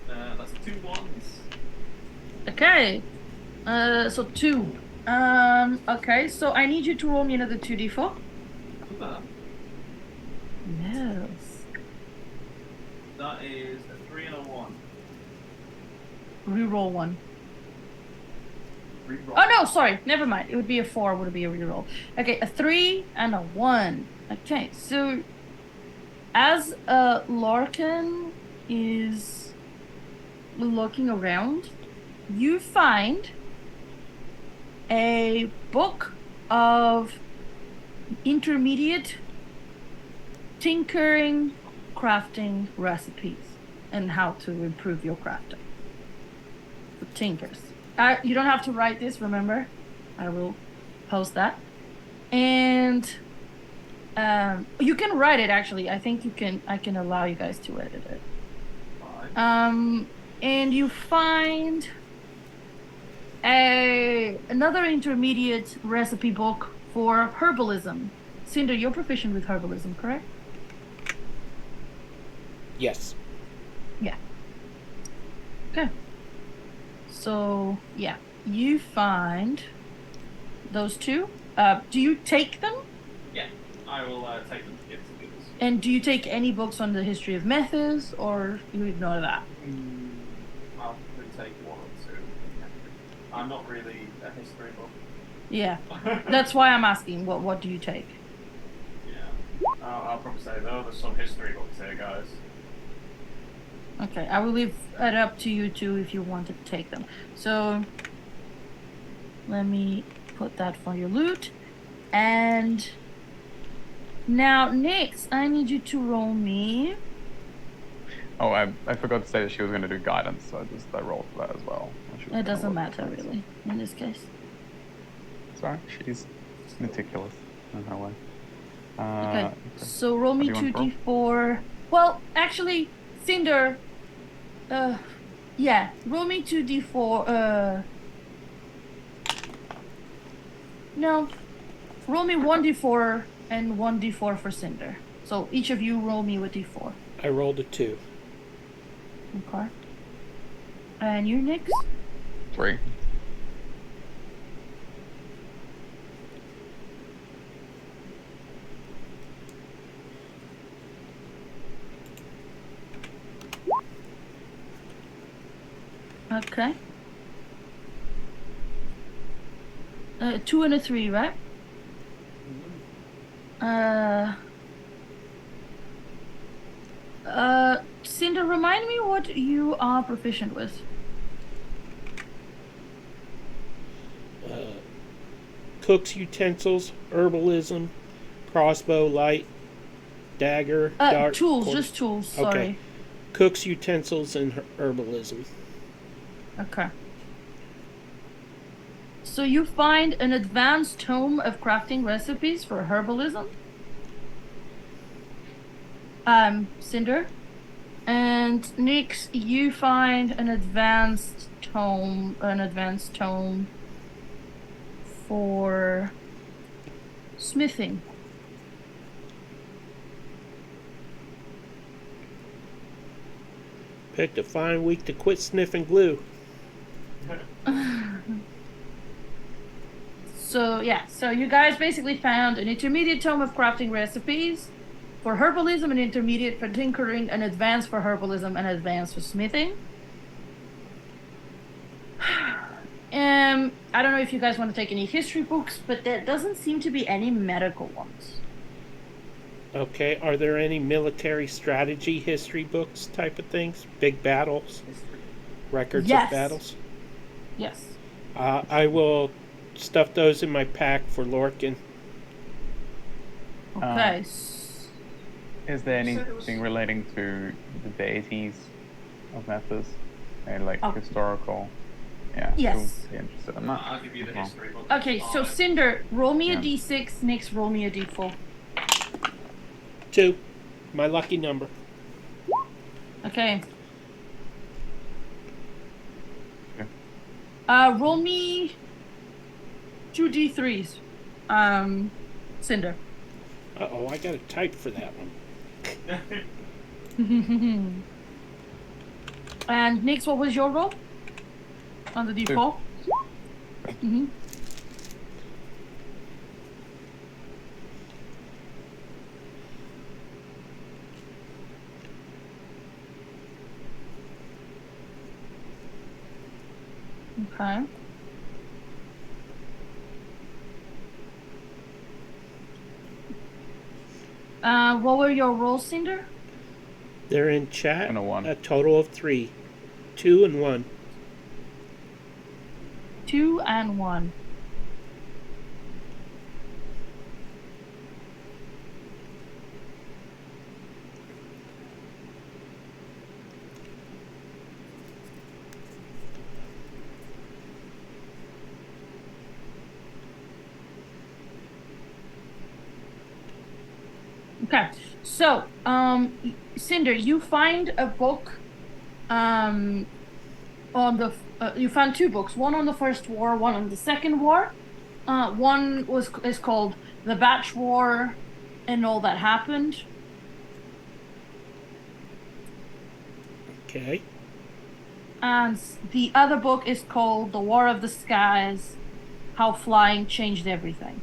That's 2 ones. Okay. So 2. Okay, so I need you to roll me another 2d4. Yes. That is a 3 and a 1. Reroll 1. Reroll. Oh no, sorry. Never mind. It would be a 4. Would it be a reroll? Okay, a 3 and a 1. Okay, so as Larkin is looking around, you find a book of intermediate tinkering, crafting recipes and how to improve your crafting. For tinkers. You don't have to write this, remember? I will post that. And you can write it actually. I think I can allow you guys to edit it. Fine. And you find another intermediate recipe book for herbalism. Cinder, you're proficient with herbalism, correct? Yes. Yeah. Okay. So, yeah, you find those two. Do you take them? Yeah, I will take them to give to the others. And do you take any books on the history of Methis, or you ignore that? I'll probably take one or two. I'm not really a history book. Yeah, that's why I'm asking. What do you take? Yeah. I'll probably say, though, there's some history books here, guys. Okay, I will leave it up to you two if you want to take them. So, let me put that for your loot. And now, next, I need you to roll me. Oh, I forgot to say that she was going to do guidance, so I rolled for that as well. It doesn't matter, really, in this case. Sorry, she's meticulous in her way. Okay, so roll me What do you want 2d4. Well, actually, Cinder, yeah, roll me 2d4. No, roll me 1d4 and 1d4 for Cinder. So each of you roll me with d4. I rolled a 2. Okay. And you, Nix? 3. Okay. 2 and a 3, right? Cinder, remind me what you are proficient with. Cook's utensils, herbalism, crossbow, light, dagger, dart. Tools, quarter- just tools, sorry. Okay. Cook's utensils and herbalism. Okay. So you find an advanced tome of crafting recipes for herbalism. Cinder. And Nix, you find an advanced tome for smithing. Picked a fine week to quit sniffing glue. So yeah, so you guys basically found an intermediate tome of crafting recipes for herbalism, an intermediate for tinkering, an advanced for herbalism, and advanced for smithing. I don't know if you guys want to take any history books, but there doesn't seem to be any medical ones. Okay, are there any military strategy history books type of things? Big battles? Records Yes. of battles? Yes. I will stuff those in my pack for Lorcan. Okay. Is there anything relating to the deities of Methis? Like historical? Yeah. Yes. Be interested in that. I'll give you the history book. Okay, so Cinder, roll me Yeah. a d6. Nix, roll me a d4. 2. My lucky number. Okay. Okay. Roll me 2 d3s. Cinder. Uh-oh, I gotta type for that one. And Nix, what was your roll? On the d4? Mm-hmm. Okay. What were your rolls, Cinder? They're in chat. And a 1. A total of 3. 2 and 1. 2 and 1. Okay, so Cinder, you find a book on the you found 2 books, one on the First War, one on the Second War. One is called The Batch War and All That Happened. Okay. And the other book is called The War of the Skies: How Flying Changed Everything.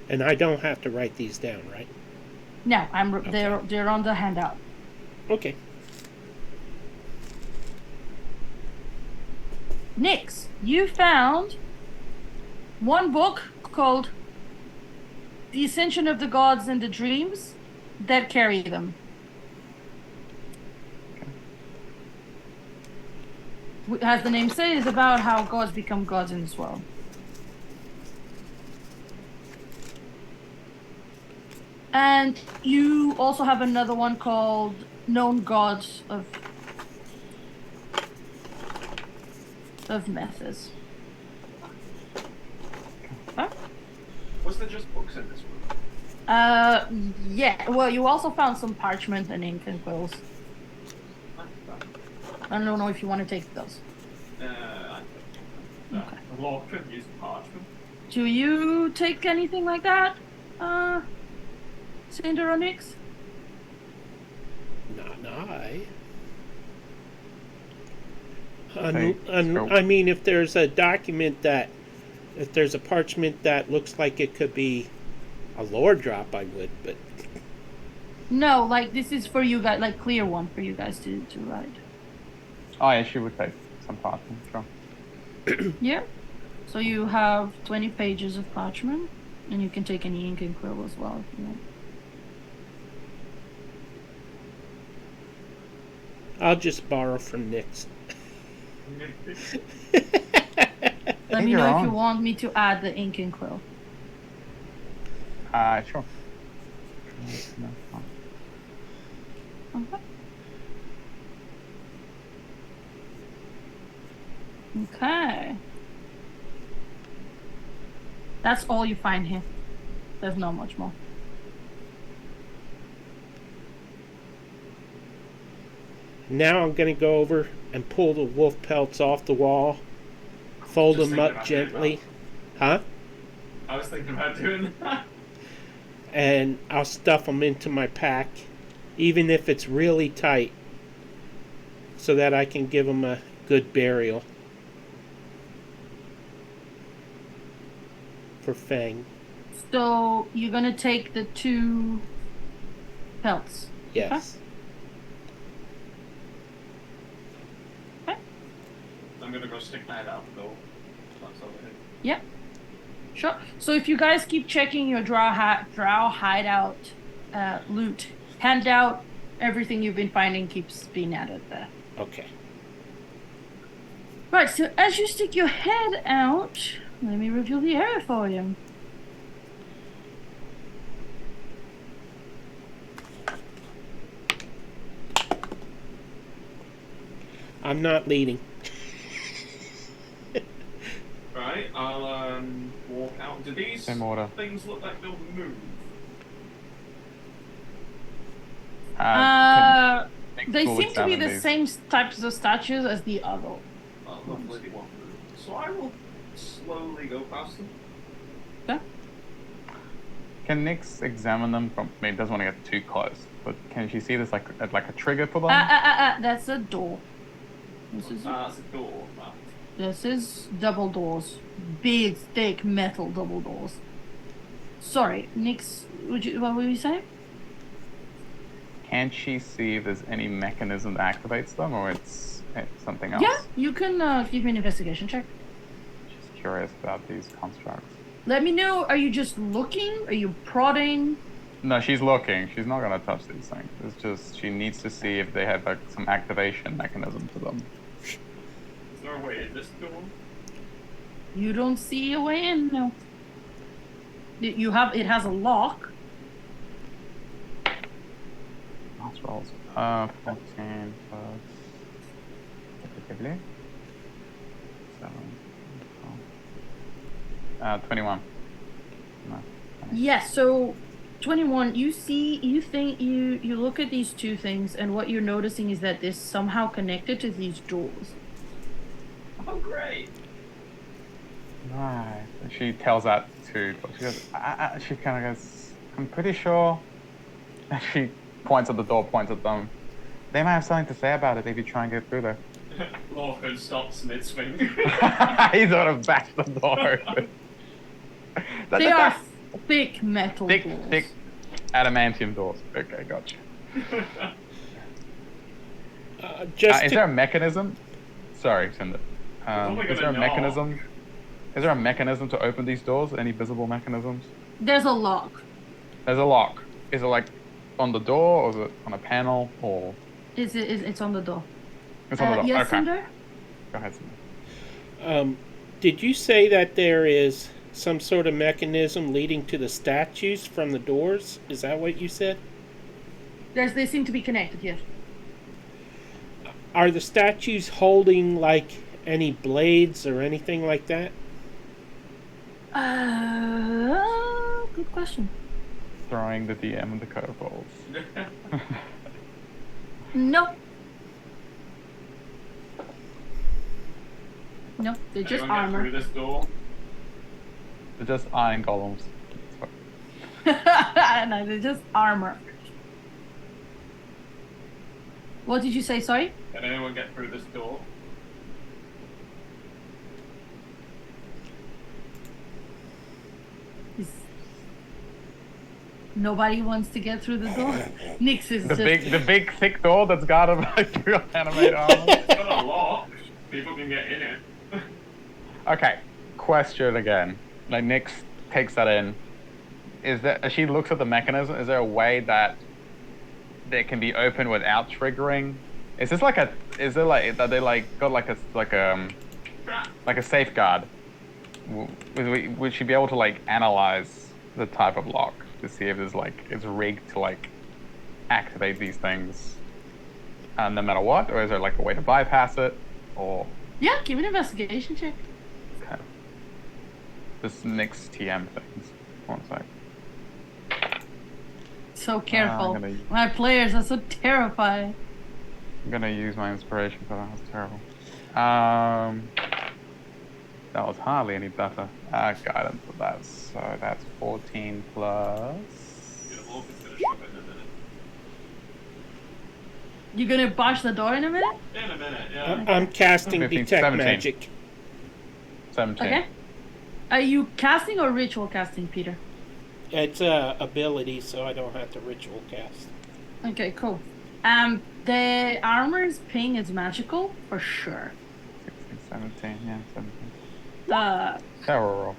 And I don't have to write these down, right? No, they're on the handout. Okay. Nix, you found one book called The Ascension of the Gods and the Dreams That Carry Them. As the name says, is about how gods become gods in this world. And you also have another one called Known Gods of Methis. Huh? Was there just books in this room? Yeah. Well, you also found some parchment and ink and quills. I don't know if you want to take those. I don't. Okay. A lot could use parchment. Do you take anything like that, Cinder or Nix? Not I. Hey, I mean, if there's a parchment that looks like it could be a lore drop, I would, but No, like this is for you guys, like clear one for you guys to write. Oh, yeah, she would take some parchment, sure. Yeah. So you have 20 pages of parchment, and you can take any ink and quill as well if you want. I'll just borrow from Nick's. Let me your know if you own. want me to add the ink and quill. Sure. No, Okay. Okay. That's all you find here. There's not much more. Now I'm going to go over and pull the wolf pelts off the wall, fold Just them thinking up about doing gently. Huh? I was thinking about doing that. And I'll stuff them into my pack, even if it's really tight, so that I can give them a good burial for Fang. So you're gonna take the 2 pelts. Yes. Okay. I'm gonna go stick my head out the door. That's over here. Yeah. Sure. So if you guys keep checking your drow hideout loot, handout, everything you've been finding keeps being added there. Okay. Right, so as you stick your head out, let me reveal the area for you. I'm not leading. Right, I'll walk out. Do these Same order. things look like they'll move? They Nick will seem to be examine the these. same types of statues as the other. Oh, lovely, they won't move. So I will slowly go past them. Okay. Can Nix examine them from? I mean, doesn't want to get too close, but can she see this like a trigger for them? That's a door. That's a door. This is double doors. Big, thick metal double doors. Sorry, Nix, what were you saying? Can she see if there's any mechanism that activates them, or it's something else? Yeah, you can give me an investigation check. Just curious about these constructs. Let me know, are you just looking? Are you prodding? No, she's looking. She's not gonna touch these things. It's just she needs to see if they have like some activation mechanism to them. Is there a way in this door? You don't see a way in, no. It has a lock. Last rolls. 14 plus. Effectively. 7. 21. No. 20. Yes, so 21, you look at these 2 things, and what you're noticing is that they're somehow connected to these doors. Oh, great! Right. And she tells that to. She goes. She kind of goes. I'm pretty sure. And she points at the door. Points at them. They might have something to say about it if you try and get through there. Lorcan stops mid-swing. He's gonna bash the door open. They are thick metal doors. thick adamantium doors. Okay, gotcha. Just Is to there a mechanism? Sorry, Cinder. only Is there a gonna mechanism? Is there a mechanism to open these doors? Any visible mechanisms? There's a lock. There's a lock. Is it like on the door, or is it on a panel, or It's on the door. it's on the door? Yes, Okay. Cinder? Go ahead, Cinder. Did you say that there is some sort of mechanism leading to the statues from the doors? Is that what you said? They seem to be connected, yes. Are the statues holding like any blades or anything like that? Good question. Throwing the DM the curveballs. No. No, they're just Anyone get armor. through this door? They're just iron golems. No, they're just armor. What did you say? Sorry? Can anyone get through this door? Nobody wants to get through the door. Nyx is The big thick door that's guarded by two animated armor. It's got a lock. People can get in it. Okay, question again. Like Nyx takes that in. Is there? As she looks at the mechanism, is there a way that it can be opened without triggering? Is this like a? Is there like that they like got like a safeguard? Would she be able to like analyze the type of lock to see if there's like it's rigged to like activate these things, no matter what, or is there like a way to bypass it, or? Yeah, give me an investigation check. Okay. This Nyx TM things. 1 sec. So careful. gonna- My players are so terrified. I'm gonna use my inspiration for that. That's terrible. That was hardly any better. Guidance for that. So that's 14 plus. Yeah, Lorcan's gonna shove it in a minute. You're gonna bash the door in a minute? In a minute, yeah. I'm casting 15, detect 17. magic. 17. Okay. Are you casting or ritual casting, Peter? It's a ability, so I don't have to ritual cast. Okay, cool. The armor's ping is magical for sure. 16, 17, yeah, 17. The Terror roll.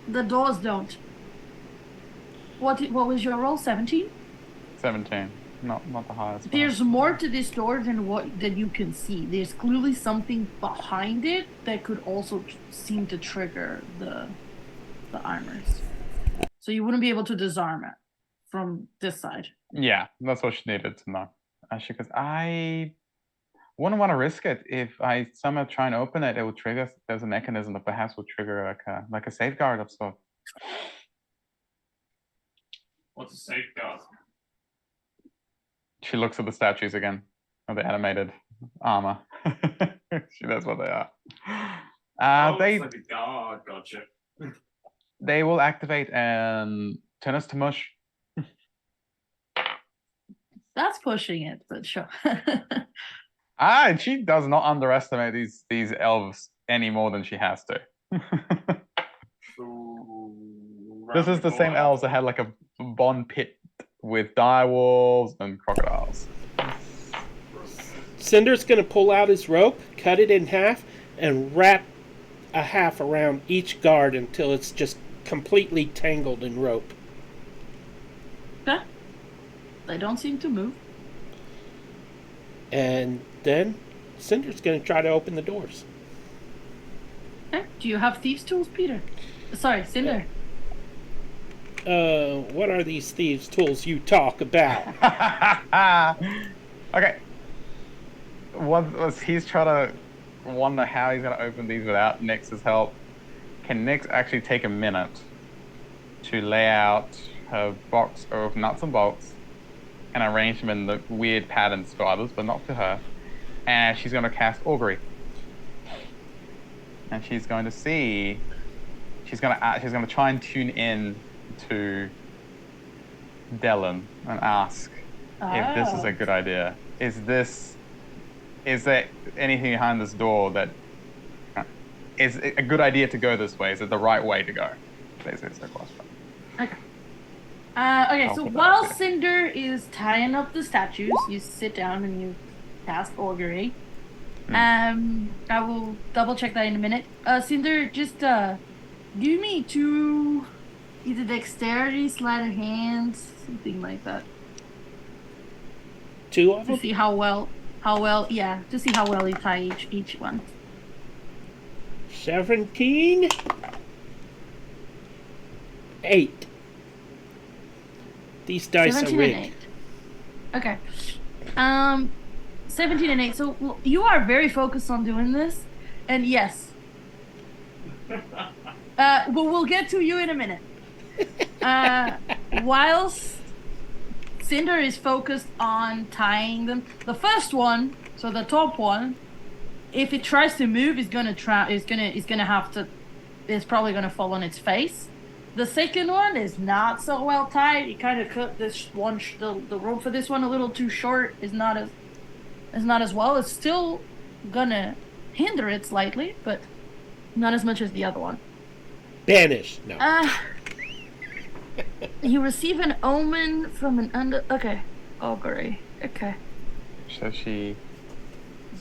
the doors don't. What was your roll? 17? 17. Not the highest. There's more to this door than you can see. There's clearly something behind it that could also seem to trigger the armors. So you wouldn't be able to disarm it from this side. Yeah, that's what she needed to know. She goes, I wouldn't want to risk it. If I somehow try and open it, it will trigger. There's a mechanism that perhaps will trigger like a safeguard of sorts. What's a safeguard? She looks at the statues again, or the animated armor. She knows what they are. It's like a guard, gotcha. They will activate and turn us to mush. That's pushing it, but sure. And she does not underestimate these elves any more than she has to. This is the same elves that had like a bond pit with dire wolves and crocodiles. Cinder's going to pull out his rope, cut it in half, and wrap a half around each guard until it's just completely tangled in rope. Okay. They don't seem to move. And then Cinder's going to try to open the doors. Okay. Do you have thieves' tools, Peter? Sorry, Cinder. What are these thieves' tools you talk about? Okay. He's trying to wonder how he's going to open these without Nyx's help. Can Nyx actually take a minute to lay out her box of nuts and bolts and arrange them in the weird patterns for others, but not for her? And she's going to cast Augury. And she's going to see. She's going to try and tune in to Dellen and ask if this is a good idea. Is there anything behind this door that is it a good idea to go this way? Is it the right way to go? Basically, it's the question. Okay. Okay, so put that while up here. Cinder is tying up the statues, you sit down and you cast augury. I will double check that in a minute. Cinder, just give me 2 either dexterity, sleight of hand, something like that. 2 of To them? see how well to see how well you tie each one. 17. 8. These dice are 17 and rigged. 8. Okay. 17 and 8. So you are very focused on doing this, and yes. But we'll get to you in a minute. Whilst Cinder is focused on tying them, the first one, so the top one, if it tries to move, it's gonna have to. It's probably gonna fall on its face. The second one is not so well tied. You kind of cut this one, the rope for this one a little too short. Is not as well. It's still gonna hinder it slightly, but not as much as the other one. Banish. No. You receive an omen from an Okay. Augury. Okay. So she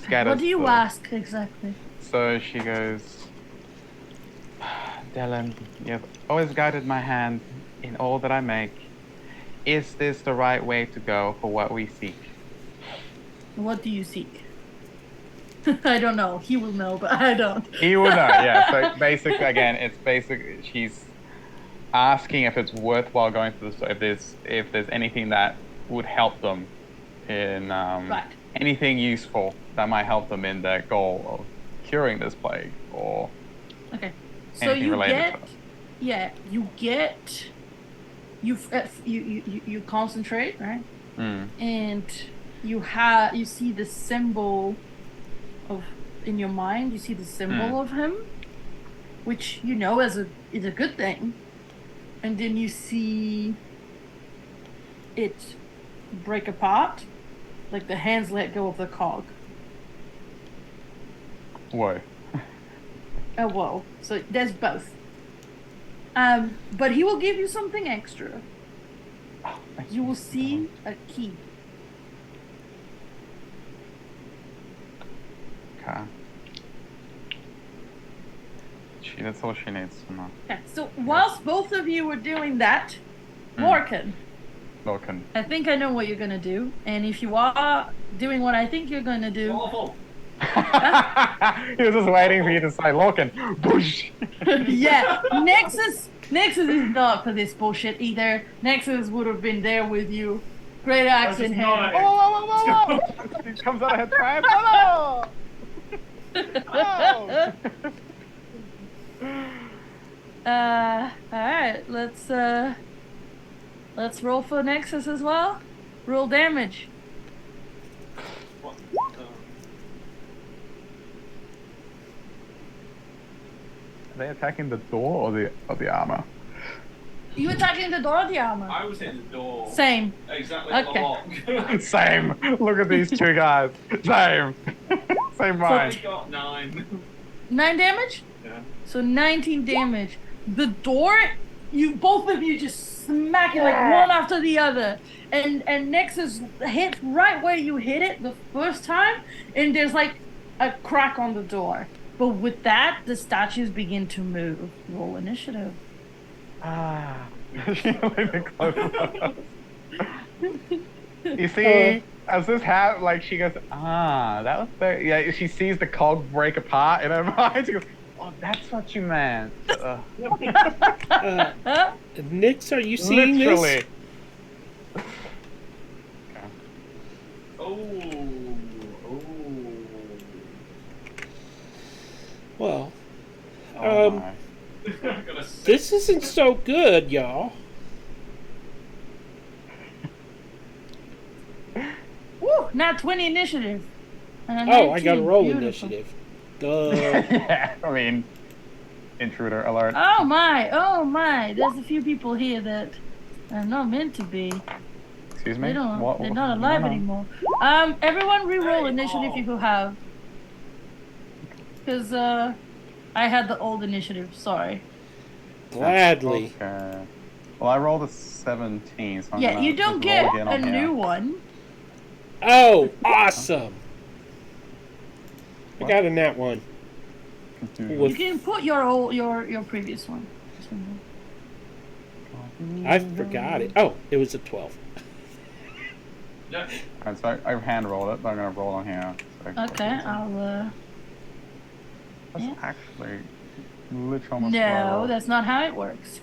scatters. What do you ask exactly? So she goes, Dylan, you have always guided my hand in all that I make. Is this the right way to go for what we seek? What do you seek? I don't know. He will know, but I don't. He will know, yeah. So basically, again, she's asking if it's worthwhile going through this, if there's anything that would help them in Right. anything useful that might help them in their goal of curing this plague or Okay. So anything you related get, to it. yeah, you concentrate, right? And you see the symbol of in your mind. You see the symbol of him, which you know is a good thing. And then you see it break apart, like the hands let go of the cog. Whoa. Oh, whoa. So there's both. But he will give you something extra. Oh, thank You will see a key. Okay. That's all she needs to know. Okay, so whilst both of you were doing that, Lorcan, Lorcan. I think I know what you're gonna do. And if you are doing what I think you're gonna do, Awful. He was just waiting for you to say Lorcan. Boosh. yeah, Nexus is not for this bullshit either. Nexus would have been there with you. Great axe in hand. Oh, he comes out of her trap. Oh, no. Alright, let's roll for Nexus as well. Roll damage. What? Are they attacking the door or the armor? You attacking the door or the armor? I was hitting the door. Same. Exactly Okay. the lock. Same. Look at these two guys. Same. Same I mind. got 9. 9 damage? Yeah. So 19 damage. The door, both of you just smack it like one after the other. And Nexus hits right where you hit it the first time, and there's like a crack on the door. But with that, the statues begin to move. Roll initiative. Ah. You see, as this happens, like she goes, that was very. Yeah, she sees the cog break apart in her mind. She goes, oh, that's what you meant. Nix, are you seeing Literally. this? Oh. Well, Oh my. I got a 6. this isn't so good, y'all. Woo! Now 20 initiative. And a Oh, I got to 19. roll Beautiful. initiative. Duh. Yeah, I mean, intruder alert. Oh my! There's a few people here that are not meant to be. Excuse me? They don't. What? They're not alive no. anymore. Everyone re-roll Hey, initiative oh. if you have. Because I had the old initiative. Sorry. Gladly. Okay. Well, I rolled a 17, so I'm Yeah, gonna you don't just roll get again a on here. new one. Oh, awesome! I got a nat one. Confusion. You can put your previous one. I forgot it. Oh, it was a 12. Yeah. Alright, so I hand rolled it, but I'm gonna roll on here. So Okay, I'll. That's yeah. actually literally almost what I No, rolled. that's not how it works.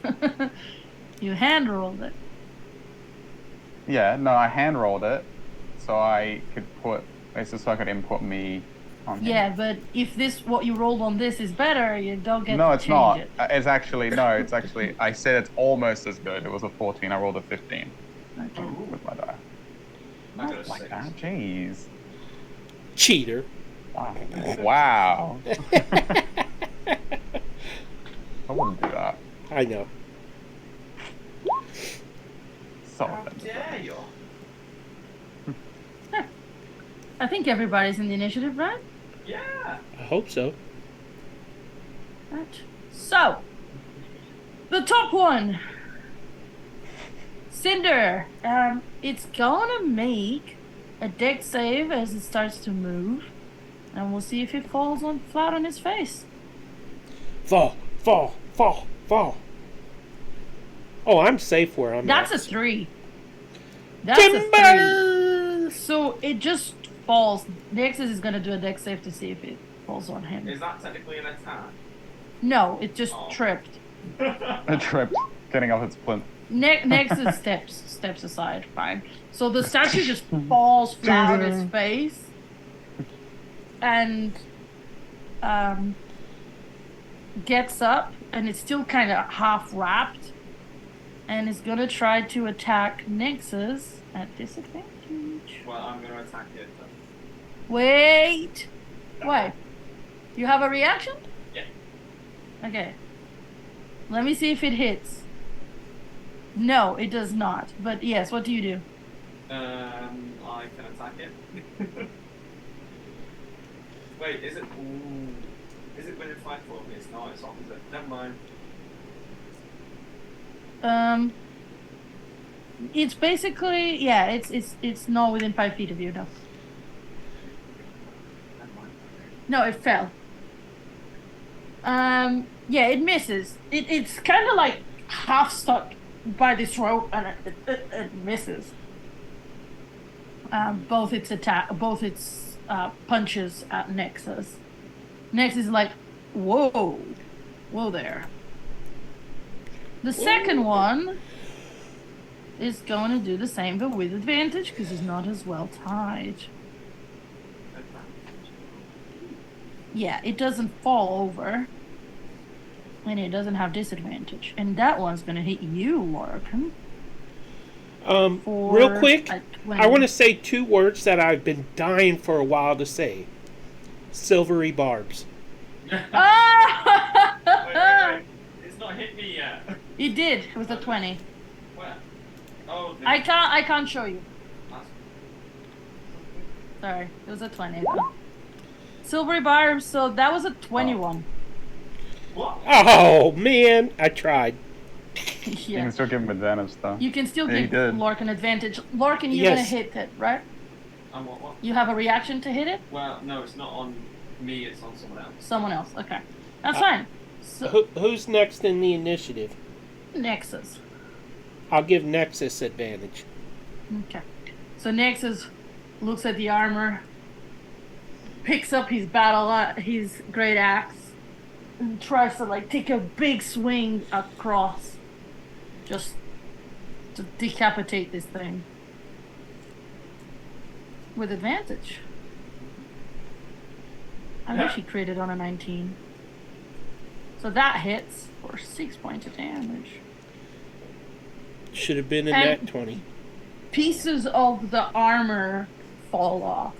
You hand rolled it. Yeah, no, I hand rolled it, so I could put. It's just so I could input me on here. Yeah, but if this what you rolled on this is better, you don't get No, to it's change not. it. It's actually no. It's actually. I said it's almost as good. It was a 14. I rolled a 15 Okay. Ooh, with my die. I got a Like 6. that? Jeez. Cheater. Wow. Wow. I wouldn't do that. I know. So How offensive. dare you? I think everybody's in the initiative, right? Yeah. I hope so. Right. So, the top one, Cinder. It's gonna make a dex save as it starts to move, and we'll see if it falls on flat on its face. Fall, fall, fall, fall. Oh, I'm safe where I'm That's a at. 3. That's a 3. Timber! So it just falls. Nexus is gonna do a dex save to see if it falls on him. Is that technically an attack? No, it just Oh. tripped. It tripped, getting off its plinth. Nexus steps aside. Fine. So the statue just falls flat on its face, and gets up, and it's still kind of half wrapped, and is gonna try to attack Nexus at disadvantage. Well, I'm gonna attack it. Then. Wait. Wait. You have a reaction? Yeah. Okay. Let me see if it hits. No, it does not. But yes, what do you do? I can attack it. Wait, is it? Ooh, is it within 5 foot of me? It's not. It's opposite. Never mind. It's basically it's not within 5 feet of you. No. Never mind. No, it fell. Yeah, it misses. It's kind of like half stuck by this rope, and it misses. Both its punches at Nexus. Nexus is like, whoa there. The second one is going to do the same, but with advantage because he's not as well tied. Yeah, it doesn't fall over. And it doesn't have disadvantage. And that one's going to hit you, Larkin. Real quick, a 20. I want to say 2 words that I've been dying for a while to say. Silvery barbs. Ah! Wait. It's not hit me yet. It did. It was a 20. Where? Oh, I can't show you. That's... Sorry. It was a 20 though. Silvery barbs, so that was a 21. What? Oh, man. I tried. You Yeah. can still give him advantage, though. You can still Yeah, he give did. Larkin advantage. Larkin, you're Yes. going to hit it, right? What? You have a reaction to hit it? Well, no, it's not on me. It's on someone else. Someone else. Okay. That's fine. So, Who's next in the initiative? Nexus. I'll give Nexus advantage. Okay. So Nexus looks at the armor, picks up his his great axe, and tries to take a big swing across, just to decapitate this thing with advantage. I wish he created on a 19. So that hits for 6 points of damage. Should have been a And- nat 20. Pieces of the armor fall off.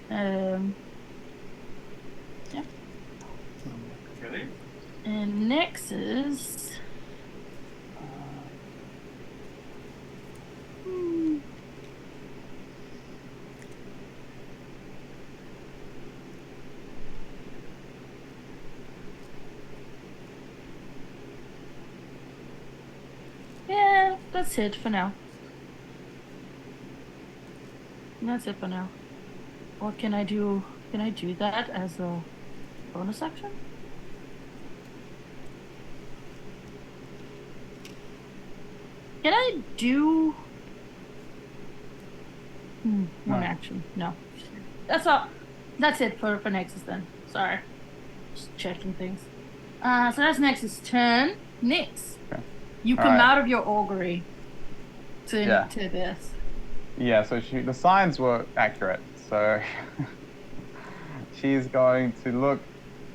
Yeah. Really? And Nexus. that's it for now. That's it for now. Or can I do that as a bonus action? Can I do one No. action? No. That's all. That's it for Nexus then. Sorry. Just checking things. So that's Nexus' turn. Nyx. Okay. You All come right. out of your augury Yeah. to this. Yeah, so the signs were accurate. So she's going to look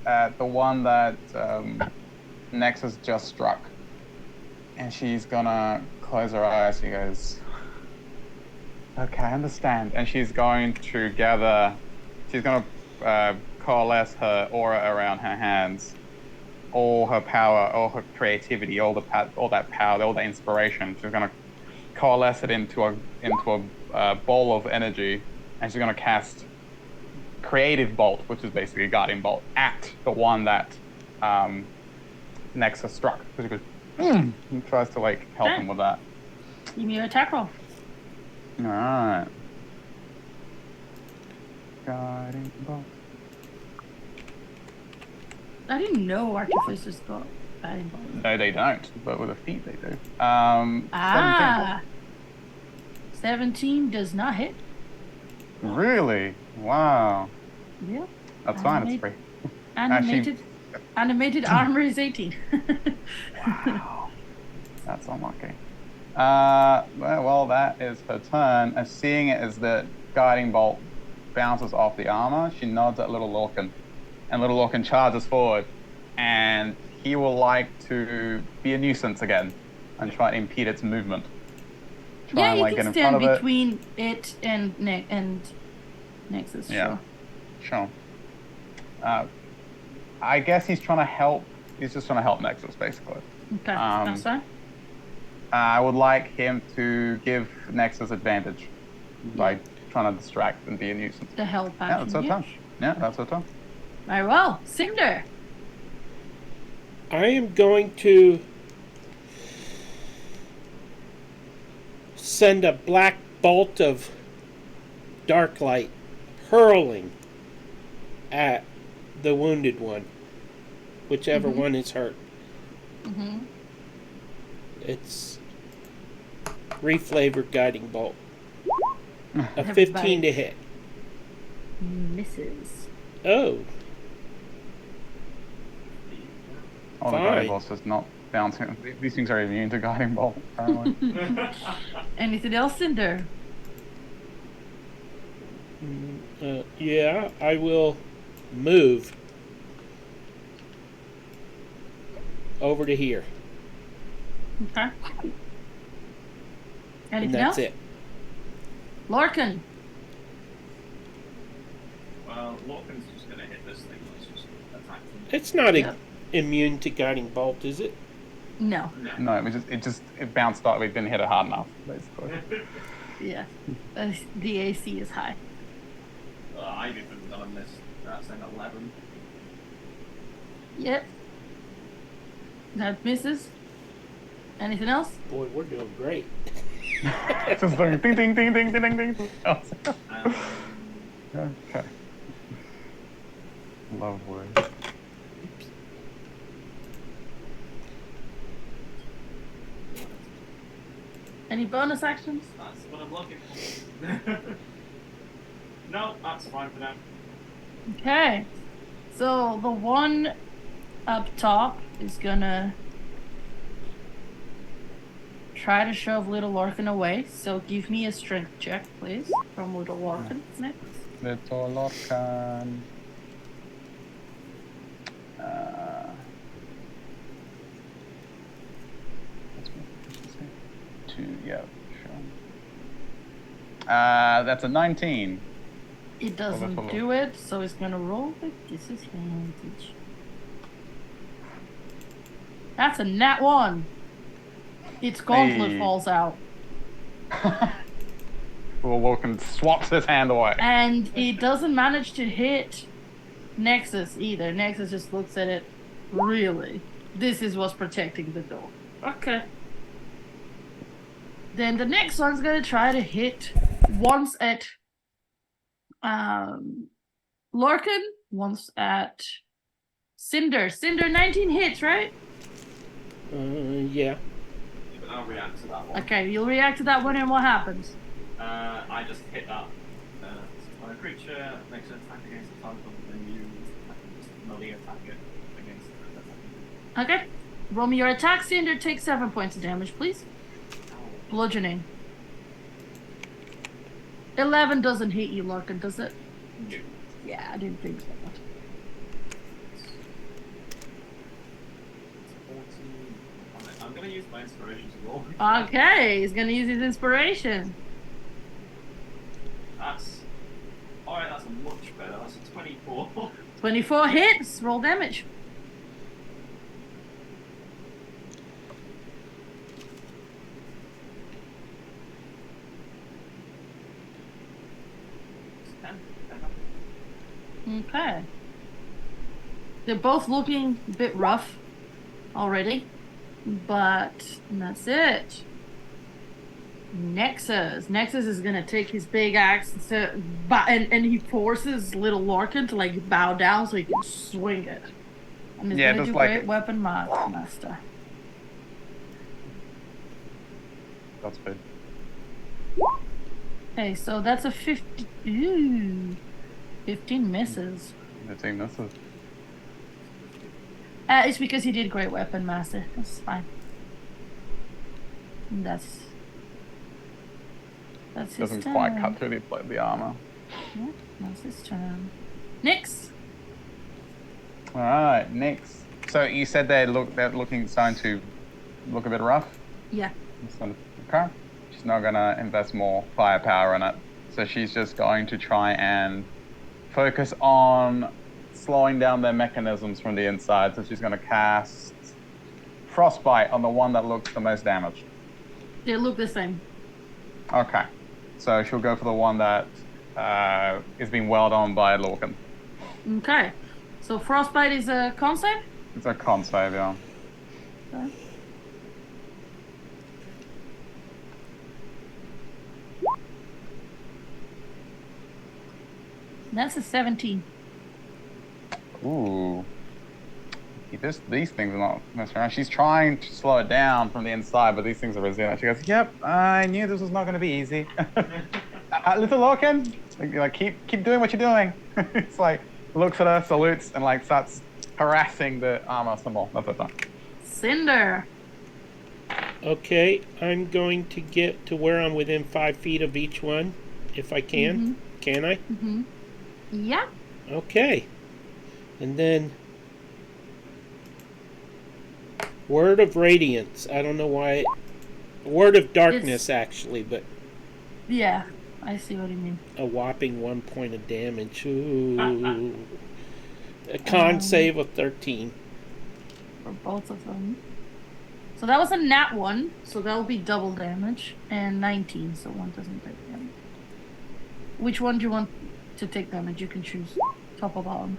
at the one that Nexus just struck. And she's gonna close her eyes. She goes, okay, I understand. And she's going to coalesce her aura around her hands. All her power, all her creativity, all that power, all the inspiration. She's gonna coalesce it into a ball of energy, and she's gonna cast Creative Bolt, which is basically a guiding bolt, at the one that Nexus struck. So she goes, and tries to help him with that. Give me your attack roll. All right. Guiding bolt. I didn't know artificers got guiding bolts. No, they don't, but with a feat they do. 17 does not hit. 17. Really? Wow. Yep. That's fine. It's free. Animated armor is 18. Wow. That's unlucky. Well, that is her turn. And seeing it as the guiding bolt bounces off the armor, she nods at Little Lorcan. And Little Lorcan charges forward. And he will like to be a nuisance again and try and impede its movement. Yeah, you get can in stand front of between it and Nexus. Yeah. Sure. I guess he's trying to help. He's just trying to help Nexus, basically. Okay, that's fine. I would like him to give Nexus advantage by trying to distract and be a nuisance. The help Yeah, action. that's her turn. Yeah, that's her turn. Very well. Cinder. I am going to send a black bolt of dark light hurling at the wounded one, whichever one is hurt. Mm-hmm. It's reflavored guiding bolt. A 15 Everybody. to hit. Misses. Oh, Oh, the Fine. guiding bolt's just not bouncing. These things are immune to guiding bolt, apparently. Anything else, Cinder? yeah, I will move over to here. Okay. And Anything that's else? it. Lorcan. Well, Lorcan's just gonna hit this thing. Let's just attack him. It's not Yep. immune to guiding bolt, is it? No. No, it bounced off. We didn't hit it hard enough, basically. Yeah. The AC is high. I've even done this. That's an 11. Yep. That misses. Anything else? Boy, we're doing great. It's just like ding, ding, ding, ding, ding, ding, ding. Okay. Lovely. Any bonus actions? That's what I'm looking for. No, that's fine for now. Okay. So the one up top is gonna try to shove Little Lorcan away. So give me a strength check, please, from Little Lorcan next. Little Lorcan. What's my efficiency? 2, yeah, sure. That's a 19. It doesn't do it, so it's gonna roll with disadvantage. That's a nat 1. Its gauntlet Hey. falls out. Little Lorcan swaps his hand away. And it doesn't manage to hit Nexus either. Nexus just looks at it. Really? This is what's protecting the door. Okay. Then the next one's gonna try to hit once at Lorcan, once at Cinder. Cinder 19 hits, right? Yeah. But I'll react to that one. Okay, you'll react to that one, and what happens? I just hit that. When a creature makes an attack against the target, then you melee attack it against the attack. Okay. Roll me your attack. Cinder, take 7 points of damage, please. Bludgeoning. 11 doesn't hit you, Larkin, does it? No. Yeah, I didn't think so. 14. I'm gonna use my inspiration to roll. Okay, he's gonna use his inspiration. That's alright. That's a much better. That's a 24. 24 hits. Roll damage. Okay. They're both looking a bit rough already, but that's it. Nexus is gonna take his big axe and he forces little Larkin to like bow down so he can swing it. And he's gonna do great weapon master. That's good. Okay, so that's a 50. Ooh, 15 misses. 15 misses. It's because he did great weapon master. That's fine. That's his Doesn't turn. quite cut through the armor. Yeah, that's his turn. Nyx. All right, next. So you said they're starting to look a bit rough. Yeah. Okay. She's not gonna invest more firepower in it, so she's just going to try and focus on slowing down their mechanisms from the inside. So she's gonna cast Frostbite on the one that looks the most damaged. They look the same. Okay. So she'll go for the one that is being welled on by Lorcan. Okay. So Frostbite is a con save? It's a con save, yeah. Okay. That's a 17. Ooh. These things are not messing around. She's trying to slow it down from the inside, but these things are resilient. She goes, "Yep, I knew this was not going to be easy." Little Lorcan, like keep doing what you're doing. It's like looks at her, salutes, and like starts harassing the armor some more. That's it. Cinder. Okay, I'm going to get to where I'm within 5 feet of each one, if I can. Mm-hmm. Can I? Mm-hmm. Yeah. Okay. And then Word of Radiance. I don't know why. Word of Darkness, actually, but Yeah, I see what you mean. a whopping 1 point of damage. Ooh. A con save of 13. For both of them. So that was a nat 1, so that will be double damage. And 19, so one doesn't take damage. Which one do you want to take damage? You can choose. Top or bottom.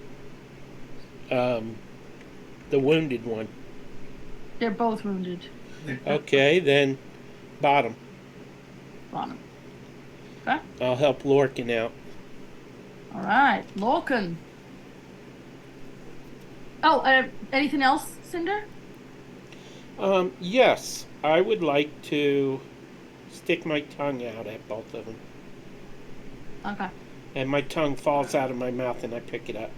The wounded one. They're both wounded. Okay, then bottom. Bottom. Okay. I'll help Lorcan out. Alright. Lorcan. Oh, anything else, Cinder? Yes, I would like to stick my tongue out at both of them. Okay. And my tongue falls out of my mouth and I pick it up.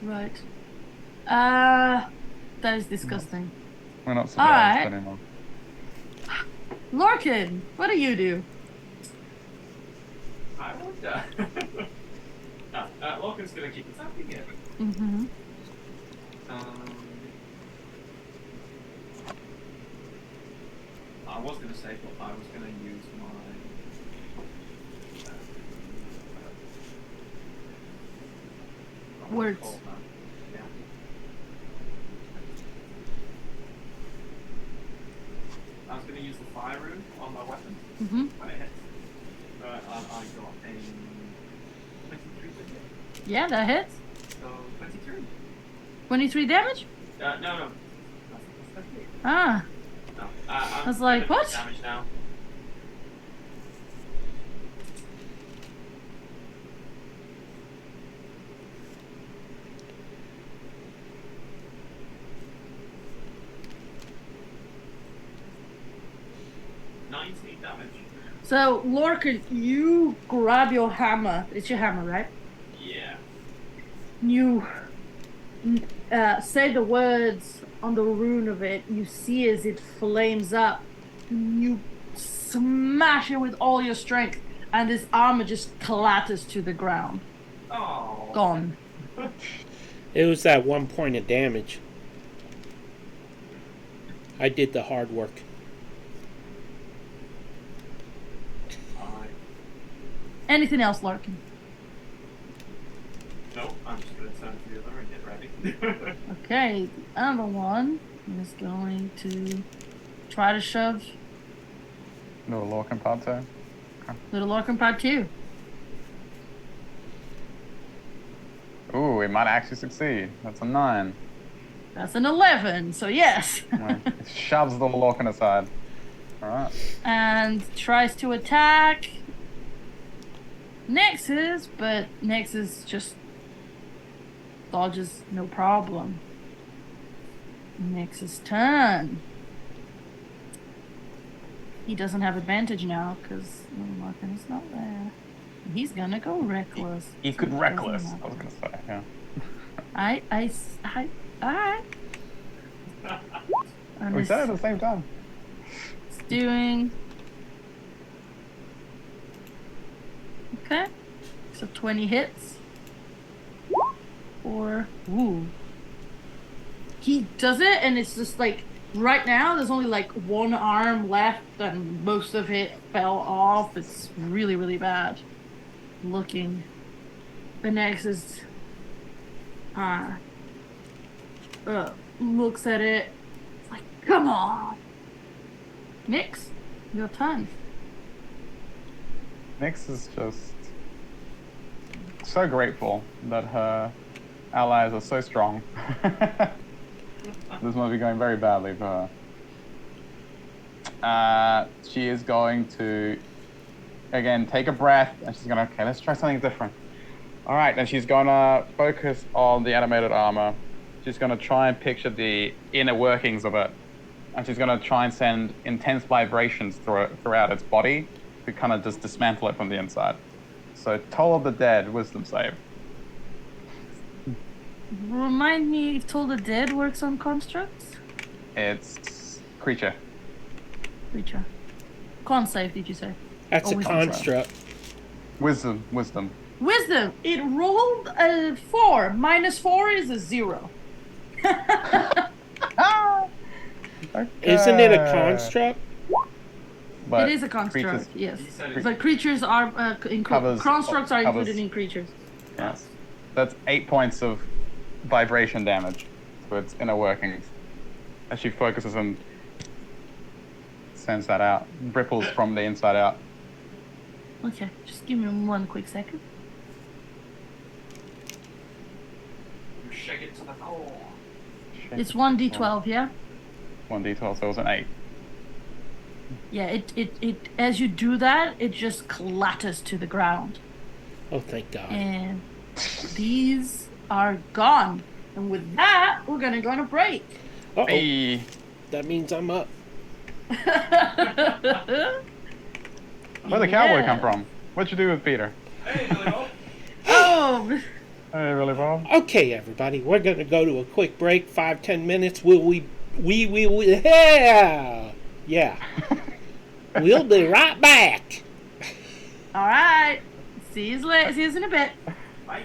Right. That is disgusting. We're not surprised Alright. anymore. Lorcan, what do you do? I wonder. Lorcan's gonna keep attacking it. Mm-hmm. I was gonna say, but I was gonna use my. Words. Yeah. I was gonna use the fire rune on my weapon Mm-hmm. when it hits. But I got a 23 to hit. Yeah, that hits. So 23. 23 damage? No. That's 38. Ah. No. I was like, what? Damage now. Damage. So, Lorcan, you grab your hammer. It's your hammer, right? Yeah. You say the words on the rune of it. You see as it flames up. You smash it with all your strength, and this armor just clatters to the ground. Oh. Gone. It was that 1 point of damage. I did the hard work. Anything else, Larkin? No, I'm just going to turn to the other and get ready. Okay, the other one is going to try to shove Little Lorcan part 2. little Larkin part 2. Ooh, it might actually succeed. That's a 9. That's an 11, so yes. Well, it shoves the little Lorcan aside. Alright. And tries to attack Nexus, but Nexus just dodges no problem. Nexus' turn. He doesn't have advantage now because Larkin is not there. He's gonna go reckless. He could So it reckless, doesn't I was matter. gonna say, yeah. Alright. And We said it at it's the same time. doing. Okay. So 20 hits. Or. Ooh. He does it, and it's just like. Right now, there's only like one arm left, and most of it fell off. It's really, really bad looking. The next is. Looks at it. It's like, come on. Nyx, your turn. Nyx is just so grateful that her allies are so strong. This must be going very badly for her. She is going to, again, take a breath, and she's going to, okay, let's try something different. All right, and she's going to focus on the animated armor. She's going to try and picture the inner workings of it. And she's going to try and send intense vibrations throughout its body to kind of just dismantle it from the inside. So, Toll of the Dead, wisdom save. Remind me if Toll the Dead works on constructs? It's creature. Creature. Con save, did you say? That's Oh, a wisdom. construct. Wisdom. Wisdom! It rolled a 4. -4 is a 0. Okay. Isn't it a construct? But it is a construct, creatures- yes. He said it. But creatures are Covers- constructs are covers- included in creatures. Yes. That's 8 points of vibration damage to its inner workings. As she focuses and sends that out. Ripples from the inside out. Okay, just give me one quick second. You shake it to the core. It's 1d12, yeah? 1d12, so it was an 8. Yeah, it as you do that, it just clatters to the ground. Oh, thank God. And these are gone. And with that, we're gonna go on a break. Uh-oh. Hey. That means I'm up. Where'd the cowboy come from? What'd you do with Peter? Hey, Billy Bob. Oh, Hey, really, Bob? Okay, everybody, we're going to go to a quick break, 5-10 minutes. Yeah. We'll be right back. all right. See you later. See you in a bit. Bye.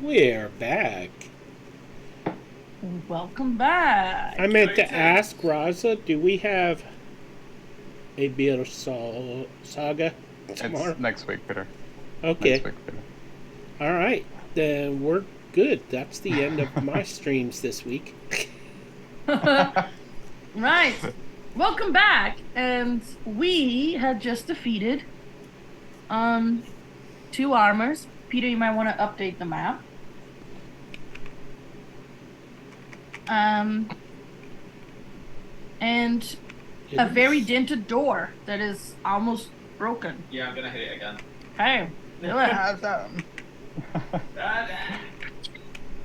We're back. Welcome back. I meant to ask Raza, do we have a beer saga tomorrow? It's next week, Peter. Okay. Next week, Peter. All right. Then we're good. That's the end of my streams this week. Right. Welcome back. And we had just defeated 2 armors. Peter, you might want to update the map. And a very dented door that is almost broken. Yeah, I'm gonna hit it again. Hey, do it.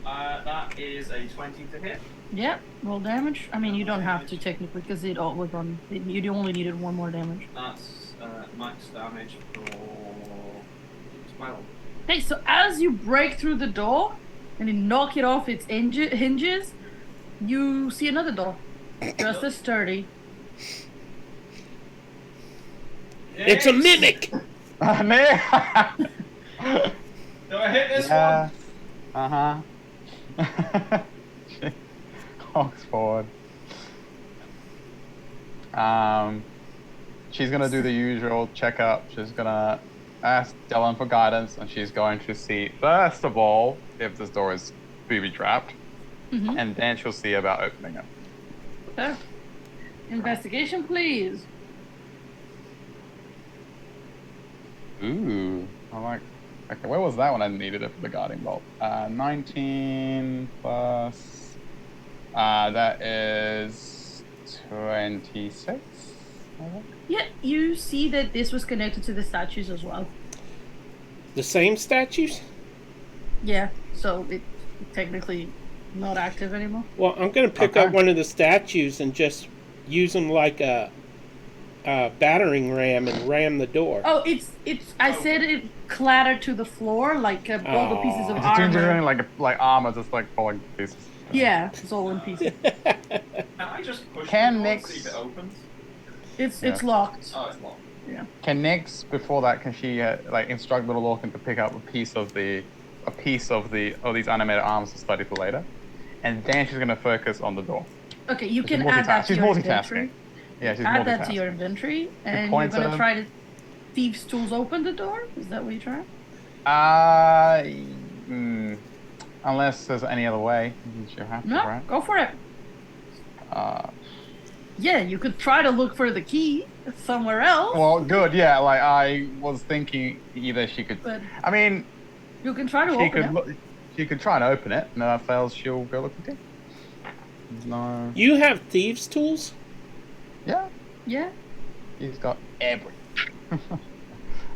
That is a 20 to hit. Yep, roll damage. I mean, you don't have to technically because it all was on. You only needed 1 more damage. That's max damage for 12. Okay, so as you break through the door and you knock it off its hinges, you see another door, just as sturdy. It's a mimic! Do I hit this one? Uh-huh. Walks forward. She's gonna do the usual checkup. She's gonna ask Dylan for guidance, and she's going to see, first of all, if this door is booby-trapped, and then she'll see about opening it. Okay. Investigation, please. Ooh, I like. Okay, where was that when I needed it for the guarding bolt? 19 plus. That is 26. I think. Yeah, you see that this was connected to the statues as well. The same statues? Yeah, so it's technically not active anymore. Well, I'm going to pick up one of the statues and just use them like a battering ram and ram the door. Oh, it's. I said it clattered to the floor like all the pieces of It's armor. like armor just like falling to pieces. Yeah, it's all in pieces. Can I just push Can the door Nix- and see if it opens? It's locked. Oh, it's locked. Yeah. Can Nix, before that, can she like instruct little Lorcan to pick up a piece of these animated arms to study for later, and then she's gonna focus on the door. Okay, you She's can add that to She's your multitasking. inventory. Yeah, she's Add multitasking. that to your inventory, and you're pointer. gonna try to thieves' tools open the door. Is that what you're trying? Unless there's any other way, you have to, No, right? go for it. Yeah, you could try to look for the key somewhere else. Well, good, yeah. Like I was thinking, either she could. But I mean, you can try to she open could. it. She could try and open it, and if that fails, she'll go look at it. No. You have thieves' tools? Yeah, Yeah. he's got everything.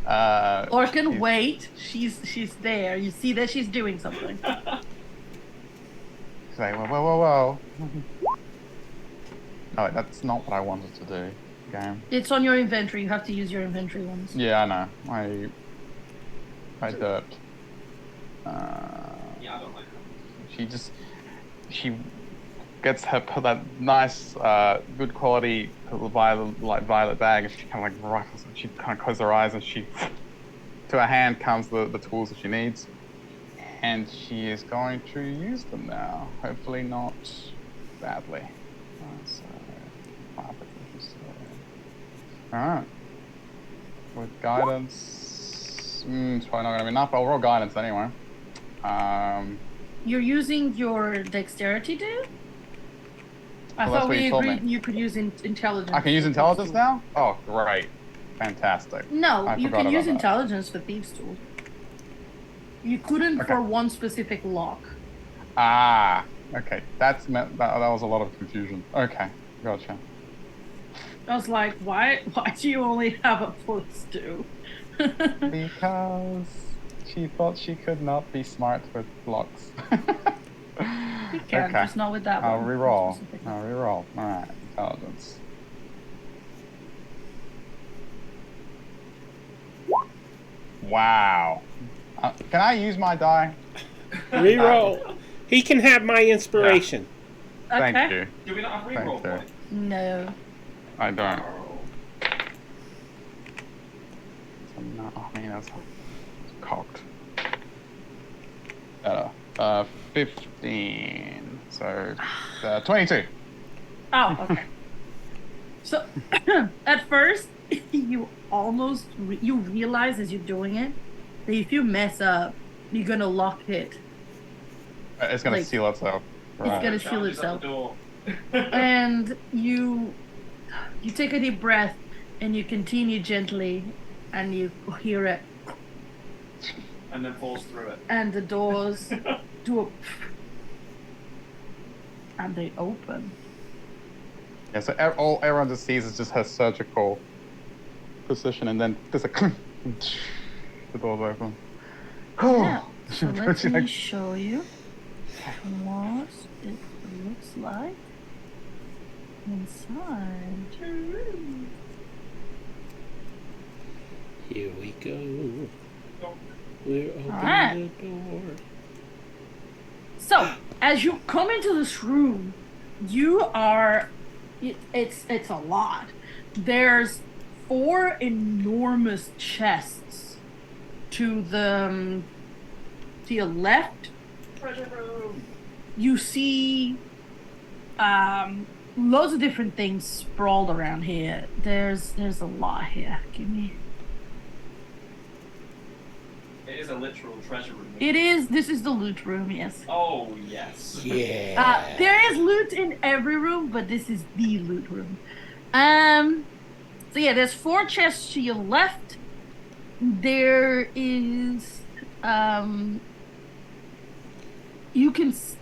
Orcan, she's- wait. She's there. You see that she's doing something. She's like, whoa. No, that's not what I wanted to do. Game. It's on your inventory. You have to use your inventory ones. Yeah, I know. I derped. Yeah, I don't like that. She gets that nice, good quality violet bag, and she kind of like rifles, and she kind of closes her eyes, and to her hand comes the tools that she needs, and she is going to use them now. Hopefully not badly. So, alright. With guidance, it's probably not going to be enough. I'll roll guidance anyway. You're using your dexterity, dude? I Well, that's thought what we you told agreed me. you could use intelligence. I can use intelligence now? Oh, great. Fantastic. No, I you forgot can use about that. intelligence for thieves' tools. You couldn't Okay. for one specific lock. Ah, okay. That was a lot of confusion. Okay, gotcha. I was like, why do you only have a +2? Because she thought she could not be smart with blocks. You can, Okay. just not with that I'll one. reroll. specific. I'll reroll. Alright, intelligence. Wow. Can I use my die? Reroll. He can have my inspiration. Thank Okay. you. Do we not have Thank reroll you. points? No. I don't. No, I mean, that's cocked. Better. 15. So, 22. Oh, okay. So, at first, you almost you realize as you're doing it that if you mess up, you're gonna lock it. It's gonna Like, seal itself. It's Right. gonna seal Charges at itself. the door. And you take a deep breath and you continue gently, and you hear it, And then falls through it. and the doors do a, and they open. Yeah, so all everyone just sees is just her surgical precision, and then there's a clink. The door's open. Yeah. So let She's me like, show you what it looks like inside. Here we go. We're opening Alright. the door. So, as you come into this room, you are. It's a lot. There's 4 enormous chests to your left. You see loads of different things sprawled around here. There's a lot here. Give me. It is a literal treasure room. It is. This is the loot room. Yes. Oh, yes. Yeah. There is loot in every room, but this is the loot room. So yeah, there's 4 chests to your left. There is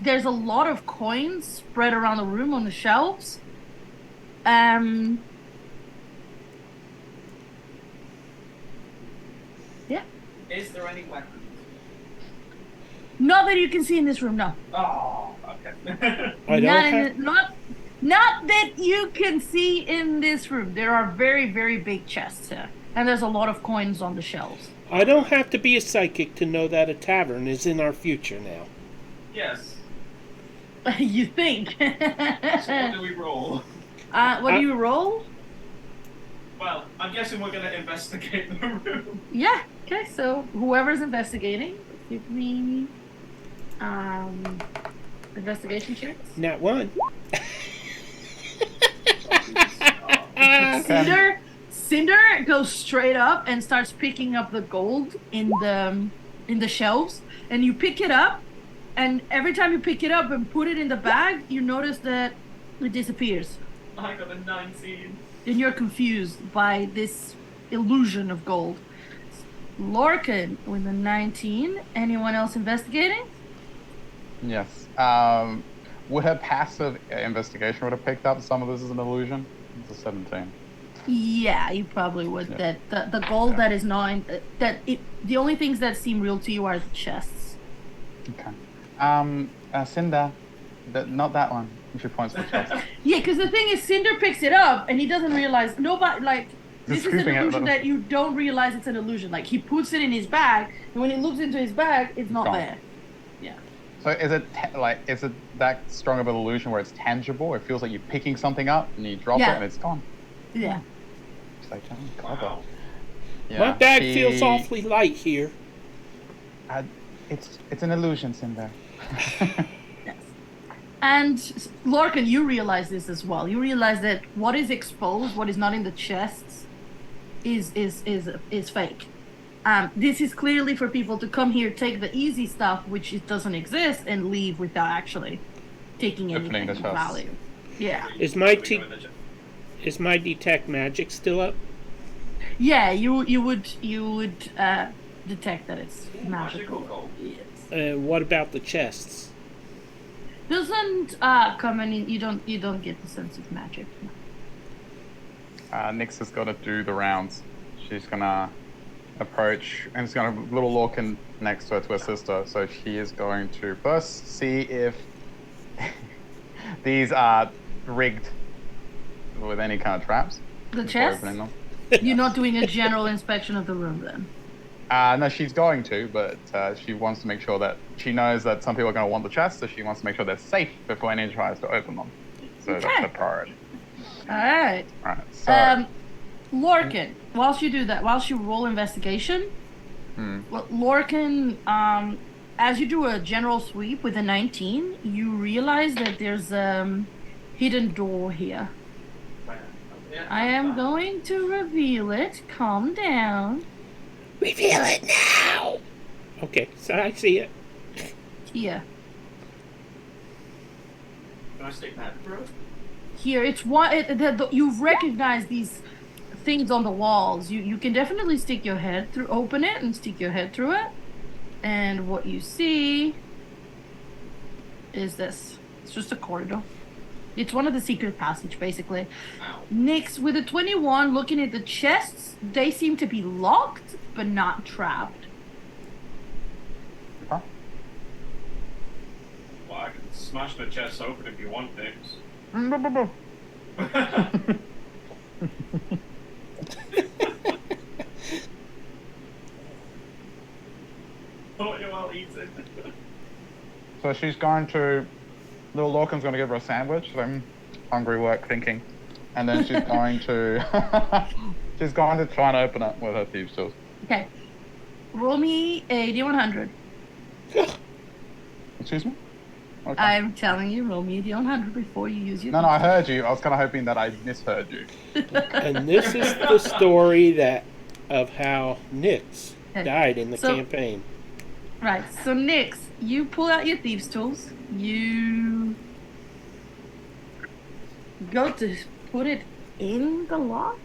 there's a lot of coins spread around the room on the shelves. Yeah. Is there any weapons? Not that you can see in this room, no. Oh, okay. I don't have. Not that you can see in this room. There are very, very big chests here. And there's a lot of coins on the shelves. I don't have to be a psychic to know that a tavern is in our future now. Yes. You think. So what do we roll? What do you roll? Well, I'm guessing we're going to investigate the room. Yeah. Okay, so whoever's investigating, give me investigation checks. Not one. Cinder goes straight up and starts picking up the gold in the shelves, and you pick it up, and every time you pick it up and put it in the bag, you notice that it disappears. I got a 19. And you're confused by this illusion of gold. Lorcan with a 19. Anyone else investigating? yes. Would her passive investigation would have picked up some of this as an illusion? It's a 17. Yeah, you probably would. Yeah. That the gold that is not in, the only things that seem real to you are the chests. Okay. Cinder, not that one. She points to the chest. Yeah, because the thing is, Cinder picks it up and he doesn't realize. Nobody like this is an scooping it, illusion but- that you don't realize it's an illusion. Like he puts it in his bag, and when he looks into his bag, it's not Gone. there. Yeah. So is it is it that strong of an illusion where it's tangible? It feels like you're picking something up and you drop Yeah. it and it's gone. Yeah. It's like, oh, clever. Wow. Yeah, My bag she- feels awfully light here. It's an illusion, Cinder. Yes. And Lorcan, you realize this as well. You realize that what is exposed, what is not in the chests, is fake. This is clearly for people to come here, take the easy stuff, which it doesn't exist, and leave without actually taking Opening anything the of chests. value. Yeah. Is my We go in the jet. Is my detect magic still up? Yeah, you would detect that it's Magical magical. gold. Yes. What about the chests? Doesn't come in. You don't get the sense of magic. No. Nyx is gonna do the rounds. She's gonna approach and it's gonna little Lorcan next to her to her sister. So she is going to first see if these are rigged with any kind of traps. The before chest? opening them. You're not doing a general inspection of the room then. No, she's going to, but she wants to make sure that she knows that some people are going to want the chest, so she wants to make sure they're safe before anyone tries to open them. So Okay. that's the priority. All right. All right. So, Lorcan, whilst you do that, whilst you roll investigation, Lorcan, as you do a general sweep with a 19, you realize that there's a hidden door here. Yeah, I am fine. going to reveal it. Calm down. Reveal it now! Okay, so I see it. Here. Can I stick that through? Here. It's one. You've recognized these things on the walls. You can definitely stick your head through, open it, and stick your head through it. And what you see is this. It's just a corridor. It's one of the secret passage, basically. Ow. Nyx, with a 21, looking at the chests, they seem to be locked, but not trapped. Okay. Well, I can smash the chest open if you want, Nix. Oh, you all eat it. So she's going to. Little Lorcan's going to give her a sandwich. I'm hungry work thinking. And then she's going to. She's going to try and open it with her thieves tools. Okay. Roll me a D100. Excuse me? Okay. I'm telling you, roll me a D100 before you use your... No, I heard you. I was kind of hoping that I misheard you. And this is the story of how Nyx died in the campaign. Right, so Nyx, you pull out your thieves' tools. You go to put it in the lock.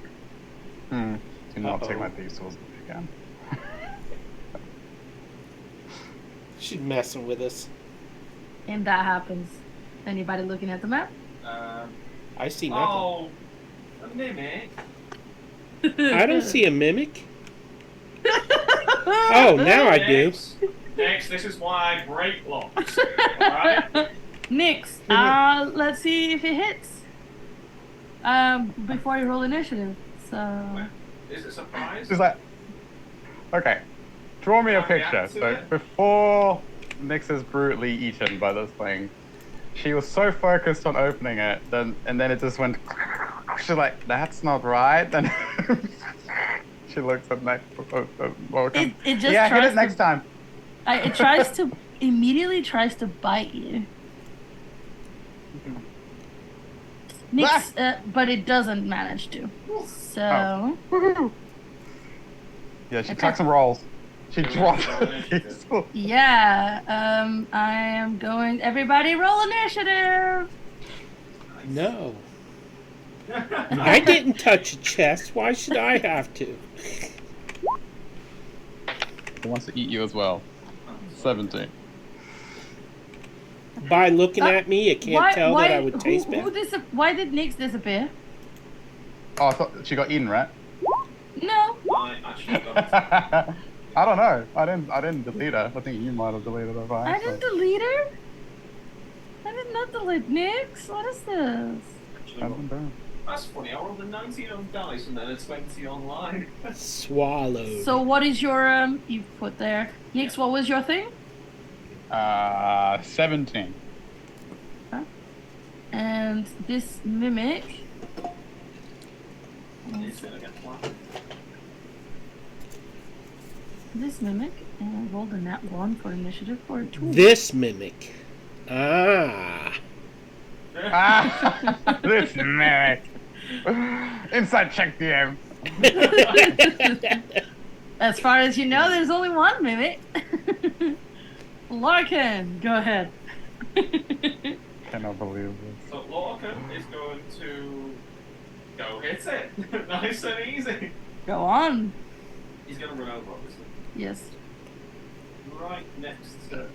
Do not take my thieves tools again. She's messing with us. And that happens. Anybody looking at the map? I see nothing. Oh, a mimic. I don't see a mimic. Oh, now I do. Next, this is why I break locks. Alright? Nyx, let's see if it hits. Before you roll initiative. So... Is it a surprise? She's like, okay, draw me a picture. So before Nyx is brutally eaten by this thing, she was so focused on opening it, and then it just went. She's like, that's not right. Then she looks at next. It just yeah, tries hit it next time. It tries to immediately tries to bite you. Nyx, but it doesn't manage to. So. Oh. Yeah, she tucks and rolls. She drops it. Yeah, I am going. Everybody roll initiative. No. I didn't touch a chest. Why should I have to? He wants to eat you as well. 17. By looking at me, you can't tell that I would taste bad. Why did Nyx disappear? Oh, I thought she got eaten, right? No. I actually got I don't know. I didn't delete her. I think you might have deleted her. I didn't delete her. I did not delete Nyx. What is this? That's funny. I rolled a 19 on dice and then a 20 online. Swallowed. So what is your you put there? Nyx, what was your thing? 17. Huh? And this mimic. It's gonna get flat. This mimic, and I rolled a nat 1 for initiative for a 2. This mimic. Ah. This mimic. Inside check DM. As far as you know, there's only one mimic. Larkin, go ahead. Cannot believe this. So Lorcan is going to go hit it. Nice and easy. Go on. He's gonna run over, obviously. Yes. Right next to.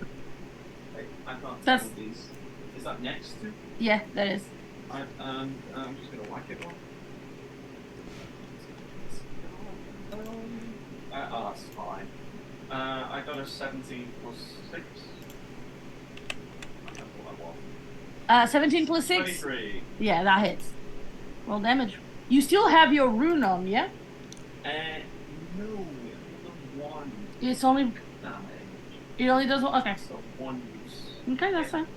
Wait, I can't That's- tell these. Is that next to? Yeah, that is. I'm just gonna whack it on. Oh, that's fine. I got a 17 plus 6. I can't remember what that was. 17 plus 6? 23. Yeah, that hits. Roll damage. You still have your rune on, yeah? No, it only does 1 It's only... damage. It only does one... Okay. So 1 use. Okay, that's fine.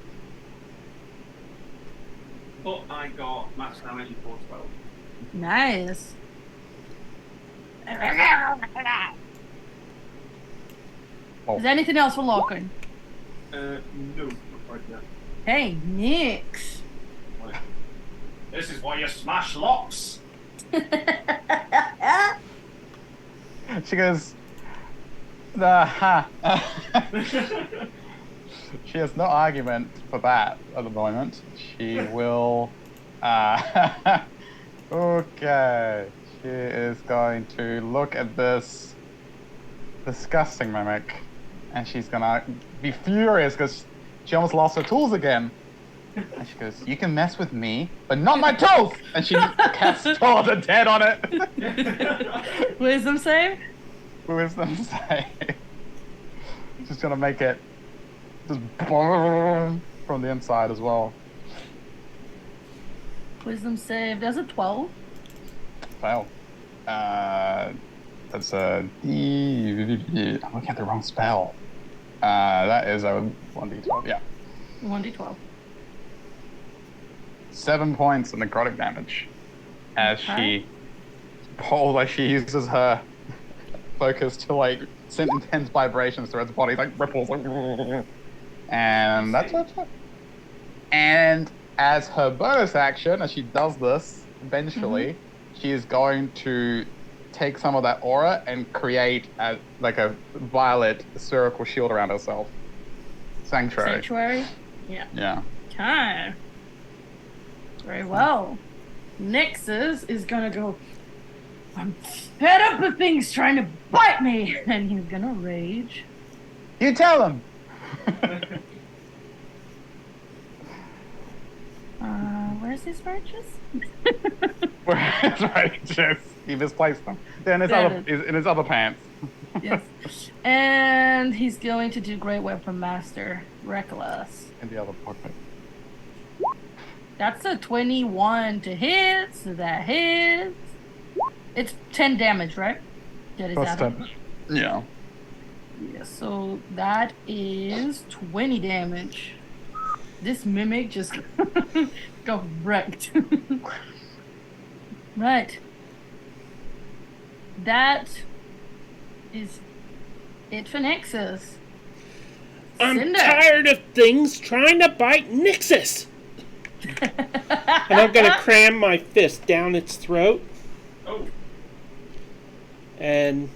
But I got max damage equal 12. Nice. Oh. Is there anything else for Larkin? No, not right now. Hey, Nyx. This is why you smash locks. She goes, ha. She has no argument for that at the moment. She will, okay. She is going to look at this disgusting mimic, and she's gonna be furious because she almost lost her tools again. And she goes, "You can mess with me, but not my tools!" And she casts Toll of the Dead on it. Wisdom save? Wisdom save. She's gonna make it just boom from the inside as well. Wisdom save. There's a 12. Fail. That's a. I'm looking at the wrong spell. That is a 1d12. Yeah. 1d12. 7 points of necrotic damage as Okay. she uses her focus to like send intense vibrations through its body, like ripples, like, and that's it. And as her bonus action, as she does this, eventually, she is going to take some of that aura and create a violet spherical shield around herself. Sanctuary. Sanctuary? Yeah. Yeah. Okay. Very well. Nexus is gonna go, I'm fed up with things trying to bite me! And he's gonna rage. You tell him! Where's his rages? That's right, yes. He misplaced them. They're in his other pants. Yes. And he's going to do Great Weapon Master. Reckless. In the other pocket. That's a 21 to hit, so that hits. It's 10 damage, right? That is Plus out 10. Yeah. Yeah, so that is 20 damage. This mimic just got wrecked. Right. That is it for Nexus. I'm Cinder. tired of things trying to bite Nixus. And I'm going to cram my fist down its throat Oh, and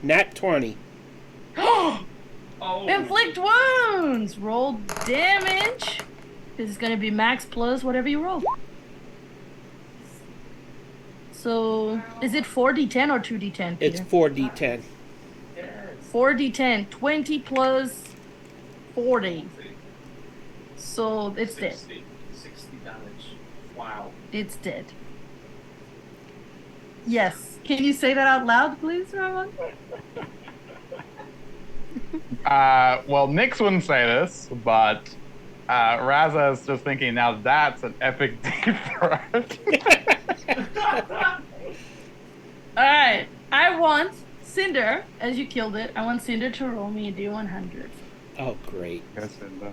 nat 20. oh. Inflict wounds. Roll damage. This is going to be max plus whatever you roll. So, is it 4d10 or 2d10? It's Peter? 4d10. 4d10. 20 plus 40. So, it's dead. 60 damage. Wow. It's dead. Yes. Can you say that out loud, please, Ramon? Well, Nyx wouldn't say this, but Raza is just thinking, now that's an epic deep throat. Alright. I want Cinder, as you killed it, I want Cinder to roll me a d100. Oh, great. Go, Cinder.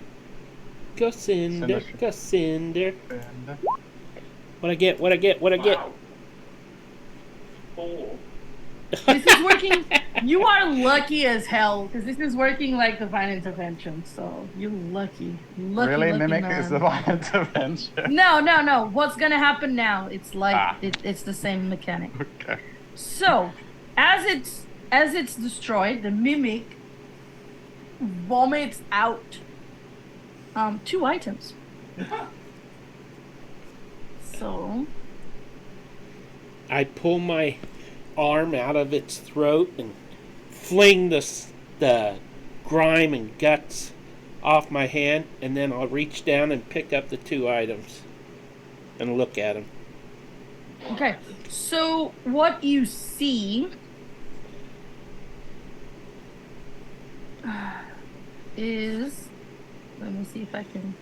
Go Cinder, Cinder. go Cinder. Cinder. What I get? Wow. 4. This is working. You are lucky as hell, because this is working like divine intervention. So you're lucky. Really? Lucky Mimic man. is divine intervention. No. What's gonna happen now? It's like Ah. it's the same mechanic. Okay. So, as it's destroyed, the mimic vomits out 2 items. So I pull my arm out of its throat and fling the grime and guts off my hand, and then I'll reach down and pick up the 2 items and look at them. okay. So what you see is, let me see if I can,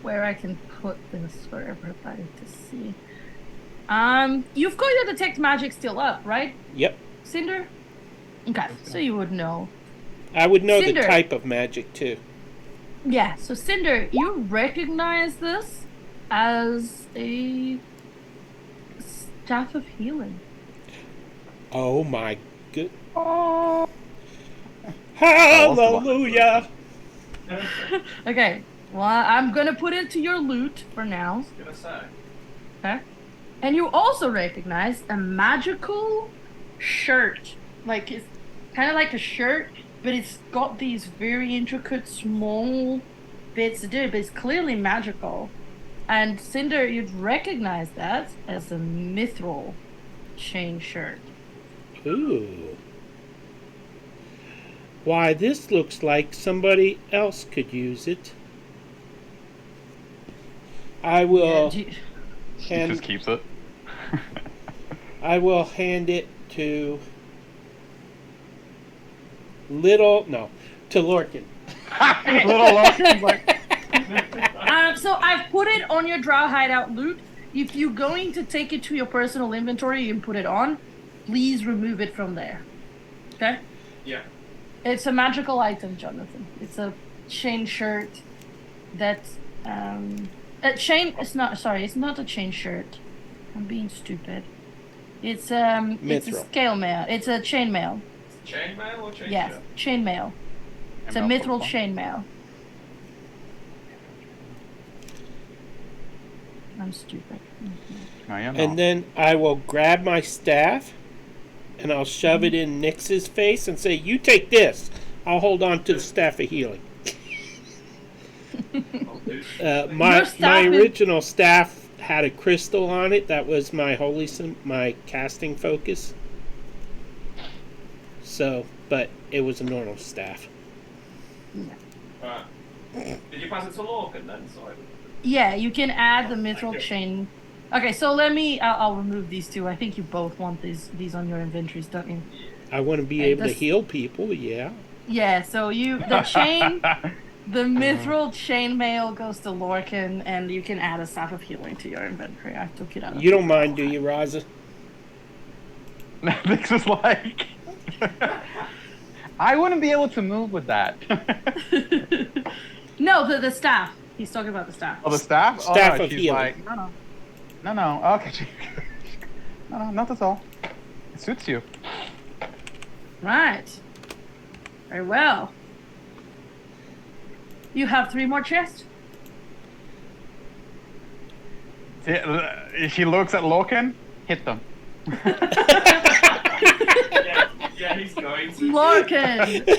where I can put this for everybody to see. You've got your detect magic still up, right, Yep. Cinder? Okay, so you would know. I would know Cinder. the type of magic too. Yeah, so Cinder, you recognize this as a staff of healing. Oh my good. Oh. Hallelujah! Okay, well, I'm gonna put it to your loot for now. Gonna say. Okay. And you also recognize a magical shirt. Like, it's kind of like a shirt, but it's got these very intricate small bits to do it, but it's clearly magical. And Cinder, you'd recognize that as a mithril chain shirt. Ooh. Why, this looks like somebody else could use it. I will He hand. just keeps it. I will hand it to to Lorcan. Little Lorcan's like, So I've put it on your drow hideout loot. If you're going to take it to your personal inventory and put it on, please remove it from there. Okay? Yeah. It's a magical item, Jonathan. It's a chain shirt that's a chain. It's not a chain shirt. I'm being stupid. It's a Mithril. scale mail. It's a chain mail. Chainmail or chain Yes, shirt? chain mail. It's a mithril chain mail. I'm stupid. No, you're not. And then I will grab my staff and I'll shove it in Nyx's face and say, "You take this. I'll hold on to the staff of healing." Oh, dude. My Your staff is- original staff had a crystal on it. That was my my casting focus. So, but it was a normal staff. Alright. Did you pass it to Lorcan then? Sorry. Yeah, you can add the Thank mithril you. chain. Okay, so let me. I'll remove these two. I think you both want these on your inventories, don't you? I want to be Hey, able to this- heal people. Yeah. Yeah. So the chain, the mithril chain mail goes to Lorcan, and you can add a staff of healing to your inventory. I took it out. You don't mind, do you, Raza? Nix is like, I wouldn't be able to move with that. No, the staff. He's talking about the staff. Oh, the staff? Staff oh, no, of she's healing. like, no. Okay. No, not at all. It suits you. Right. Very well. You have 3 more chests. She looks at Lorcan, hit them. Yeah, he's going to. Lorcan,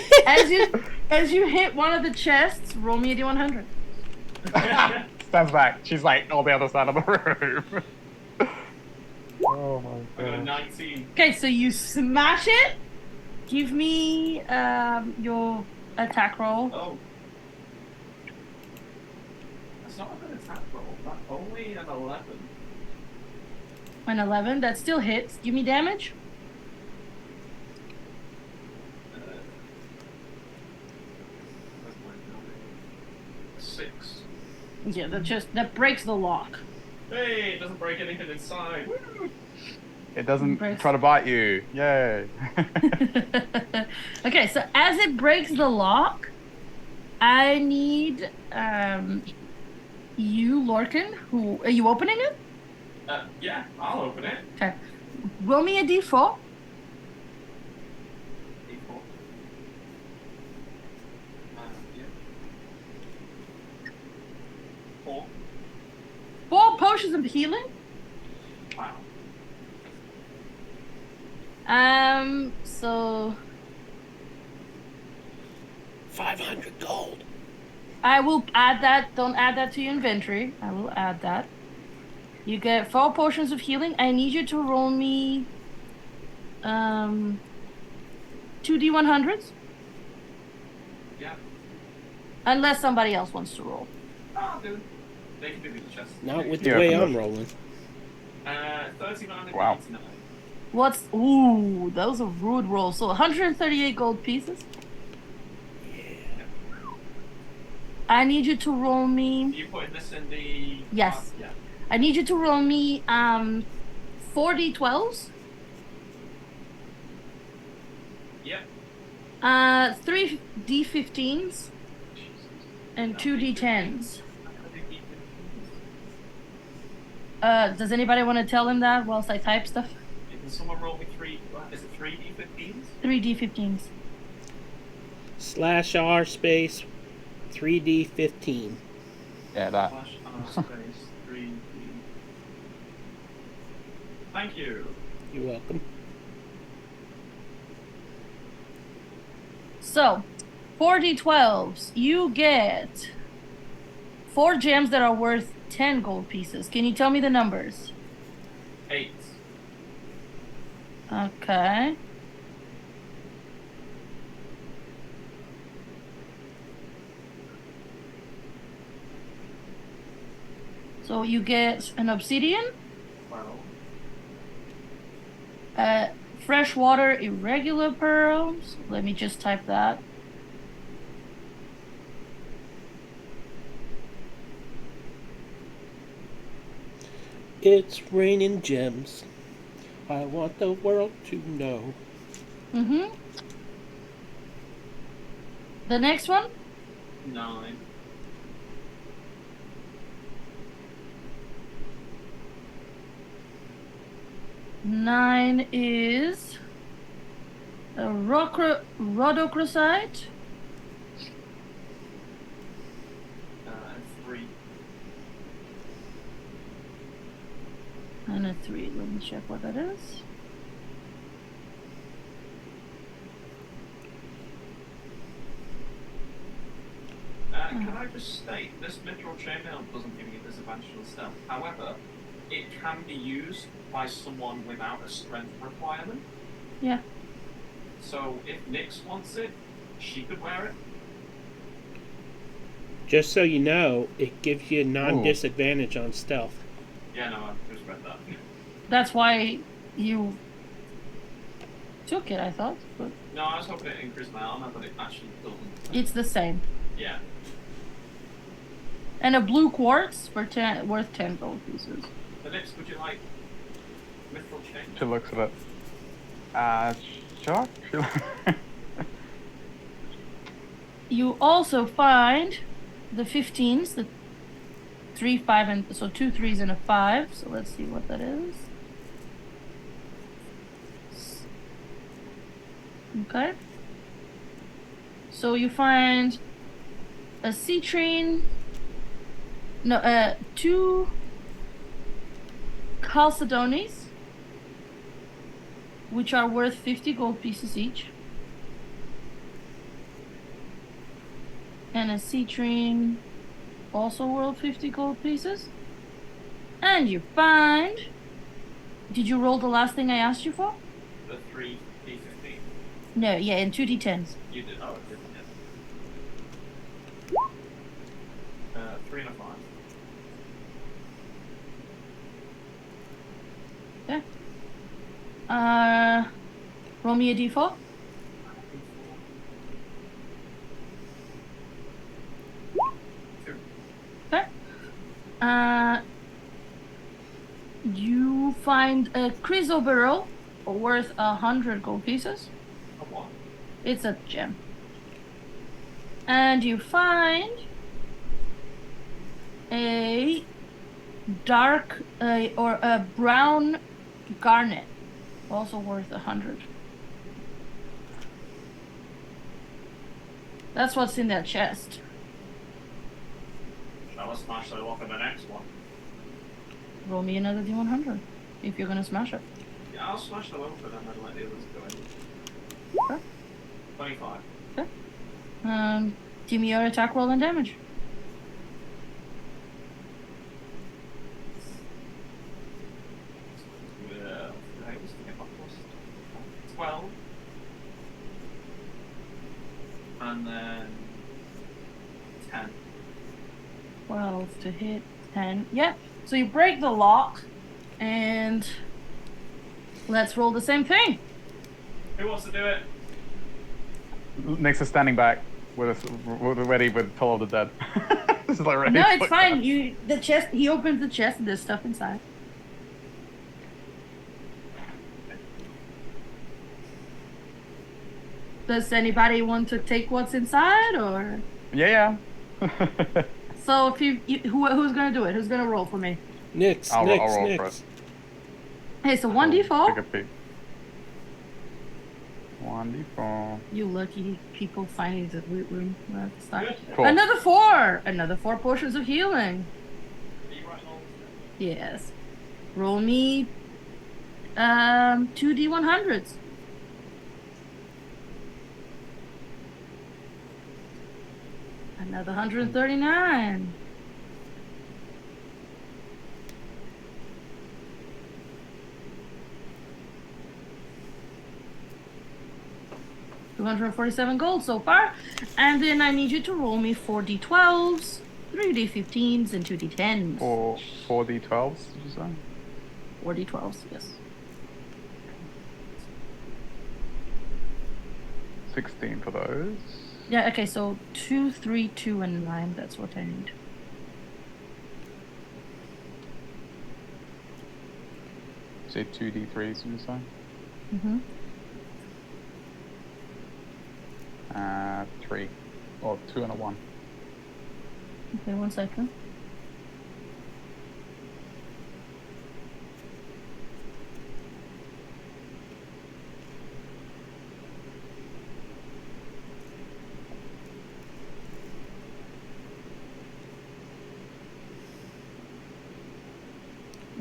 as you hit one of the chests, roll me a d100. Stands back. She's like on the other side of the room. Oh I got a 19. Okay, so you smash it. Give me your attack roll. Oh. That's not a good attack roll. That's only an 11. An 11. That still hits. Give me damage. Where's my number? 6. Yeah, that breaks the lock. Hey, it doesn't break anything inside. Woo! It doesn't Breaks. try to bite you. Yay. Okay, so as it breaks the lock, I need you, Lorcan. Who are you opening it? Yeah, I'll open it. Okay. Roll me a d4. D4. Yeah. 4. 4 potions of healing. Wow. So 500 gold. I will add that. Don't add that to your inventory. I will add that. You get 4 potions of healing. I need you to roll me 2 d100s. Yeah. Unless somebody else wants to roll. Oh, dude. They can do the chest. Not with the Yeah, way from I'm the- rolling. 39 and Wow. 89. What's ooh, those are rude rolls. So 138 gold pieces. I need you to roll me. Are you putting this in the... Yes. Yeah. I need you to roll me 4 d12s. Yep. 3 d15s and 2 d10s. Does anybody want to tell him that whilst I type stuff? Can someone roll me 3... Is it 3 D15s? 3 d15s. /R space 3D15. Yeah, that. Slash R space 3D. Thank you. You're welcome. So, 4 d12s. You get 4 gems that are worth 10 gold pieces. Can you tell me the numbers? 8. Okay. So you get an obsidian, 12. freshwater irregular pearls. Let me just type that. It's raining gems. I want the world to know. Mm-hmm. The next one? 9. Nine is a rhodochrosite. 3. And a 3. Let me check what that is. Can I just state, this mithril chainmail doesn't give you disadvantage on stealth. However, it can be used by someone without a strength requirement. Yeah. So if Nyx wants it, she could wear it. Just so you know, it gives you a non-disadvantage on stealth. Yeah, no, I've just read that. That's why you took it, I thought. But No, I was hoping it increased my armor, but it actually doesn't. it's the same. Yeah. And a blue quartz for worth 10 gold pieces. But Nyx, would you like mithril chain? She looks at it. Sure. You also find the 15s, the 3, 5, and so 2 3s and a 5. So let's see what that is. Okay. So you find a citrine. No, 2 chalcedonis, which are worth 50 gold pieces each. And a citrine, also worth 50 gold pieces. And you find... Did you roll the last thing I asked you for? The 3 D15. No, yeah, in 2d10s. You did. Oh, it did. Yeah. 3 and a 5. Okay. Roll me a d4. 2. Okay. You find a chrysoberyl worth 100 gold pieces. A what? It's a gem. And you find a dark or a brown garnet, also worth 100. That's what's in that chest. Shall I smash that off in the next one? Roll me another d100 if you're gonna smash it. Yeah, I'll smash them open and then let the others go in. Okay. 25. Give me your attack roll and damage. Yeah, I used to get my plus 12. And then 10. 12 to hit, 10. Yep. So you break the lock, and let's roll the same thing. Who wants to do it? Nyx is standing back ready with Toll of the Dead. This is like ready No, to it's put fine. down. He opens the chest and there's stuff inside. Does anybody want to take what's inside, or? Yeah. So if who's gonna do it? Who's gonna roll for me? Nyx, I'll roll Nyx. first. Hey, so Take a 1d4. peek. 1d4. You lucky people finding the loot room. That's not- Cool. Another 4. Another 4 potions of healing. Are you writing all this down? Yes. Roll me 2d100s. Another 139. $247 gold so far. And then I need you to roll me 4d12s. 3d15s and 2d10s. Or 4d12s, did you say? 4d12s, yes. 16 for those. Yeah, okay, so 2, 3, 2, and 9. That's what I need. Say 2d3s, did you say? Mm-hmm. 3. Or 2 and a 1. Okay, 1 second.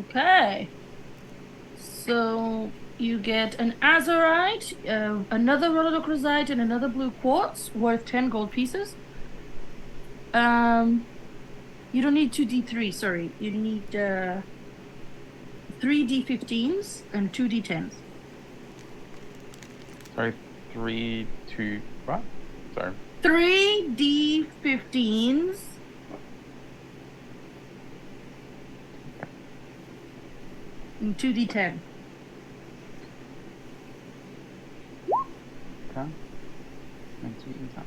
Okay. So you get an azurite, another rhodochrosite, and another blue quartz worth 10 gold pieces. You don't need 2d3, sorry. You need 3d15s and 2d10s. Sorry, 3, 2, what? Sorry. 3d15s and 2d10. Okay. And 2d10.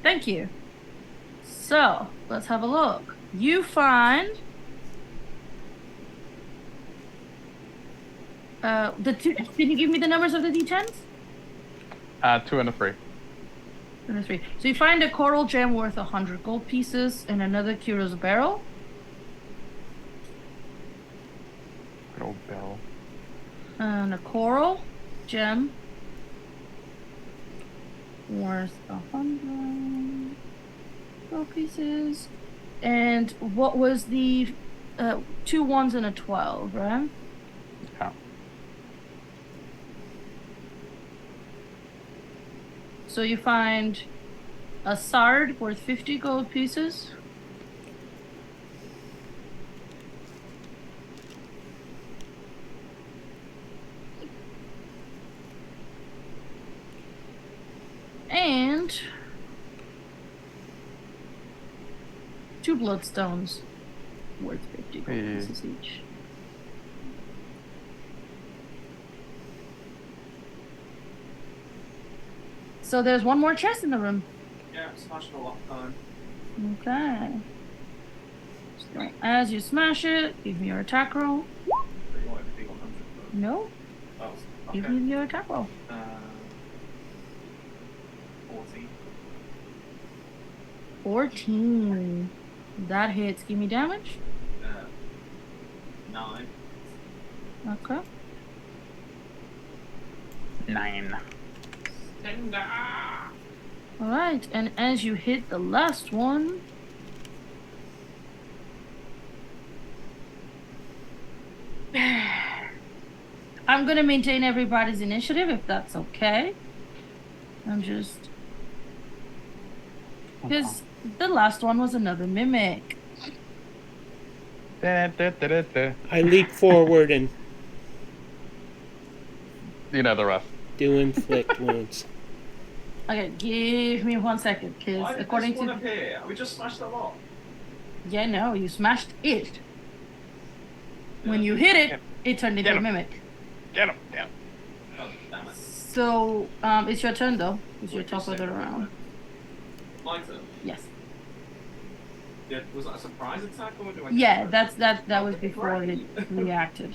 Thank you. So, let's have a look. You find the two. Can you give me the numbers of the d10s? 2 and a 3. 2 and 3. So you find a coral gem worth 100 gold pieces and another Kyro's barrel. Good old bell. And a coral gem worth 100 gold pieces. And what was the 2 1s and a 12, right? Yeah. So you find a sard worth 50 gold pieces. And 2 bloodstones worth 50 gold pieces each. So there's one more chest in the room. Yeah, smashed a lot of time. Okay. So as you smash it, give me your attack roll. But you want it to be 100, but... No, Oh, give okay. me your attack roll. 14. 14. That hits. Give me damage. 9. Okay. 9. Alright, and as you hit the last one, I'm gonna maintain everybody's initiative if that's okay. I'm just... Because the last one was another mimic. I leap forward and You know the rest. do inflict wounds. Okay, give me 1 second, Why because did according this one to... appear? We just smashed a lot. Yeah, no, you smashed it. When you hit it, it turned into a mimic. Get him. Damn. Oh, damn it. So, it's your turn though. It's your top of the round. My turn. Yes. Yeah, was that a surprise attack or do I... Yeah, that was before it reacted.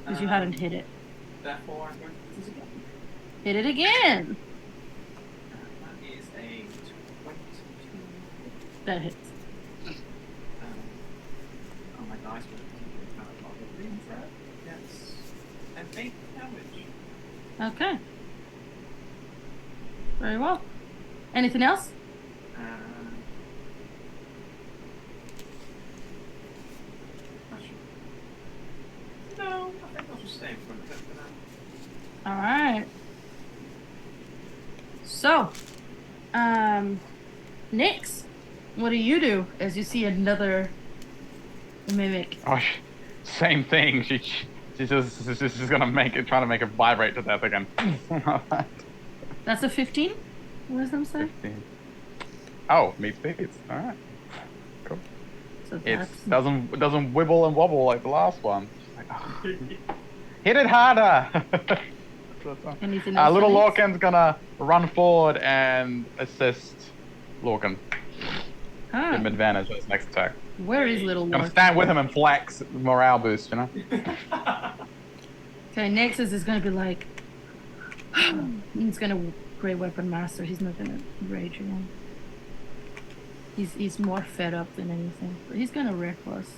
Because you hadn't hit it. Therefore, I'm going to do this again. Hit it again! That is a 22. That hits. Oh, my dice were kind of like yes. And 8 damage. Okay. Very well. Anything else? No, I think I'll just stay in front of it for now. Alright. So, Nyx, what do you do as you see another mimic? Oh, same thing. She She's just gonna trying to make it vibrate to death again. That's a 15? Wisdom save? 15. Oh, meets beats. All right. Cool. So It that's... doesn't wibble and wobble like the last one. Like, oh. Hit it harder. Anything else? Little Alex? Lorcan's gonna run forward and assist Lorcan. Give him Ah, advantage on his next attack. where is Little Gonna Lord? stand with him and flex morale boost, you know? Okay, Nexus is gonna be like... he's gonna Great Weapon Master. He's not gonna rage again. He's more fed up than anything. But he's gonna Reckless.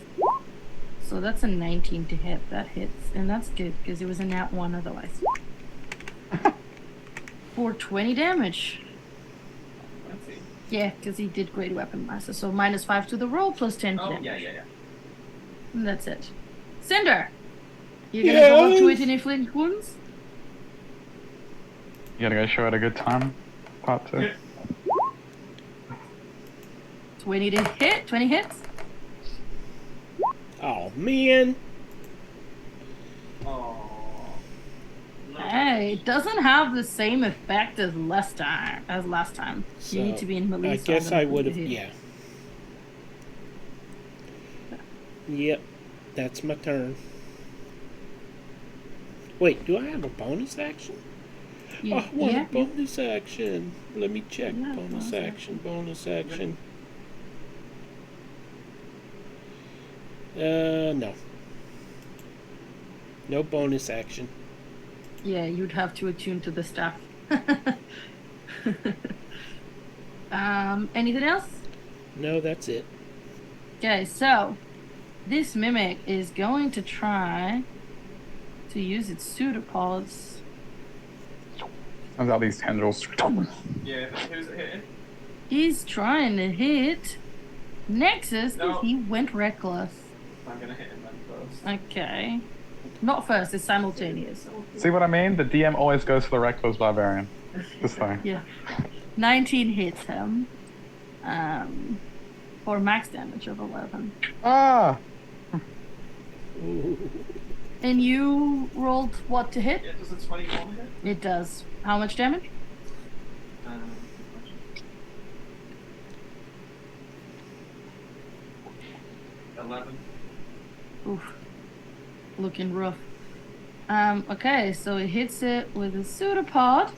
So that's a 19 to hit. That hits. And that's good, because it was a nat 1 otherwise. For 20 damage. Let's see. Yeah, because he did Great Weapon Master. So -5 to the roll, plus 10 to Oh, damage. yeah. And that's it. Cinder! You're gonna go up to Yes. it and inflict wounds? You gotta go show it a good time. Part 2. 20 to hit. 20 hits. Oh man. Oh. No Hey, it doesn't have the same effect as last time. So, You need to be in melee. I so guess I'm I gonna would put have. you here. Yeah. Yep. That's my turn. Wait, do I have a bonus action? You, I want yeah, a bonus action. Let me check. Yeah, Bonus bonus action. Bonus action. No. No bonus action. yeah, you'd have to attune to the staff. Anything else? No, that's it. Okay, so this mimic is going to try to use its pseudopods. Turns out these tendrils. Yeah, who's it hitting? He's trying to hit Nexus No. because he went reckless. I'm gonna hit him then first. Okay. Not first, it's simultaneous. See what I mean? The DM always goes for the reckless barbarian. Just saying. Yeah. 19 hits him. For max damage of 11. Ah! Ooh. And you rolled what to hit? Yeah, does a 21 hit? It does. How much damage? Um, 11. Oof. Looking rough. Okay, so it hits it with a pseudopod.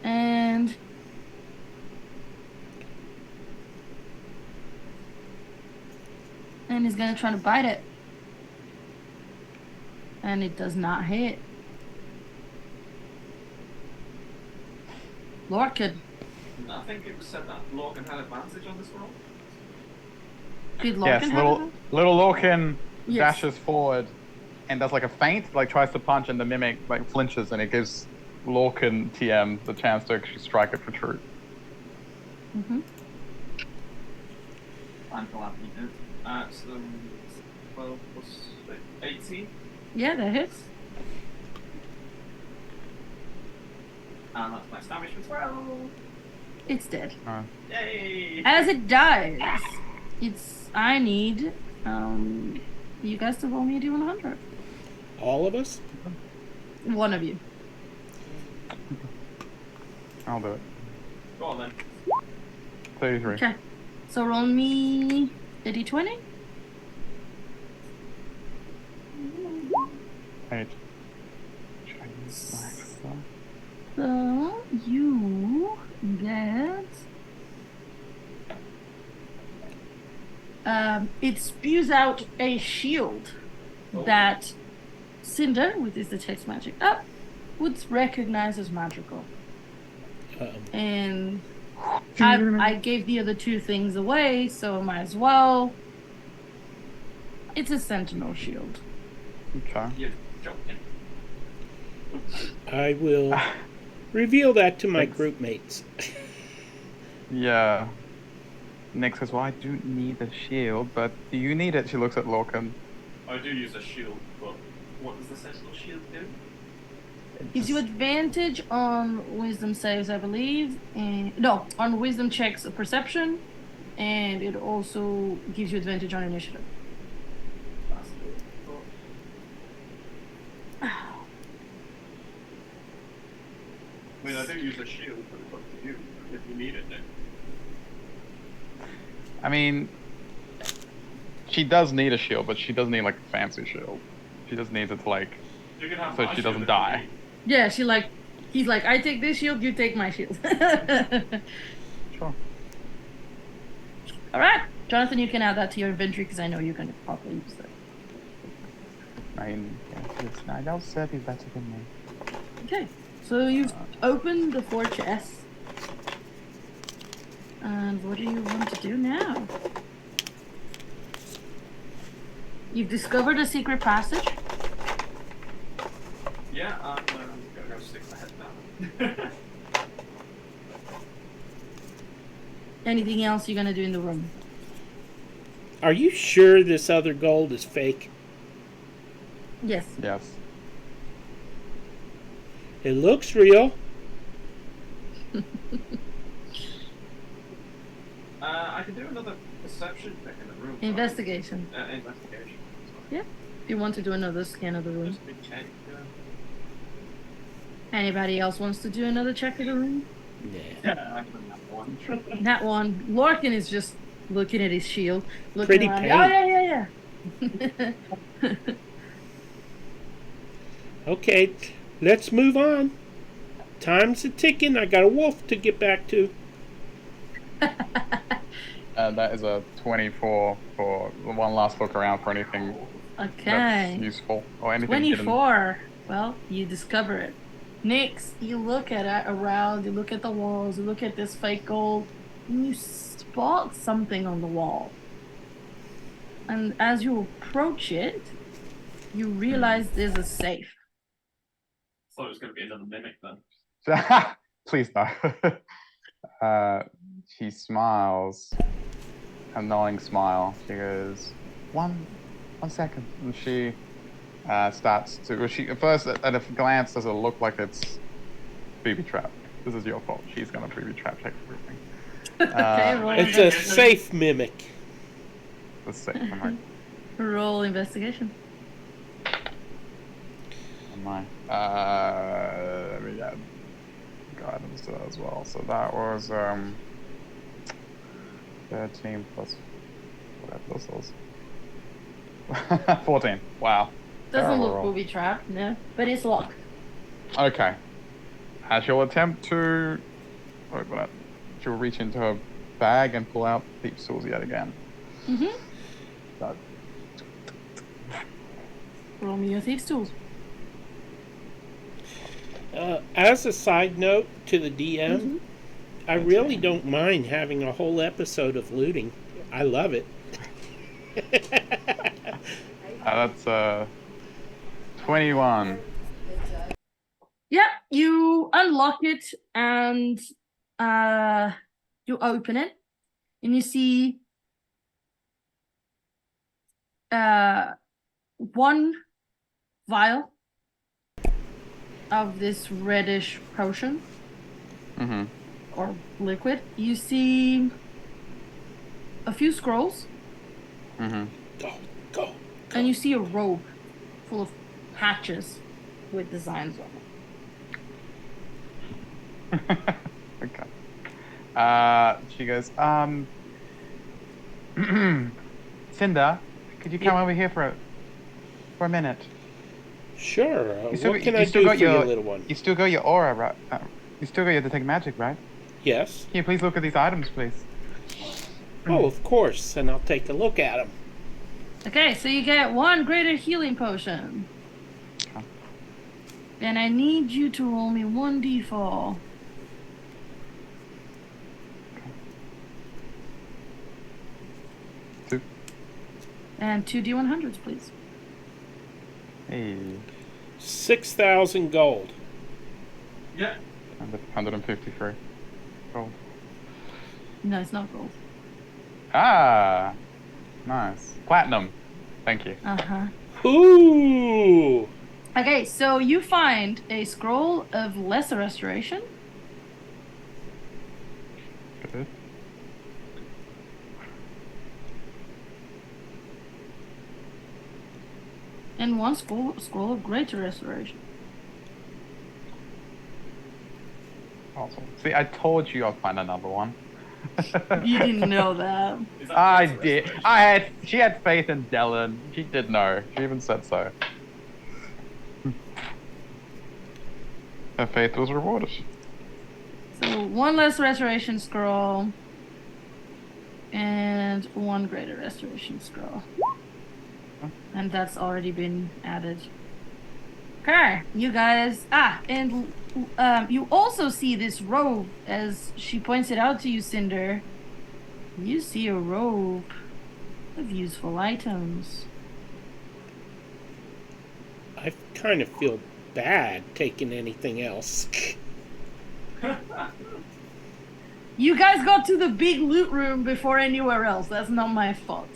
And he's gonna try to bite it. And it does not hit. Lorcan. I think it was said that Lorcan had advantage on this roll. Did Lorcan Yes, have little Lorcan Yes. dashes forward and does like a feint, like tries to punch, and the mimic like flinches, and it gives Lorcan TM the chance to actually strike it for true. Mm-hmm. I'm glad we did. So 12 plus 18. Yeah, that hits. And that's my damage for 12. It's dead. Yay! As it dies, I need you guys to roll me a D100. All of us? One of you. I'll do it. Go on then. 33. Okay. So roll me a D20. 8. So you get it spews out a shield that Cinder, with his detect magic up, would recognize as magical. And I gave the other two things away, so I might as well. It's a sentinel shield. Okay. You're joking. I will reveal that to my Thanks. group mates. Yeah. Nick says, well, I do need a shield, but do you need it? She looks at Lorcan. I do use a shield, but what does the sentinel shield do? Gives you advantage on wisdom saves, I believe. And no, on wisdom checks of perception. And it also gives you advantage on initiative. That's good. I mean, I do use a shield, but it's up to you if you need it, Nick. I mean, she does need a shield, but she doesn't need like a fancy shield. She just needs it to like, You can have so my she shield doesn't if you die. need. Yeah, he's like, I take this shield, you take my shield. Sure. All right, Jonathan, you can add that to your inventory because I know you're going to probably use it. I mean, I'll serve you better than me. Okay, so you've opened the 4 chests. And what do you want to do now? You've discovered a secret passage. Yeah, I'm gonna go stick my head down. Anything else you're going to do in the room? Are you sure this other gold is fake? Yes. Yes. It looks real. I can do another perception check in the room. right? Investigation. Investigation. Yeah. If you want to do another scan of the room. Just a check. Anybody else wants to do another check of the room? Yeah, I can do that one. That one. Larkin is just looking at his shield. Looking Pretty around. paint. Oh, yeah. Okay, let's move on. Time's a ticking. I got a wolf to get back to. That is a 24 for one last look around for anything that's Okay. useful or anything hidden. 24. Well, you discover it. Next, you look at it around, you look at the walls, you look at this fake gold, and you spot something on the wall. And as you approach it, you realize there's a safe. Thought it was going to be another mimic then. Please no. She smiles, a knowing smile. She goes, one second, and she starts to. Well, she at first at a glance does it look like it's booby trap. This is your fault. She's gonna booby trap check everything. Okay, roll, It's a safe mimic. The safe. I'm like, roll investigation. oh my. Let me add guidance to that as well. So that was 13 plus whatever this was. 14. Wow. Doesn't Terrible look roll. booby trapped, no, but it's locked. Okay. She'll attempt to open it. She'll reach into her bag and pull out Thief Tools yet again. Mm-hmm. That, Roll me your thieves' tools. As a side note to the DM, I really don't mind having a whole episode of looting. I love it. that's 21. Yeah, you unlock it and you open it and you see one vial of this reddish potion Mm-hmm. or liquid. You see a few scrolls Mm-hmm. Go. and you see a robe full of patches with designs on it. Okay. She goes, Cinder, could you come over here for a minute? Sure. You still, What can you I still do got for you, your little one? You still got your aura, right? You still got your detect magic, right? Yes. Can you please look at these items, please? Oh, of course. And I'll take a look at them. Okay, so you get one greater healing potion. Okay. And I need you to roll me 1d4. Two. And 2d100s, please. Hey. 6,000 gold. Yeah. 153. Gold. No, it's not gold. Ah, nice. Platinum. Thank you. Uh-huh. Ooh. Okay, so you find a scroll of lesser restoration. Good. And one scroll of greater restoration. possible. See, I told you I'll find another one. You didn't know that. Is that I better did. restoration? She had faith in Dylan. She did know. She even said so. Her faith was rewarded. So 1 less restoration scroll. And 1 greater restoration scroll. And that's already been added. Okay, you guys. And you also see this robe, as she points it out to you, Cinder. You see a robe of useful items. I kind of feel bad taking anything else. You guys got to the big loot room before anywhere else. That's not my fault.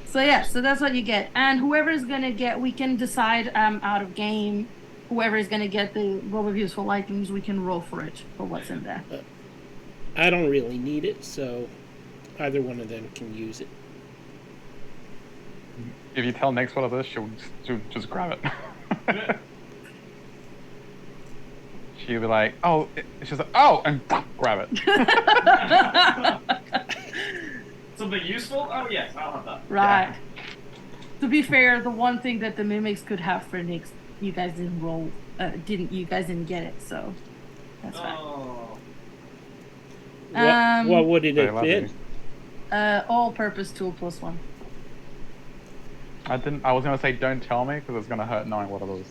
So yeah, so that's what you get. And whoever's gonna get, we can decide out of game. Whoever is gonna get the robe of useful items, we can roll for it, for what's in there. I don't really need it, so either one of them can use it. If you tell Nyx what it is, she'll just grab it. She'll be like, oh, she's like, oh, and grab it. Something useful? Oh yes, I'll have that. Right. Yeah. To be fair, the one thing that the mimics could have for Nyx, you guys didn't roll. You guys didn't get it, so that's fine. Oh. What would it have been? All-purpose tool +1. I was gonna say don't tell me because it's gonna hurt knowing what it is.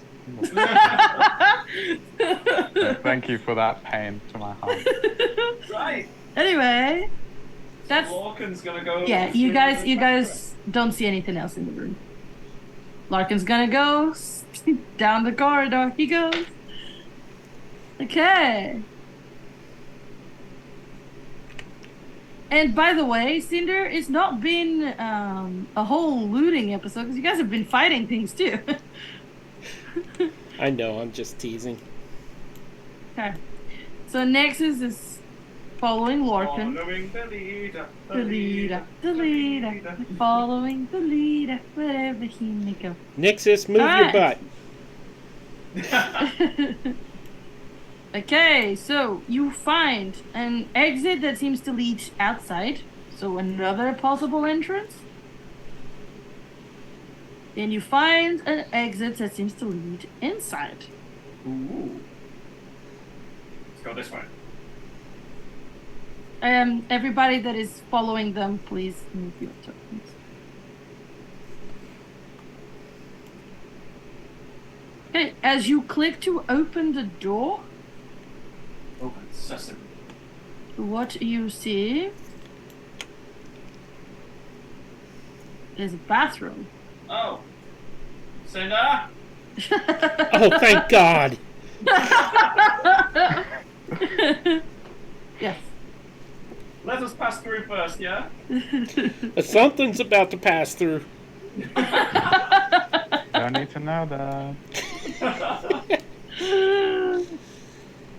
So thank you for that pain to my heart. Right. Anyway, that's Larkin's gonna go. yeah. You guys don't see anything else in the room. Larkin's gonna go down the corridor. He goes. Okay. And by the way, Cinder, it's not been a whole looting episode because you guys have been fighting things too. I know, I'm just teasing. Okay. So Nexus is following Lorcan. Following the leader. The leader. Following the leader, wherever he may go. Nixus, move your butt. Okay, so you find an exit that seems to lead outside. So another possible entrance. Then you find an exit that seems to lead inside. Ooh. Let's go this way. Everybody that is following them, please move your tokens. Okay, as you click to open the door, Open sesame. what you see is a bathroom. Oh. Cinder? Oh, thank God. Yes. Let us pass through first, yeah? Something's about to pass through. Don't need to know that.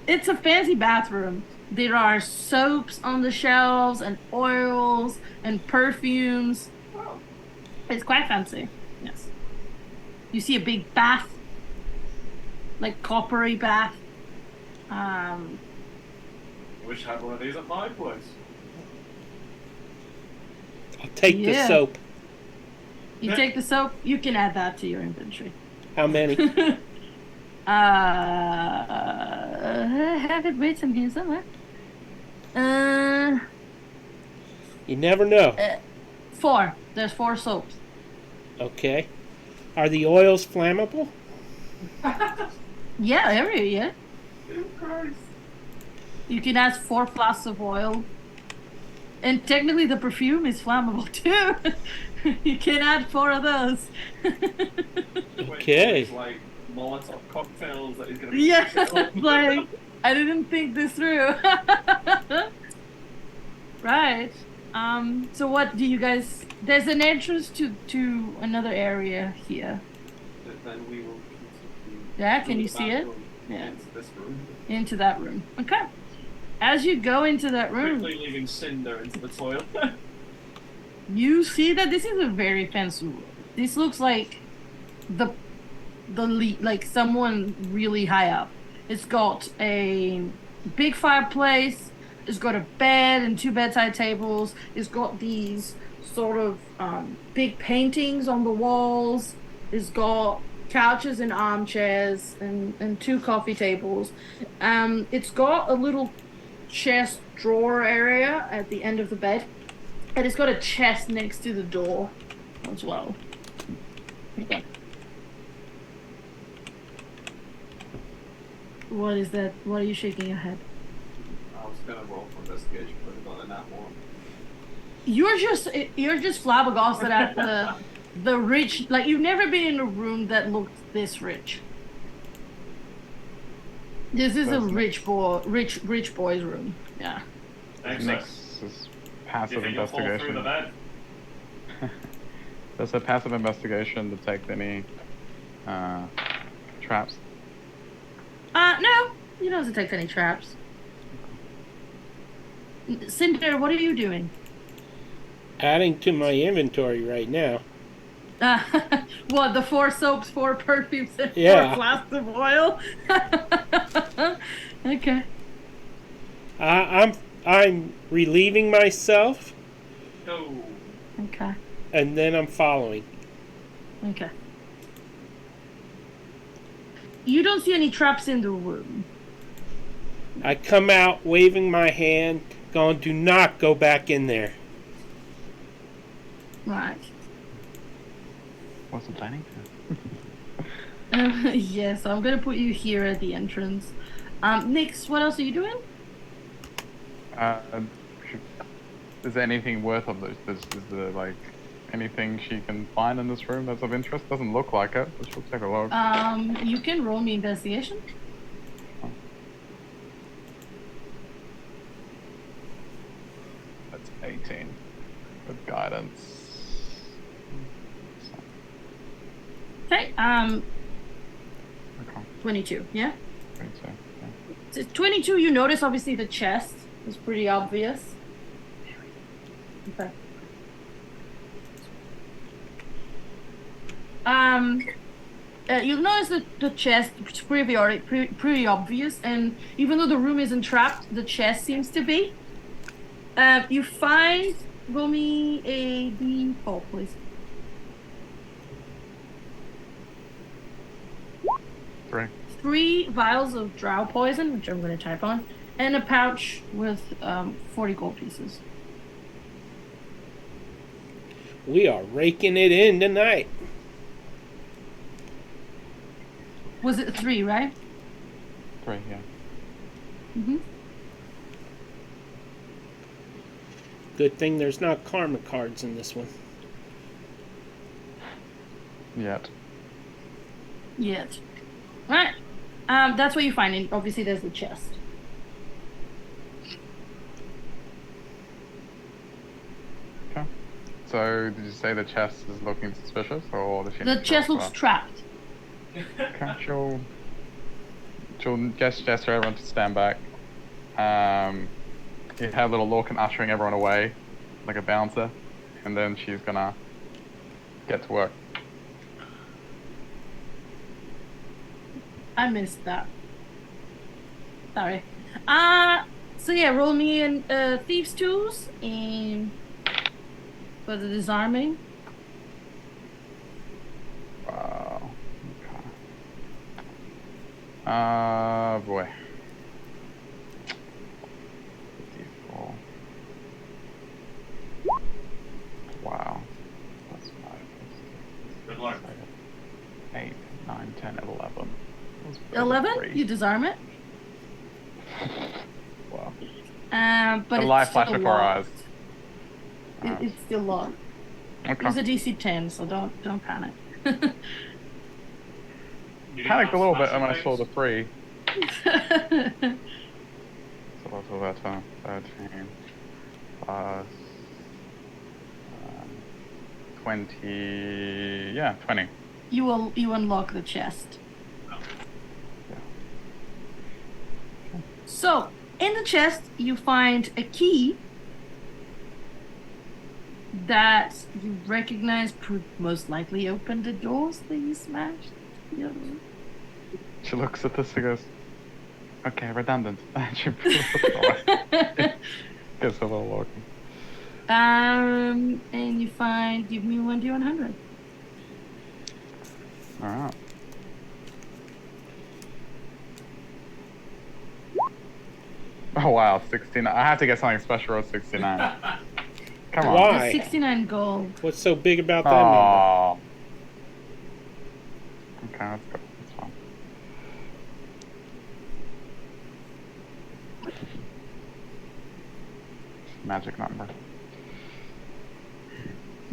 It's a fancy bathroom. There are soaps on the shelves and oils and perfumes. Oh. It's quite fancy. Yes. You see a big bath, like coppery bath. Wish I had one of these at my place. I'll take the soap. You take the soap. You can add that to your inventory. How many? I have it written here somewhere. You never know. 4. There's 4 soaps. Okay. Are the oils flammable? Yeah. You can add 4 flasks of oil. And technically the perfume is flammable too. You can add 4 of those. Okay. It's like Molotov cocktails that he's gonna be. Yeah, like, I didn't think this through. Right. So what do you guys... There's an entrance to another area here. Then we will continue. Yeah, can through you the see it? bathroom Yeah. Into this room. Into that room. Okay. As you go into that room, Quickly leaving Cinder into the toilet. you see that this is a very fancy room. This looks like like someone really high up. It's got a big fireplace. It's got a bed and two bedside tables. It's got these sort of big paintings on the walls. It's got couches and armchairs and two coffee tables. It's got a little chest drawer area at the end of the bed. And it's got a chest next to the door as well. Okay. What is that? What are you shaking your head? I was gonna roll for investigation, but I got a nat one. You're just flabbergasted at the rich. Like you've never been in a room that looked this rich. This is a rich boy's room. Yeah. Thanks, sir. Next is Do you passive think you'll fall through the investigation. bed? Does a passive investigation detect any traps? No, you don't detect any traps. Cinder, what are you doing? Adding to my inventory right now. What, the 4 soaps, 4 perfumes, and 4 Yeah. flasks of oil? Okay. I'm relieving myself, No. Okay. and then I'm following. Okay. You don't see any traps in the room. I come out waving my hand, going, "Do not go back in there." Right. What's the planning? Yeah, so I'm gonna put you here at the entrance. Nix, what else are you doing? Is there anything worth of this? Is there like anything she can find in this room that's of interest? Doesn't look like it, but she'll take a look. You can roll me investigation. That's 18. Good guidance. Okay. Okay. 22. Yeah. 22. So 22. You notice obviously the chest is pretty obvious. Okay. You'll notice that the chest is pretty obvious, and even though the room isn't trapped, the chest seems to be. You find, roll me a D4, please. 3. 3 vials of drow poison, which I'm going to type on, and a pouch with 40 gold pieces. We are raking it in tonight. Was it 3, right? 3, yeah. Mm-hmm. Good thing there's not karma cards in this one. Yet. Yet. Alright. That's what you find. And obviously, there's the chest. Okay. So, did you say the chest is looking suspicious, or The chest looks trapped. Okay, she'll gesture everyone to stand back. You have little Lorcan ushering everyone away, like a bouncer, and then she's gonna get to work. I missed that. Sorry. So yeah, roll me in thieves' tools and for the disarming. Wow. Okay. Boy. 54. Wow. That's 5. Good luck. 8, 9, 10, 11. 11. You disarm it. Wow. But The it's light still flashed before our eyes. locked. It's still locked. Okay. It's a DC 10, so don't panic. You didn't Panicked a have little bit smashing when I saw the things? 3. So what's all that? 13 plus 20. Yeah, 20. You unlock the chest. Yeah. So in the chest you find a key that you recognize could most likely open the doors that you smashed. Yeah. She looks at this and goes, Okay, redundant. Guess a little walking. And you find, give me 1d100. All right. Oh wow, 69. I have to get something special at 69. Come on. Why? 69 gold. What's so big about that number? Oh. Okay, that's good. That's fine. Magic number.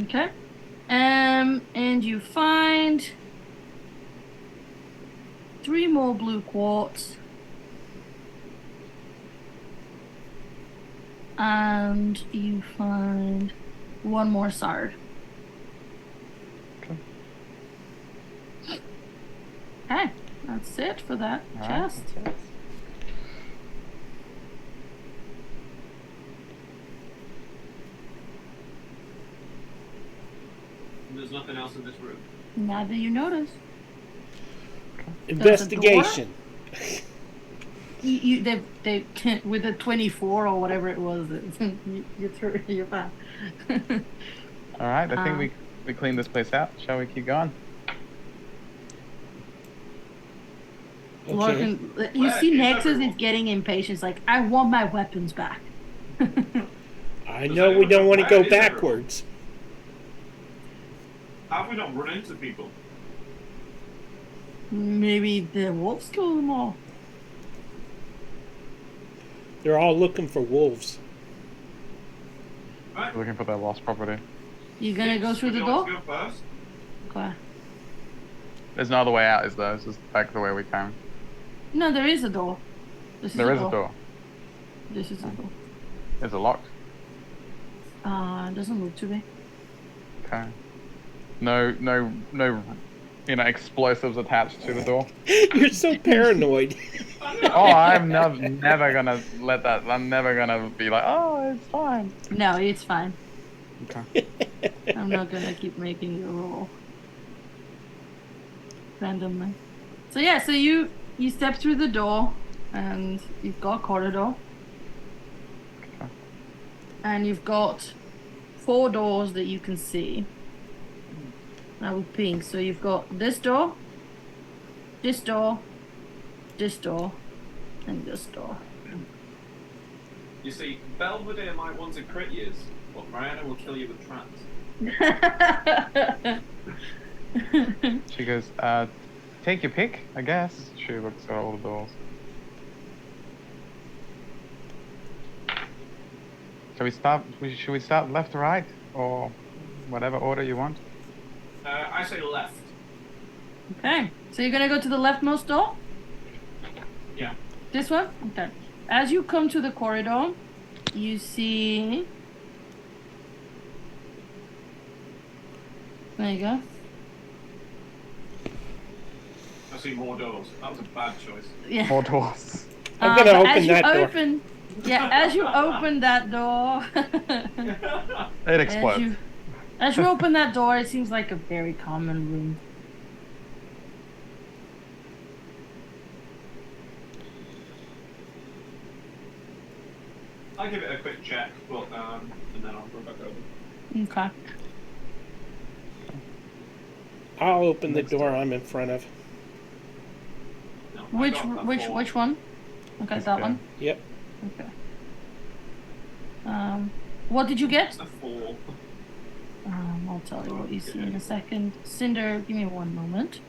Okay. And you find 3 more blue quartz. And you find 1 more sard. Okay. Okay, that's it for that All right, chest. that's it. There's nothing else in this room. Now that you notice. Investigation. They with a 24 or whatever it was, you're fine. All right, I think we cleaned this place out. Shall we keep going? Okay. Lorcan, you Where see is Nexus everyone? is getting impatient. It's like, I want my weapons back. I know we don't want to go backwards. Have we not run into people? Maybe the wolves killed them all. They're all looking for wolves. Right. Looking for their lost property. You gonna go through Would the you door? like to go first? Okay. There's no other way out, is there? It's just back the way we came. No, there is a door. This is There is a door. This is a door. Is it locked? It doesn't look to be. Okay. No, explosives attached to the door. You're so paranoid. Oh, I'm never gonna let that. I'm never gonna be like, oh, it's fine. No, it's fine. Okay. I'm not gonna keep making you roll randomly. So yeah, so you step through the door, and you've got a corridor, Okay. and you've got 4 doors that you can see. Now with pink, so you've got this door, this door, this door, and this door. You see, Belvedere might want to crit you, but Mariana will kill you with traps. She goes, take your pick, I guess. She looks at all the doors. Should we start left to right? Or whatever order you want? I say left. Okay, so you're gonna go to the leftmost door? Yeah. This one? Okay. As you come to the corridor, you see... There you go. I see more doors. That was a bad choice. Yeah. More doors. I'm gonna but open as you that door. open, yeah, as you open that door, It explodes. as you open that door, it seems like a very common room. I'll give it a quick check, but and then I'll go back over. Okay. I'll open the door I'm in front of. No, I got a four. Which one? Okay, that Okay. one. Yep. Okay. What did you get? A 4. I'll tell you what you see in a second. Cinder, give me one moment.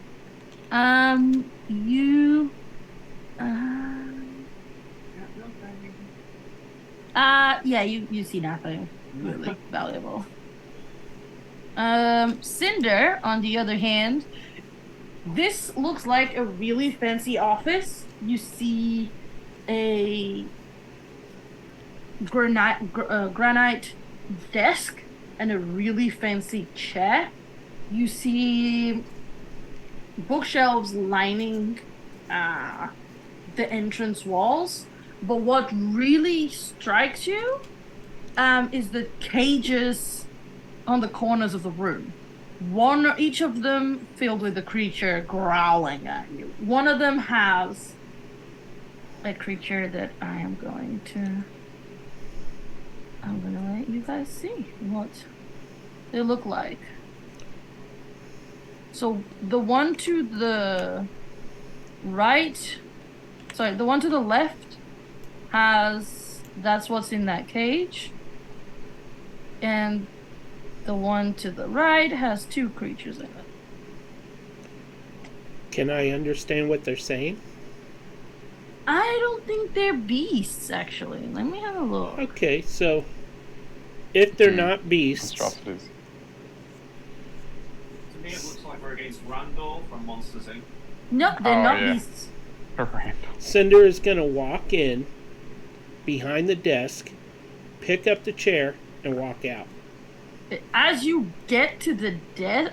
You. Yeah, you see nothing really valuable. Cinder, on the other hand, this looks like a really fancy office. You see a granite desk and a really fancy chair. You see bookshelves lining the entrance walls. But what really strikes you is the cages on the corners of the room. Each of them filled with a creature growling at you. One of them has a creature that I'm gonna let you guys see what they look like. So the one to the right, sorry, the one to the left that's what's in that cage. And the one to the right has 2 creatures in it. Can I understand what they're saying? I don't think they're beasts, actually. Let me have a look. Okay, so if they're not beasts, Monstrosities. To me, it looks like we're against Randall from Monsters Inc. No, they're Oh, not yeah. beasts. Right. Cinder is going to walk in behind the desk, pick up the chair, and walk out. As you get to the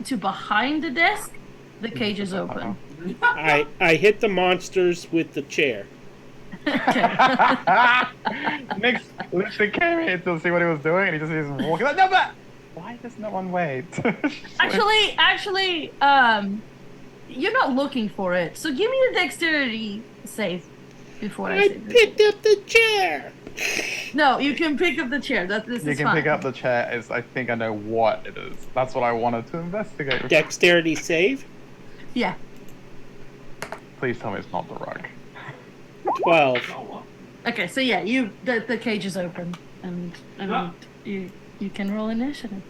to behind the desk, the cage is open. I hit the monsters with the chair. Nick literally came here to see what he was doing, and he just is walking like, no, but why does no one wait? Actually, you're not looking for it. So give me the dexterity save before I I say this. picked up the chair. No, you can pick up the chair. This You is can fine. pick up the chair. I think I know what it is. That's what I wanted to investigate. Dexterity save. Yeah. Please tell me it's not the rug. 12. Oh, what? Okay, so yeah, the cage is open, and you can roll initiative.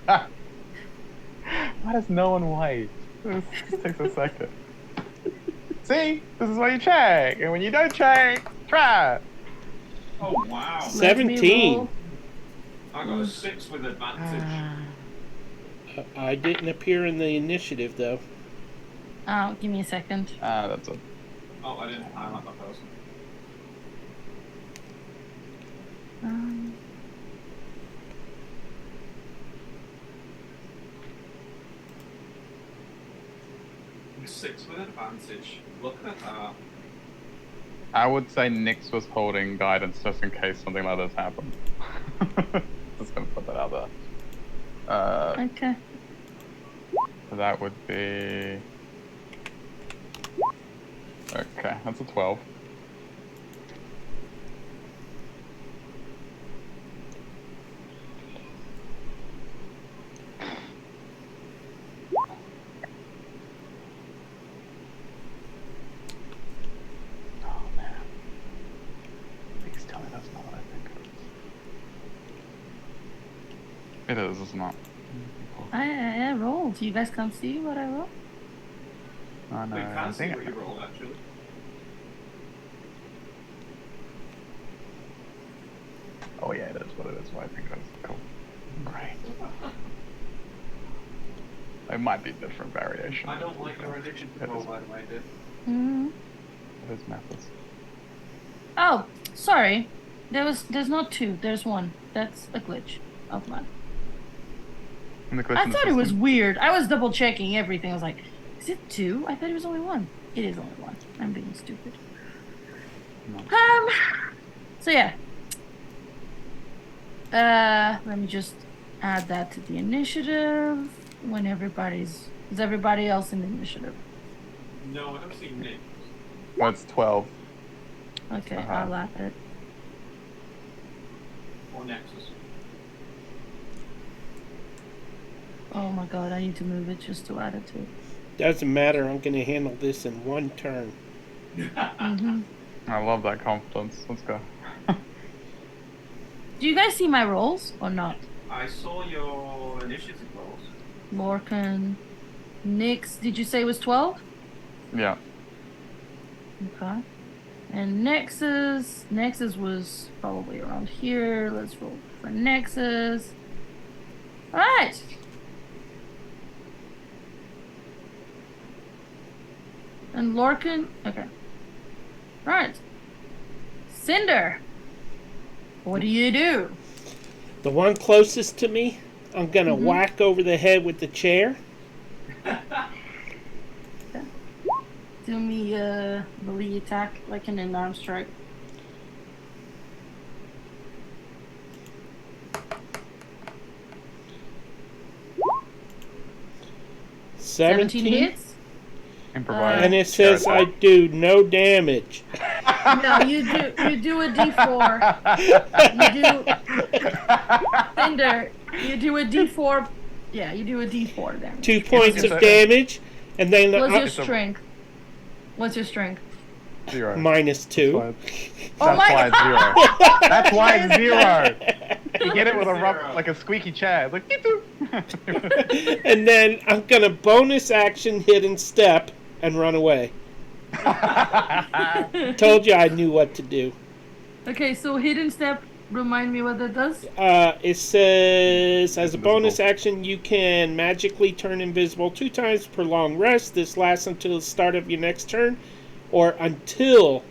Why does no one wait? This takes a second. See, this is why you check, and when you don't check, try. Oh, wow. Let me 17. roll. I got a 6 with advantage. I didn't appear in the initiative though. Oh, give me a second. That's it. Oh, I didn't highlight that person. Um, 6 with advantage. Look at that. I would say Nyx was holding guidance just in case something like this happened. Just gonna put that out there. okay. That would be... Okay, that's a 12. Oh man. Please tell me that's not what I think it is. It is, isn't it? I rolled. You guys can't see what I rolled? Oh no, We I can see think what you rolled, actually. Oh yeah, it is what it is. What I think it is. Cool. Great. It might be different variation. I don't like your addiction to roll, by the way, dude. Mm-hmm. It is Methis. Oh, sorry. There's not 2. There's 1. That's a glitch of mine. And the glitch I in the thought it was system. weird. I was double checking everything. I was like, is it 2? I thought it was only 1. It is only 1. I'm being stupid. No. So yeah. Let me just add that to the initiative. When is everybody else in the initiative? No, I don't see Nick. Well, it's 12. Okay, Uh-huh. I'll add it. Or Nexus. Oh my god, I need to move it just to add it to it. Doesn't matter. I'm going to handle this in one turn. Mm-hmm. I love that confidence. Let's go. Do you guys see my rolls or not? I saw your initiative rolls. Lorcan, Nyx, did you say it was 12? Yeah. Okay. And Nexus was probably around here. Let's roll for Nexus. Alright. And Lorcan, okay. Alright. Cinder, what do you do? The one closest to me, I'm going to whack over the head with the chair. Do me a melee attack, like an unarmed strike. Seventeen hits. Improvise. And it says I do no damage. No, you do a D4. Cinder, you do a D4. Yeah, you do a D4 damage. 2 points of damage, and then What's your strength? What's your strength? 0. -2. Oh That's my why it's God. 0. That's why it's 0. You get it with a like a squeaky chair. It's like beep, boop. And then I'm gonna bonus action hidden step and run away. Told you I knew what to do. Okay, so hidden step. Remind me what that does. It says as a bonus Invisible. action you can magically turn invisible 2 times per long rest. This lasts until the start of your next turn, or until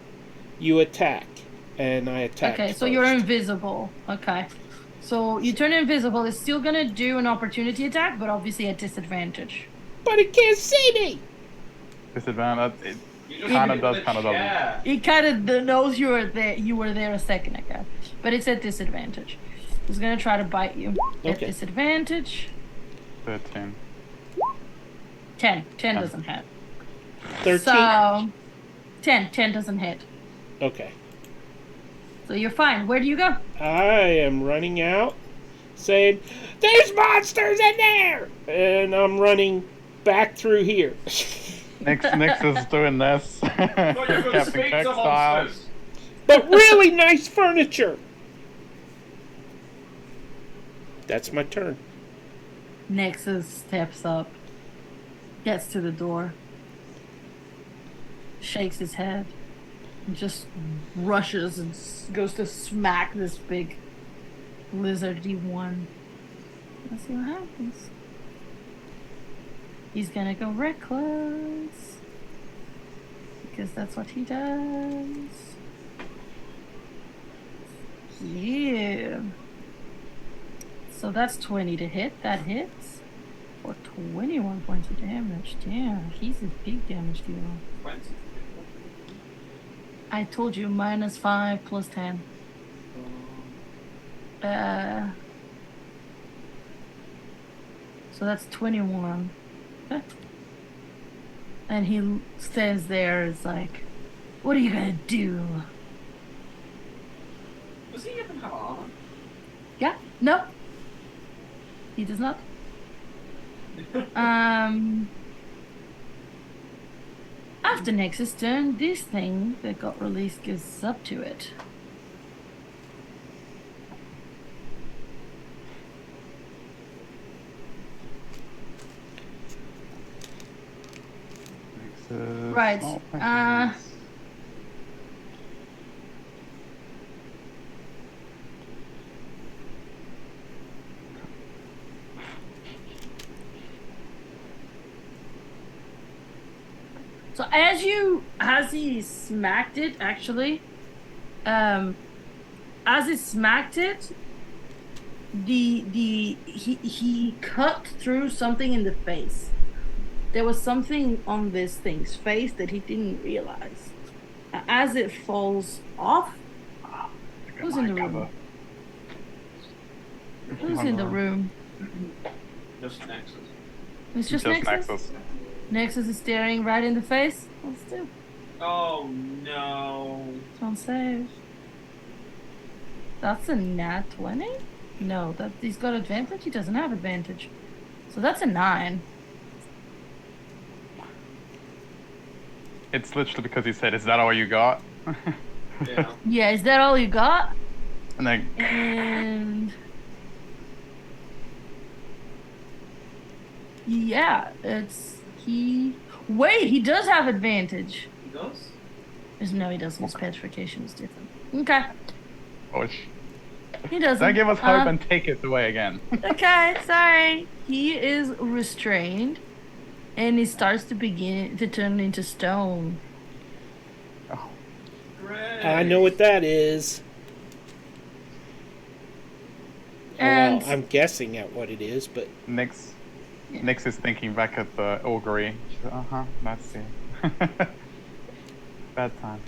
you attack. And I attacked Okay, so first. you're invisible. Okay. So you turn invisible. It's still gonna do an opportunity attack, but obviously at disadvantage. But it can't see me. Disadvantage. It You just kind hit of does, the kind of doesn't. chair. It kind of knows you were there. You were there a second ago, but it's at disadvantage. It's gonna try to bite you at Okay. disadvantage. 13. 10. 10 doesn't hit. 13. So 10 doesn't hit. Okay. So you're fine. Where do you go? I am running out, saying, "There's monsters in there!" And I'm running back through here. Nix is doing this. Thought you were going to Captain speak Kirk to style. monsters. But really nice furniture. That's my turn. Nexus steps up, gets to the door, shakes his head, and just rushes and goes to smack this big lizardy one. Let's see what happens. He's gonna go reckless. Because that's what he does. Yeah. So that's 20 to hit. That hits. For 21 points of damage. Damn, he's a big damage dealer. 20. I told you -5 plus 10. So that's 21. Huh. And he stands there, is like, what are you gonna do? Does he even have armor? Yeah? No. He does not. After Nexus turn, this thing that got released goes up to it. Right. So as he smacked it, actually, as he smacked it, he cut through something in the face. There was something on this thing's face that he didn't realize. As it falls off, who's in the room? Who's in the room? Just Nexus. It's just Nexus. Nexus is staring right in the face. Let's do. Oh no. Don't save. That's a nat 20? No, that he's got advantage? He doesn't have advantage. So that's a 9. It's literally because he said, "Is that all you got?" Yeah. Yeah, is that all you got? And then And yeah, it's he. Wait, he does have advantage. He does? No, he doesn't. His petrification is different. Okay, push. he doesn't. Don't give us hope and take it away again. Okay, sorry. He is restrained, and he starts to begin to turn into stone. Great. I know what that is. And Well, I'm guessing at what it is, but Nix Yeah. Nix is thinking back at the augury. She's like, that's it. Bad times.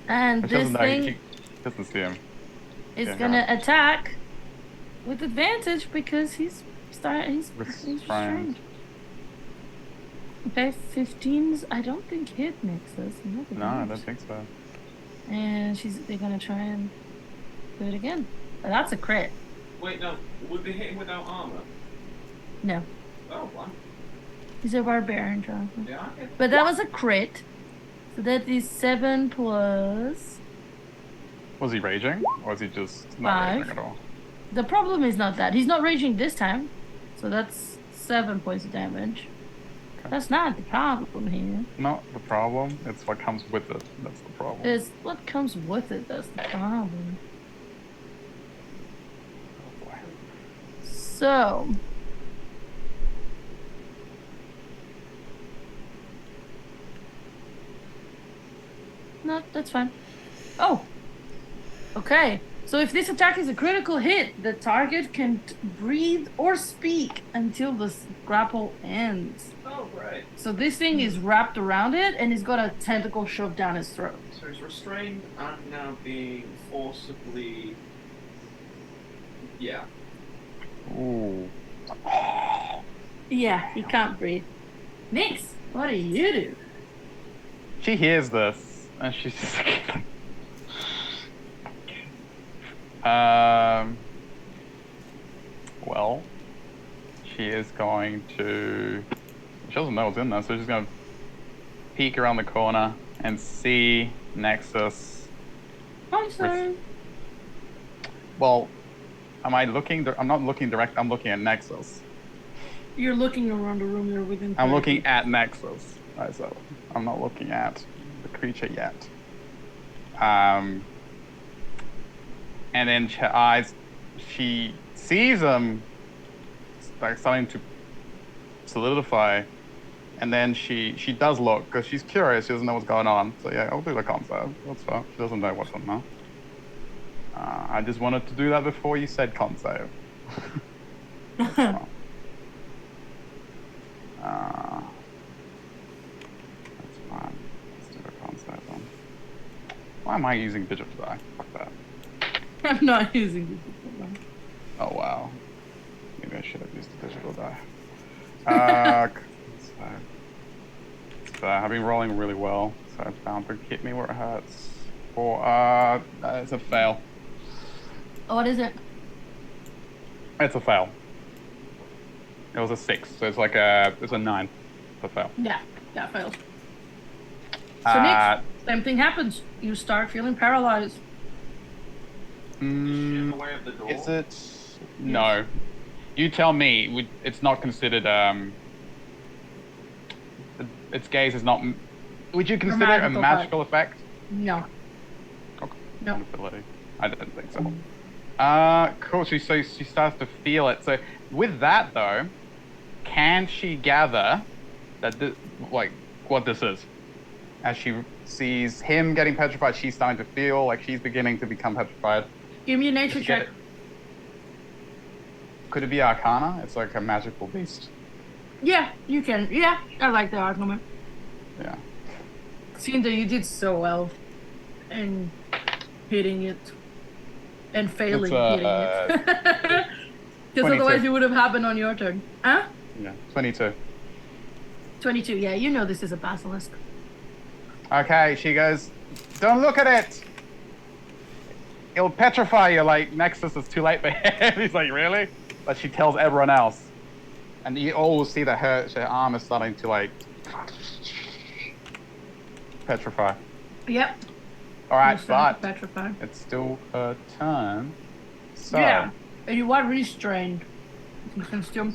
and She this doesn't know. thing She doesn't see him. is Yeah, gonna go attack with advantage because he's Restrained. restrained. Okay, 15s. I don't think hit Nexus. No, I don't think so. And they're gonna try and do it again. But that's a crit. Wait, no. Would they hit him without armor? No, Oh, wow. he's a barbarian, Jonathan. Yeah, okay. But that was a crit. So that is 7 plus. Was he raging? Or was he just not 5. raging at all? The problem is not that. He's not raging this time. So that's 7 points of damage. Okay. That's not the problem here. Not the problem. It's what comes with it. That's the problem. It's what comes with it that's the problem. Oh boy. So. No, that's fine. Oh. Okay. So if this attack is a critical hit, the target can breathe or speak until the grapple ends. Oh, right. So this thing is wrapped around it and it's got a tentacle shoved down his throat. So he's restrained and now being forcibly. Yeah. Ooh. Yeah, he can't breathe. Nix, what do you do? She hears this and she's just well, she is going to. She doesn't know what's in there, so she's going to peek around the corner and see Nexus. I'm sorry. Well, am I looking? I'm not looking direct. I'm looking at Nexus. You're looking around the room. You're within. I'm looking at Nexus. Right, so I'm not looking at the creature yet. And then her eyes, she sees them like starting to solidify, and then she does look because she's curious. She doesn't know what's going on. So yeah, I'll do the concept. That's fine. She doesn't know what's on there. I just wanted to do that before you said concept. That's fine. That's fine. Let's do the concept then. Why am I using digital die? Fuck that. I'm not using this. Oh wow. Maybe I should have used the digital die. So I've been rolling really well, so it's bound to hit me where it hurts. Or it's a fail. Oh, what is it? It's a fail. It was a 6, so it's a 9 for fail. Yeah, failed. So Nick, same thing happens. You start feeling paralyzed. In the way of the door. Is it? No. You tell me. It's not considered. Its gaze is not. Would you consider it a magical effect? No. Okay. No. An ability. I didn't think so. Cool. So she starts to feel it. So with that though, can she gather that what this is? As she sees him getting petrified, she's starting to feel like she's beginning to become petrified. Give me a nature check. Could it be Arcana? It's like a magical beast. Yeah, you can. Yeah, I like the argument. Yeah. Cinder, you did so well in hitting it and failing hitting it. Because otherwise it would have happened on your turn. Huh? Yeah, 22. 22, yeah, you know this is a basilisk. Okay, she goes, don't look at it! It'll petrify you, like, Nexus is too late for him. He's like, really? But she tells everyone else. And you all see that her arm is starting to, like, petrify. Yep. Alright, but petrify. it's still her turn. So, yeah, and you are restrained. You can still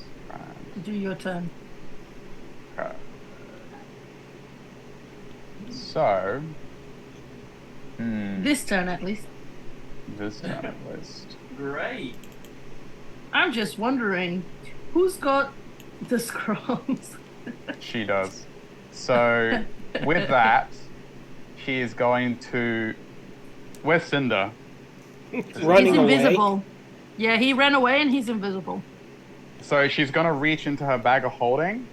do your turn. Okay. So, This turn, at least. this turn at least. Great. I'm just wondering, who's got the scrolls? She does. So, with that, she is going to. Where's Cinder? Running He's away. invisible. Yeah, he ran away and he's invisible. So she's going to reach into her bag of holding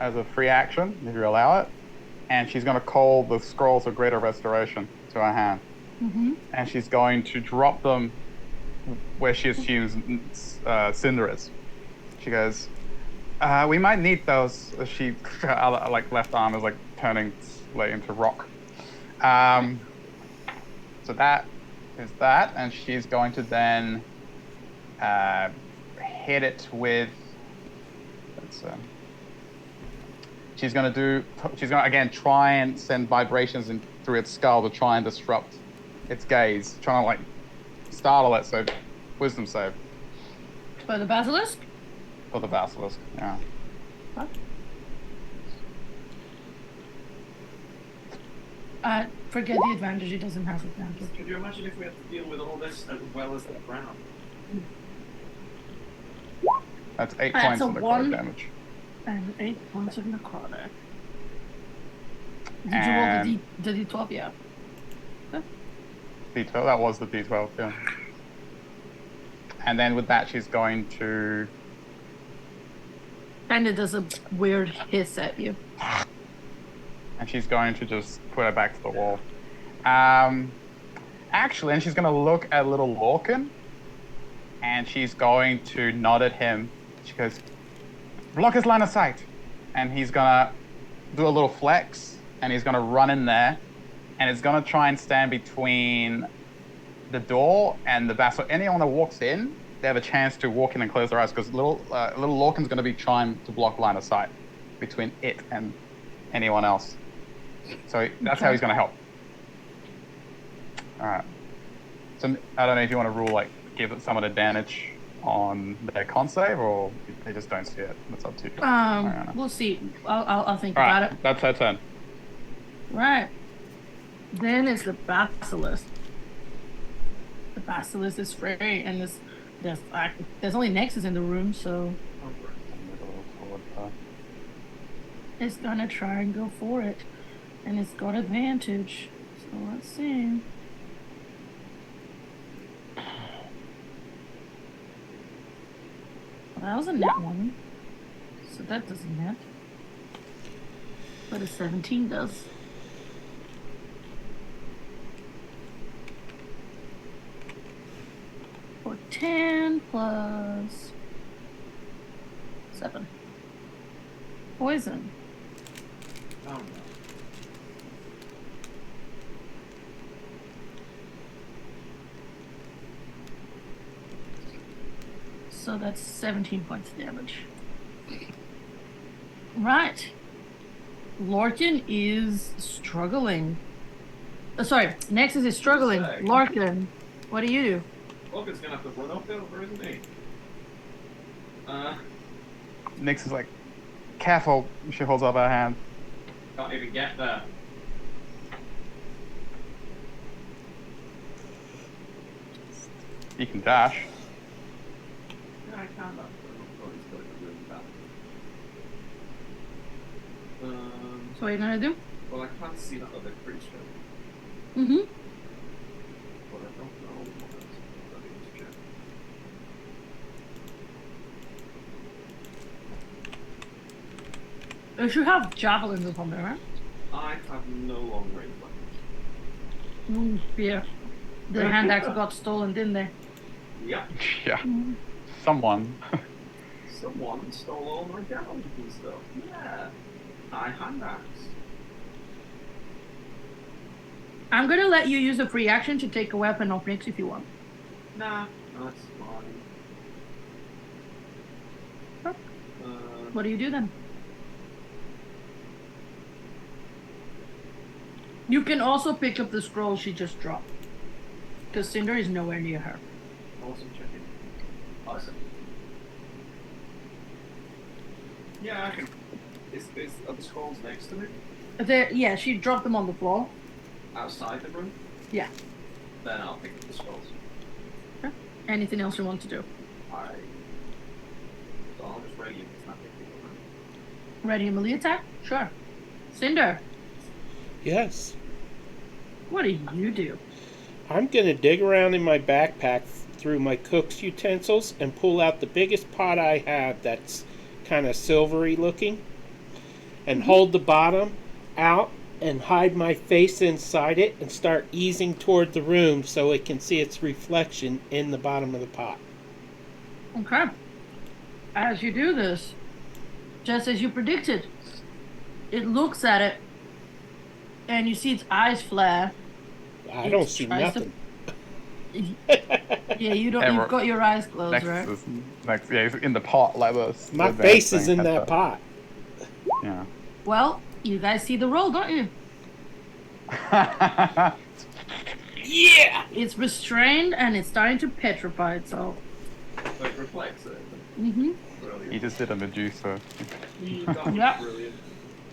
as a free action, if you allow it, and she's going to call the scrolls of greater restoration to her hand. Mm-hmm. And she's going to drop them where she assumes Cinder is. She goes, We might need those. She, her, like left arm is like turning into rock. So that is that, and she's going to then hit it with. She's going to again try and send vibrations in through its skull to try and disrupt its gaze, trying to like startle it. So, wisdom save For the basilisk? for the basilisk. Yeah. Huh? Forget the advantage. He doesn't have advantage. Could you imagine if we had to deal with all this as well as the ground? That's 8 That's points a of necrotic 1. damage. And 8 points of necrotic. Did And you roll the D12? Yeah. D12. That was the D12. Yeah. And then with that, she's going to. And it does a weird hiss at you. And she's going to just put her back to the wall. Actually, and she's going to look at little Lorcan. And she's going to nod at him. She goes, block his line of sight. And he's going to do a little flex. And he's going to run in there. And it's going to try and stand between the door and the basilisk. Anyone that walks in, they have a chance to walk in and close their eyes. Because little Lorcan's going to be trying to block line of sight between it and anyone else. So that's how he's going to help. All right. So I don't know if you want to rule like give someone advantage on their con save, or they just don't see it. That's up to you. We'll see. I'll think All about right, it. that's her turn. Right. Then it's the basilisk. The basilisk is free, and there's only Nexus in the room, so it's gonna try and go for it, and it's got advantage. So let's see. Well, that was a net one, so that doesn't net. But a 17 does. For 10 plus 7. Poison. Oh no. So that's 17 points of damage. Right. Lorcan is struggling. Sorry, Nexus is struggling. Sick. Lorcan, what do you do? Logan's gonna have to run up over, isn't he? Nyx is like, careful. She holds up her hand. Can't even get there. You can dash. Yeah, I can. But he's got to go really bad. So what are you gonna do? Well, I can't see that other creature, Mm-hmm. but I don't know what that is yet. You should have javelins or something, right? I have no long range weapons. Yeah. The hand axe got stolen, didn't they? Yep. Yeah. Someone. Someone stole all my javelins and stuff. Yeah. I hand axe. I'm gonna let you use a free action to take a weapon off Nyx if you want. Nah, that's fine. Huh. What do you do then? You can also pick up the scroll she just dropped. Because Cinder is nowhere near her. Awesome chicken. Awesome. Yeah, I can. Are the scrolls next to me? Yeah, she dropped them on the floor. Outside the room? Yeah. Then I'll pick up the scrolls. Okay. Anything else you want to do? So I'll just radiant attack people. Ready a melee attack? Sure. Cinder, Yes. what do you do? I'm going to dig around in my backpack through my cook's utensils and pull out the biggest pot I have that's kind of silvery looking and hold the bottom out and hide my face inside it and start easing toward the room so it can see its reflection in the bottom of the pot. Okay. As you do this, just as you predicted. It looks at it, and you see its eyes flare. I It don't see tries to- nothing. Yeah, you don't. Ever- You've got your eyes closed, Next right? is next. Yeah, he's in the pot like this. My with the face is thing in at that the- pot. Yeah. Well, you guys see the roll, don't you? Yeah! It's restrained and it's starting to petrify itself. So it reflects it. Mm-hmm. Brilliant. He just did a Medusa. That was Yeah. brilliant.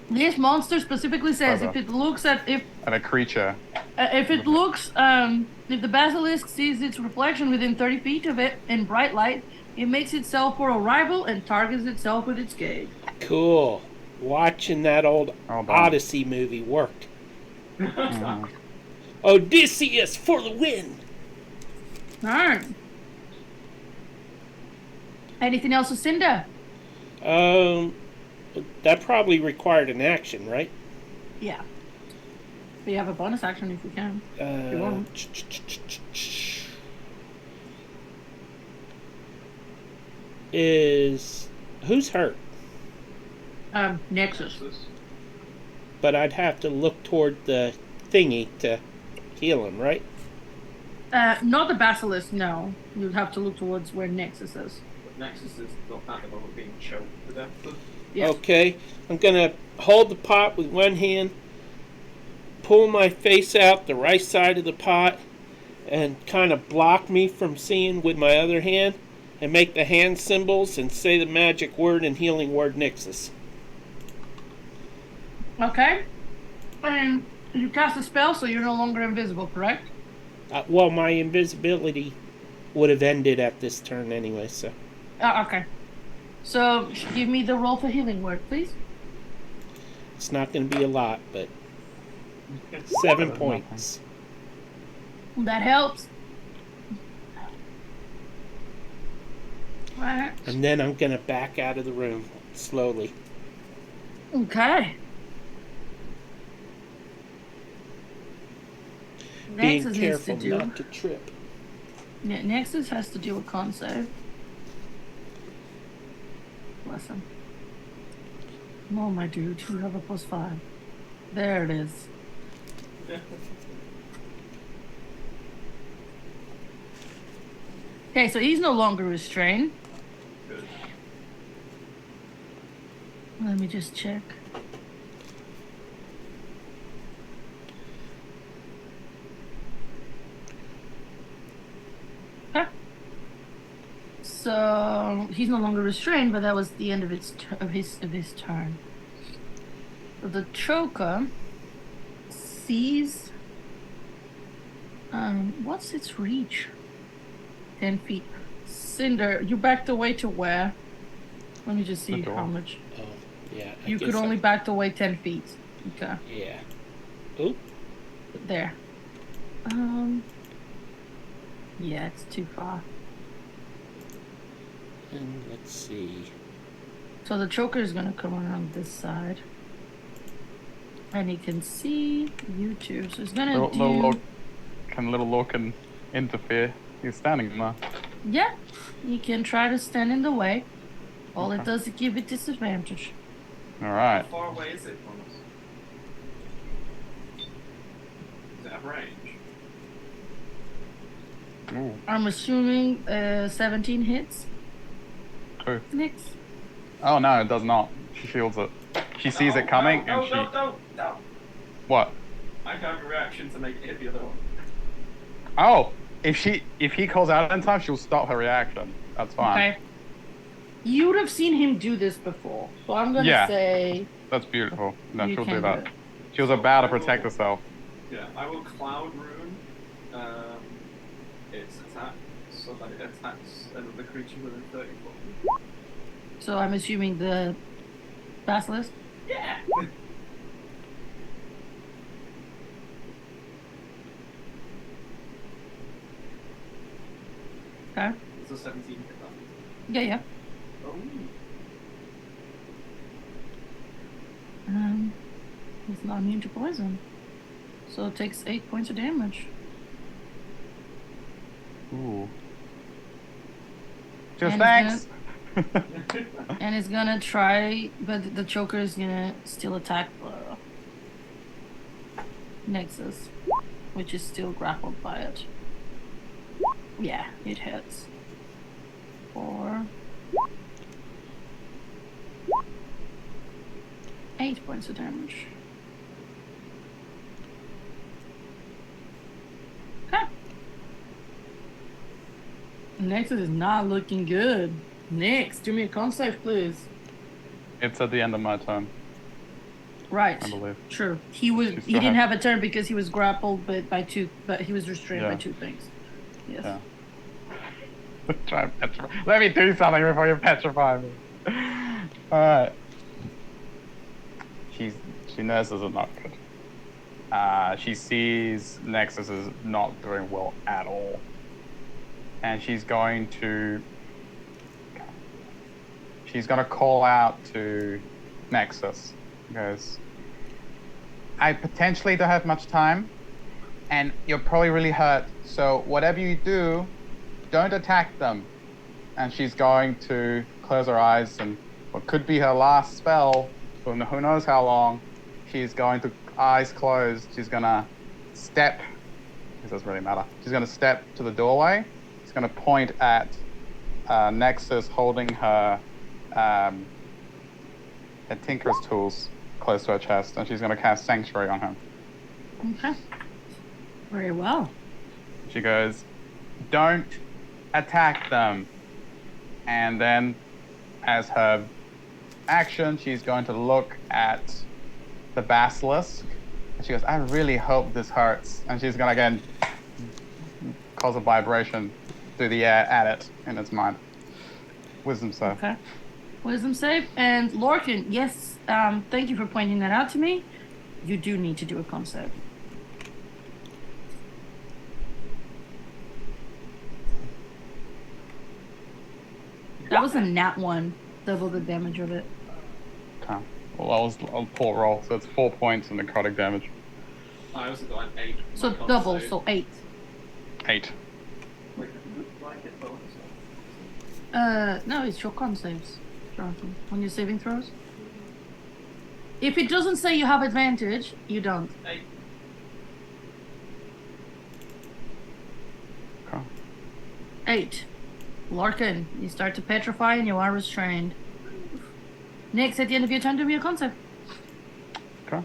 This monster specifically says Clever. if it looks at if And a creature. if the basilisk sees its reflection within 30 feet of it in bright light, it makes itself for a rival and targets itself with its gaze. Cool. Watching that old Well done. Odyssey movie worked. Mhm. Odysseus for the win! Alright. Anything else with Cinder? That probably required an action, right? Yeah. But you have a bonus action if you can. You won't. Who's hurt? Nexus. But I'd have to look toward the thingy to heal him, right? Not the basilisk, no. You'd have to look towards where Nexus is. But Nexus is not at the moment being choked to death. Yeah. Okay, I'm gonna hold the pot with one hand, pull my face out the right side of the pot, and kind of block me from seeing with my other hand, and make the hand symbols and say the magic word and healing word Nixus. Okay. And you cast a spell, so you're no longer invisible, correct? Well, my invisibility would have ended at this turn anyway, so. Okay. So, give me the roll for healing word, please. It's not going to be a lot, but 7 points. That helps. Right. And then I'm going to back out of the room slowly. Okay. Being Nexus needs to careful do. not to trip. Yeah, Nexus has to do a con save. Bless him. Oh, my dude, you have a +5. There it is. Okay, so he's no longer restrained. Good. Let me just check. Okay. So he's no longer restrained, but that was the end of his turn. So the choker sees. What's its reach? 10 feet. Cinder, you backed away to where? Let me just see The door. how much. Oh, yeah. I You guess could only back away 10 feet. Okay. Yeah. Oop. There. Yeah, it's too far. And let's see. So the choker is gonna come around this side. And he can see you two. So he's gonna do. Little Lord can interfere. He's standing there. Yeah, he can try to stand in the way. All it Okay. does is give it disadvantage. All How right. far away is it from us? Does it have range? Ooh, I'm assuming 17 hits. true. Next. Oh no, it does not. She feels it. She sees it coming, no, and she. No. What? I can have a reaction to make it hit the other one. Oh, if he calls out in time, she'll stop her reaction. That's fine. Okay. You would have seen him do this before. So I'm gonna Yeah. say That's beautiful. No, you she'll can do that. it. She was about to protect herself. Yeah, I will Cloud Rune its attack so that it attacks another creature within 30 foot. So I'm assuming the basilisk. Yeah! Okay. It's a 17 hit that. Yeah. Oh. He's not immune to poison. So it takes 8 points of damage. Ooh. Just And thanks. And it's gonna try, but the choker is gonna still attack Nexus, which is still grappled by it. Yeah, it hits. 4. 8 points of damage. Okay. Nexus is not looking good. Next, do me a con save, please. It's at the end of my turn, Right. I believe. True. He She still didn't has- have a turn because he was grappled, but he was restrained by Yeah. 2 things. Yes. Yeah. Try and petrify. Let me do something before you petrify me. Alright. She notices it's not good. She sees Nexus is not doing well at all. And she's going to call out to Nexus. Because I potentially don't have much time, and you're probably really hurt. So whatever you do, don't attack them. And she's going to close her eyes, and what could be her last spell, who knows how long, she's going to, eyes closed, she's gonna step, it doesn't really matter, she's gonna step to the doorway, she's gonna point at Nexus holding her Tinker's tools close to her chest, and she's gonna cast Sanctuary on her. Okay. Very well. She goes, don't attack them. And then, as her action, she's going to look at the basilisk. And she goes, I really hope this hurts. And she's going to, again, cause a vibration through the air at it in its mind. Wisdom save. Okay. Wisdom save. And Lorcan, yes, thank you for pointing that out to me. You do need to do a con save. That was a nat 1. Double the damage of it. Okay. Well, that was a poor roll, so it's 4 points of necrotic damage. I also got an 8. So My con double, save. so 8. 8. Wait, do I get bonus? No, it's your con saves, Jonathan. When you're saving throws. If it doesn't say you have advantage, you don't. 8. Okay. 8. Larkin, you start to petrify and you are restrained. Next, at the end of your turn, do me a con save. Okay.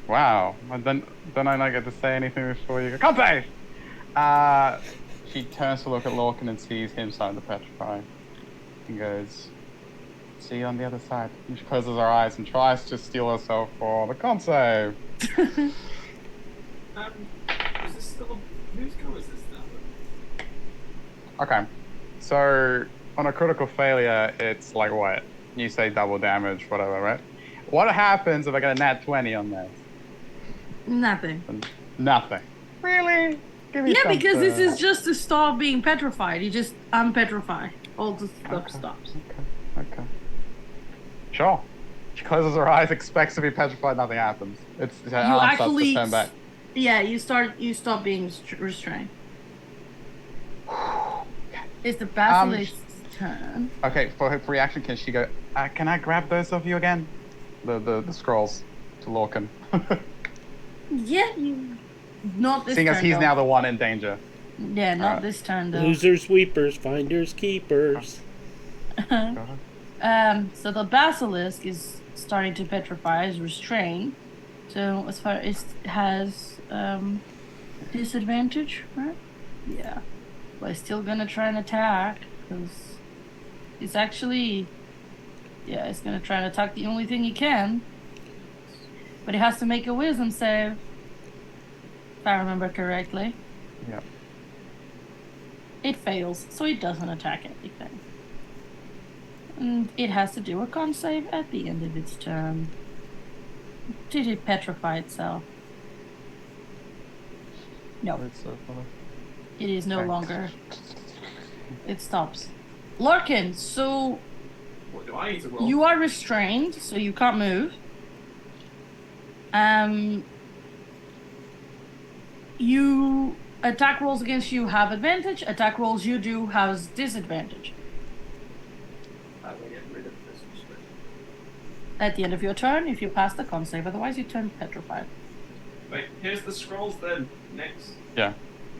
Wow. And then I not get to say anything before you go. Can't save! She turns to look at Lorcan and sees him starting to petrify. And goes, see you on the other side. And she closes her eyes and tries to steel herself for the con save. Is this still whose go is this now? Okay. So, on a critical failure, it's like what? You say double damage, whatever, right? What happens if I get a nat 20 on this? Nothing. Nothing. Really? Give me Yeah, because this something. is just to stop being petrified. You just unpetrify. All the stuff Okay. stops. Okay. Sure. She closes her eyes, expects to be petrified, nothing happens. It's her You arm starts actually, to turn back. yeah, you stop being restrained. It's the basilisk's turn. Okay, for her reaction, can she go, can I grab those of you again? The scrolls to Lorcan. Yeah, you. Not this Seeing turn. as he's though. now the one in danger. Yeah, not Alright. this turn though. Losers, weepers, finders, keepers. Got it? So the basilisk is starting to petrify, is restrained. So as far as it has disadvantage, right? Yeah. But it's still gonna try and attack because it's actually, yeah, it's gonna try and attack the only thing he can. But it has to make a wisdom save, if I remember correctly. Yeah. It fails, so it doesn't attack anything. And it has to do a con save at the end of its turn. Did it petrify itself? No, It's so funny. it is no Okay. longer. It stops. Larkin, so What do I need to roll? you are restrained, so you can't move. You attack rolls against you have advantage. Attack rolls you do has disadvantage. At the end of your turn, if you pass the con save, otherwise you turn petrified. Wait, here's the scrolls then. Next. Yeah.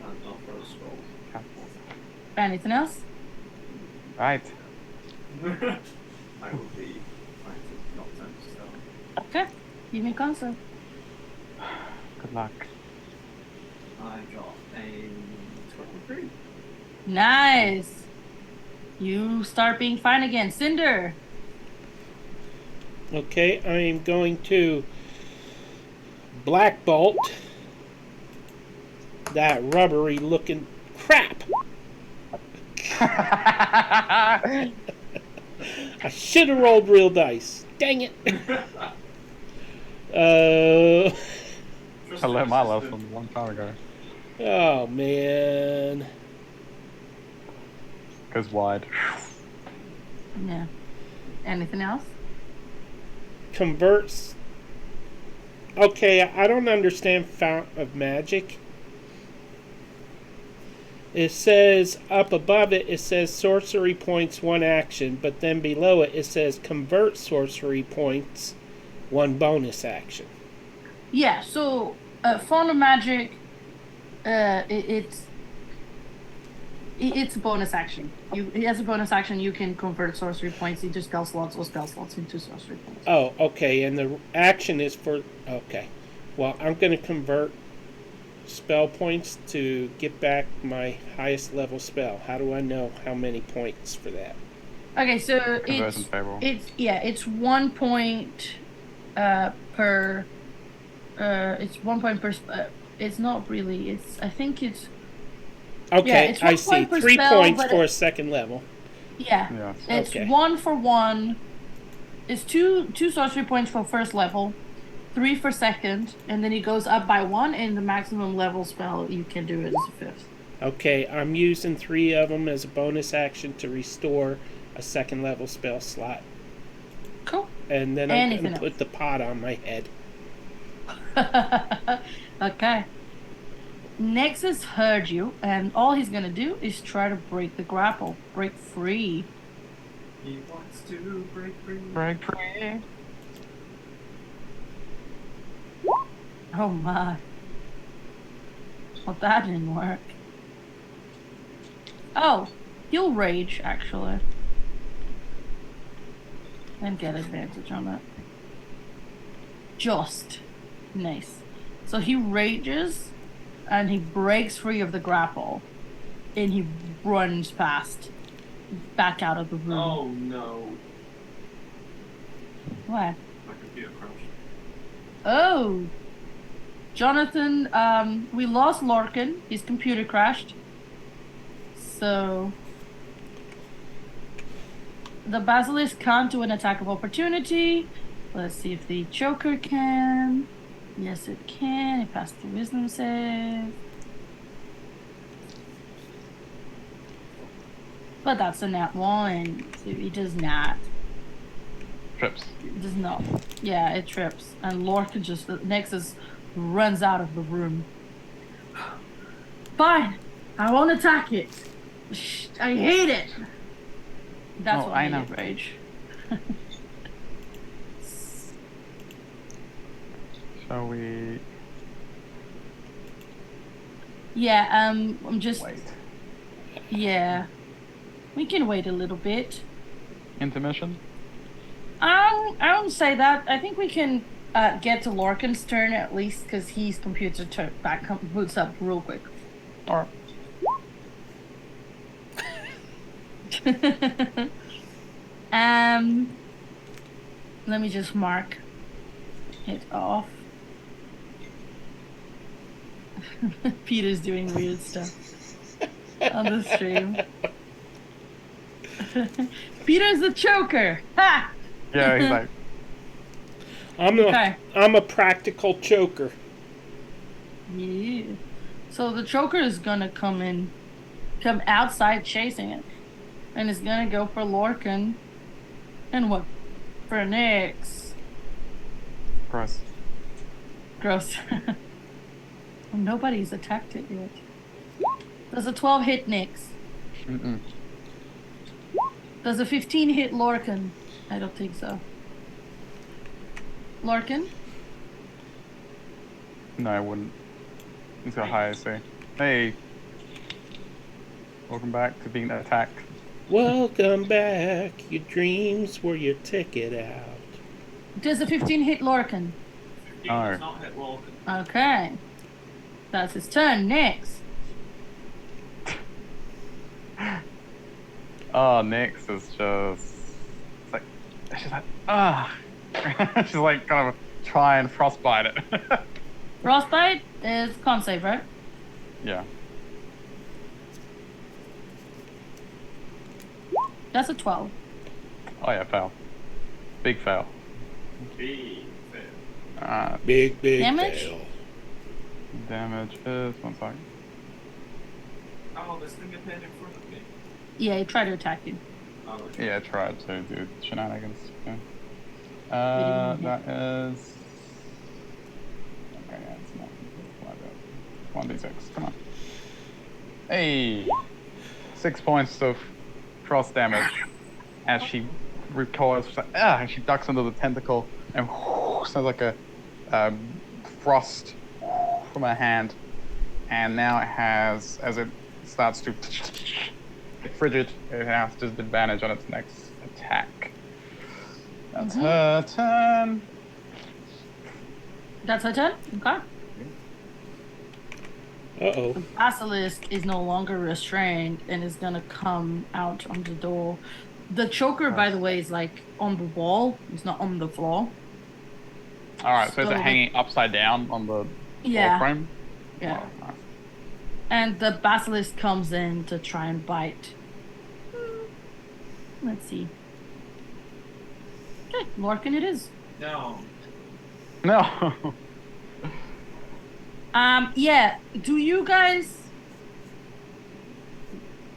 I'll throw the scrolls. Anything else? Right. I will be trying to not turn to stone. Okay. Give me con save. Good luck. I got a 23. Nice. You start being fine again. Cinder. Okay, I am going to Black Bolt that rubbery looking crap. I should have rolled real dice. Dang it. I learned my lesson a long time ago. Oh, man. Goes wide. Yeah. Anything else? Converts. Okay, I don't understand Fount of Magic. It says up above it, it says sorcery points 1 action, but then below it, it says convert sorcery points 1 bonus action. Yeah, so Font of Magic, it's a bonus action. As a bonus action, you can convert sorcery points into spell slots or spell slots into sorcery points. Oh, okay, and the action is for... Okay. Well, I'm going to convert spell points to get back my highest level spell. How do I know how many points for that? Okay, so Conversion table. it's 1 point per. It's 1 point per. It's not really. I think it's. Okay, Yeah, it's 1 I see. point per 3 spell, points but for a second level. Yeah. Yeah. It's Okay. 1 for 1. It's two sorcery points for first level, 3 for second, and then it goes up by 1, and the maximum level spell you can do it is a fifth. Okay, I'm using 3 of them as a bonus action to restore a second level spell slot. Cool. And then I'm going Anything to put the pot on my head. Okay. Nexus heard you, and all he's gonna do is try to break the grapple, break free. He wants to break free. Break free. Oh my. Well, that didn't work. Oh, he'll rage, actually. And get advantage on it. Just. Nice. So he rages, and he breaks free of the grapple, and he runs past, back out of the room. Oh no. What? My computer crashed. Oh! Jonathan, we lost Lorcan. His computer crashed. So... the Basilisk can't do an attack of opportunity. Let's see if the Joker can. Yes, it can. It passed the wisdom save. But that's a nat 1. So he does not. Trips. It does not. Yeah, it trips. And Lorcan just... the Nexus runs out of the room. Fine. I won't attack it. I hate it. That's Oh, what I made know. it rage. Shall we Yeah, I'm just... wait? Yeah. We can wait a little bit. Intermission? I don't say that. I think we can get to Lorcan's turn at least, because his computer boots up real quick. Or Let me just mark it off. Peter's doing weird stuff on the stream. Peter's the choker. Ha! yeah, he's like Okay. I'm a practical choker. Yeah. So the choker is gonna come outside chasing it, and it's gonna go for Lorcan, and what? For Nyx. gross. Gross. Nobody's attacked it yet. Does a 12 hit Nyx? Mm-mm. Does a 15 hit Lorcan? I don't think so. Larkin? No, I wouldn't. He's got high AC. Hey. Welcome back to being attacked. Welcome back. Your dreams were your ticket out. Does a 15 hit Larkin? 15 No. does not hit Lorcan. Okay. That's his turn. Next. Oh, Nyx is just. It's like. She's like. She's like kind of try and frostbite it. Frostbite is con save, right? Yeah. That's a 12. Oh, yeah, fail. Big fail. Big fail. Big Damage? fail. Damage is. One second. Oh, this thing appeared in front of me. Yeah, he tried to attack you. Oh, okay. Yeah, try it to do shenanigans. Yeah. That is. Okay, yeah, it's not. 1d6. Come on. Hey! 6 points of frost damage as she recoils. And she ducks under the tentacle and sounds like a frost from her hand. And now it has, as it starts to frigid, it has disadvantage on its next attack. That's her turn. That's her turn? Okay. Uh-oh. Basilisk is no longer restrained and is gonna come out on the door. The choker, by the way, is like on the wall. It's not on the floor. Alright, so is So it hanging upside down on the Yeah. wall frame? Yeah. Oh, nice. And the basilisk comes in to try and bite. Let's see. Okay, Larkin it is. No. No. Yeah. Do you guys?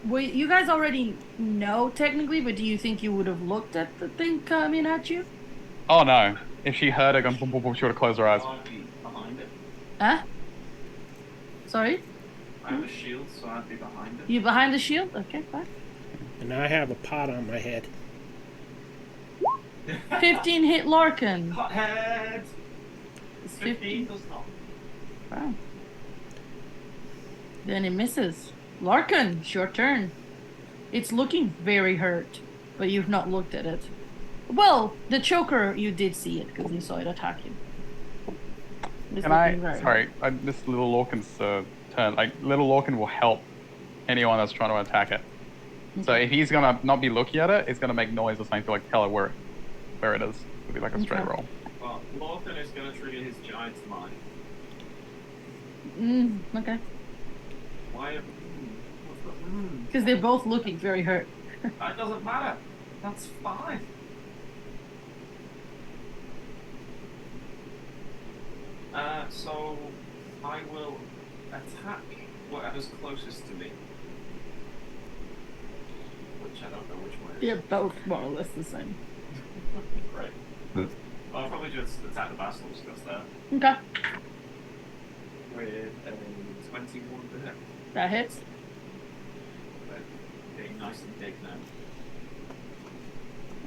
Well, you guys already know technically, but do you think you would have looked at the thing coming at you? Oh no. If she heard it going boom, boom, boom, she would have closed her eyes. I'd be behind it. Huh? Sorry? I have a shield, so I'd be behind it. You behind the shield? Okay, fine. And I have a pot on my head. 15 hit Larkin. Hothead! It's 15 does not. Wow. Then it misses. Larkin, it's your turn. It's looking very hurt, but you've not looked at it. Well, the choker, you did see it because you saw it attack you. It's Can looking I? very Sorry, this little Lorcan's turn. Like, little Lorcan will help anyone that's trying to attack it. So if he's gonna not be looking at it, he's gonna make noise or something to like tell it where it is. It'll be like a straight Okay. roll. Well, Lorcan is going to trigger his giant's mind. Okay. Why? What's that? Because they're both looking very hurt. That doesn't matter. That's fine. So I will attack whatever's closest to me. Which I don't know which way. They're both more or less the same. Great. Well, I'll probably just attack the basilisk that's there. Okay. With a 21 to hit. That hits. But getting nice and big now.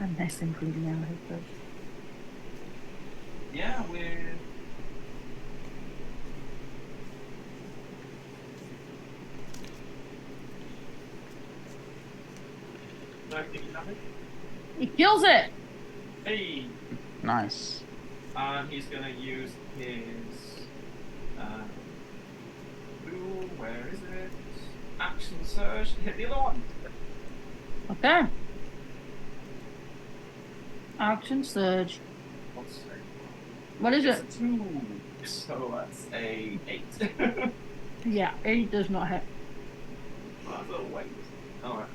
I'm nice and bleeding out of it. Yeah, with. No, nothing. He kills it! Hey! Nice. He's gonna use his. Ooh, where is it? Action surge to hit the other one. Okay. Action surge. Let's see. What is it? It's a 2. So that's a 8. Yeah, 8 does not hit. That's a wait. Alright.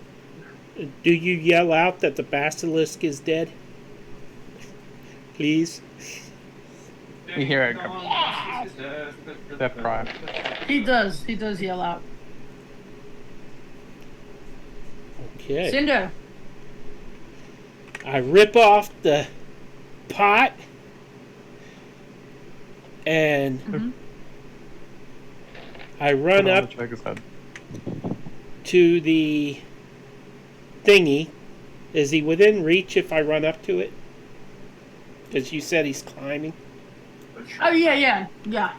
Do you yell out that the basilisk is dead? Please? You hear it Come go, on, Death cry. He does yell out. Okay. Cinder. I rip off the pot and I run up Check his head. to the thingy. Is he within reach if I run up to it? Because you said he's climbing. Oh, yeah.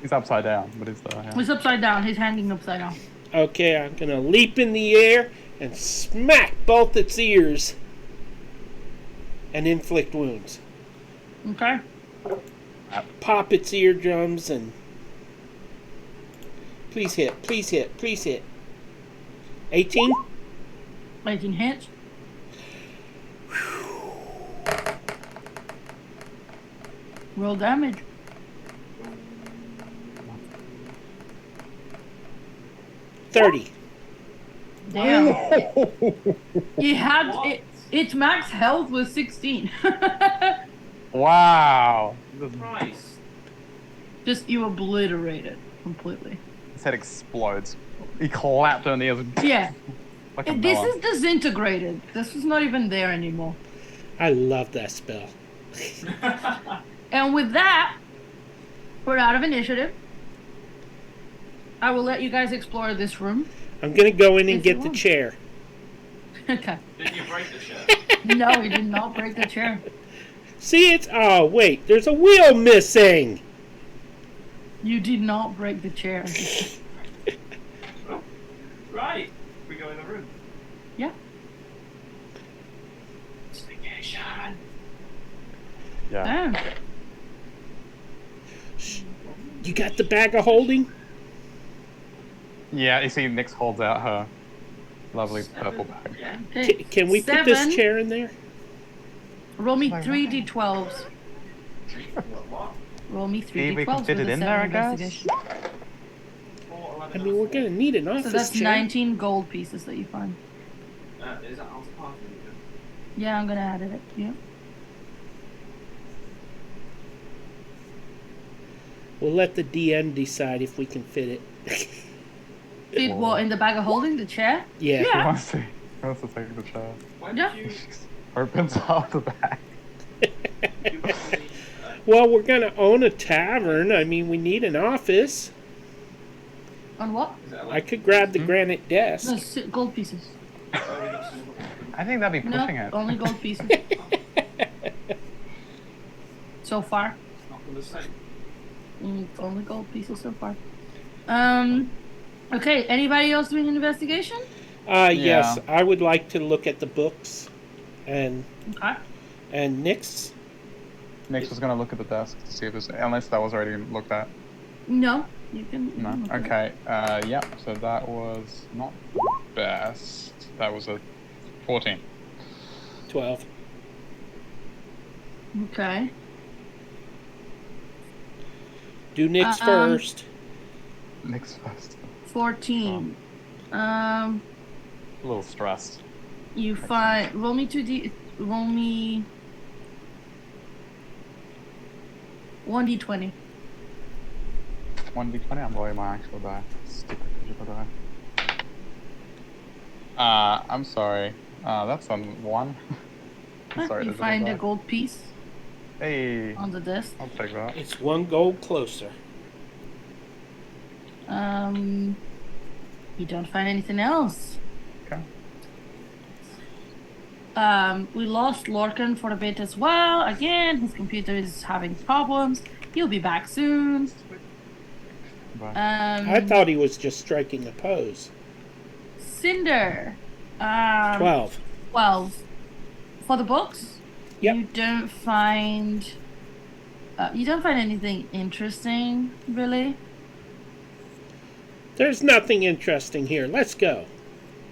He's upside down, but he's there. He's upside down. He's hanging upside down. Okay, I'm gonna leap in the air and smack both its ears and inflict wounds. Okay. Pop its eardrums and please hit. 18? 18 hits. Roll damage. 30. Damn. Its max health was 16. Wow. Christ. Just you obliterated completely. His head explodes. He clapped on the ears. Yeah. Like a This melon. is disintegrated. This is not even there anymore. I love that spell. And with that, we're out of initiative. I will let you guys explore this room. I'm gonna go in and If you get the want. chair. Okay. Didn't you break the chair? No, he did not break the chair. See, it's... Oh, wait. There's a wheel missing. You did not break the chair. Right. We go in the room. Yeah. Investigation. Yeah. Oh. You got the bag of holding? Yeah, you see Nyx holds out her lovely purple bag. Yeah. Okay. Can we put this 7. chair in there? Roll me Why, 3 why? d12s. What? Roll me 3 See, d12s. we can fit with it a in 7 there, I guess. investigation. 4, 11, I mean, we're gonna need an So office that's chair. 19 gold pieces that you find. Is that Al's party? Yeah, I'm gonna add it. Yeah. We'll let the DM decide if we can fit it. Fit what, in the bag of holding? The chair? Yeah. He Yeah. wants to take the chair. When Yeah. did you... Opens up the bag. you get the, Well, we're gonna own a tavern. I mean, we need an office. On what? is it I could grab the granite No, desk. gold pieces. I think that'd be No, pushing it. only gold pieces. So far. Not the same. Only gold pieces so far. Okay, anybody else doing an investigation? Yes, I would like to look at the books, and Okay. Nyx. Nyx was gonna look at the desk to see if there's, unless that was already looked at. No, you can. No. look at it. Okay. Yeah. So that was not the best. That was a 14. 12. Okay. Do Nyx first. Nyx first. 14. A little stressed. You find. Roll me 2d. Roll me. 1d20. 1d20. I'm rolling my actual die. Stupid digital die. I'm sorry. That's on 1. I'm sorry. You digital find die. a gold piece Hey. on the desk. I'll take that. It's one gold closer. You don't find anything else. Okay. We lost Lorcan for a bit as well. Again, his computer is having problems. He'll be back soon. Bye. I thought he was just striking a pose. Cinder. 12. 12. For the books, Yep. you don't find anything interesting, really. There's nothing interesting here. Let's go.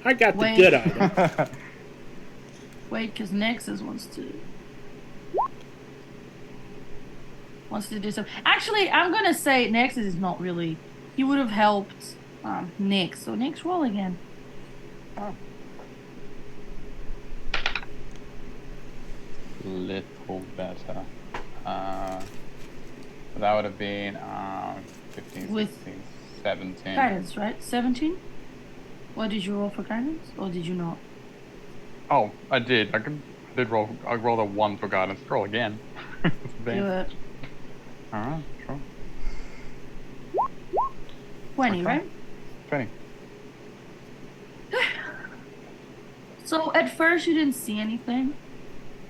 I got the Wait. good item. Wait, because Nexus wants to do something. Actually, I'm gonna say Nexus is not really. He would have helped Nyx. So Nyx, roll again. Little better. That would have been 15, With 16, 17. Guidance, right? 17. What did you roll for guidance, or did you not? Oh, I did. I did roll. I rolled a 1 for guidance. Roll again. Do Bam. it. Alright, sure. 20, Okay. right? 20. So at first you didn't see anything,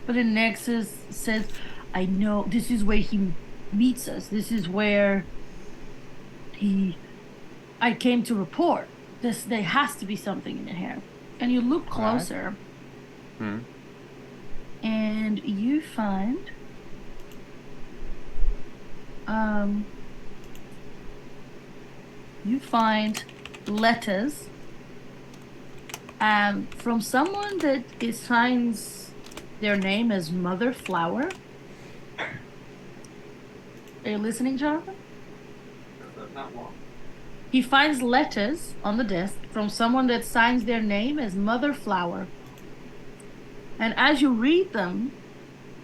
but then Nexus says, I know this is where he meets us. This is where I came to report. There has to be something in here. And you look closer. Hmm. And you find letters from someone that signs their name as Mother Flower. Are you listening, Jonathan? That one. He finds letters on the desk from someone that signs their name as Mother Flower. And as you read them,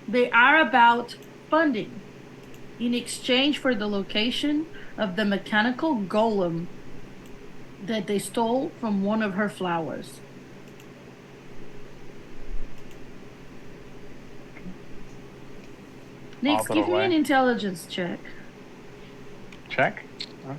they are about funding in exchange for the location of the mechanical golem that they stole from one of her flowers. Next, Pop it give me away. an intelligence check. Check. Okay.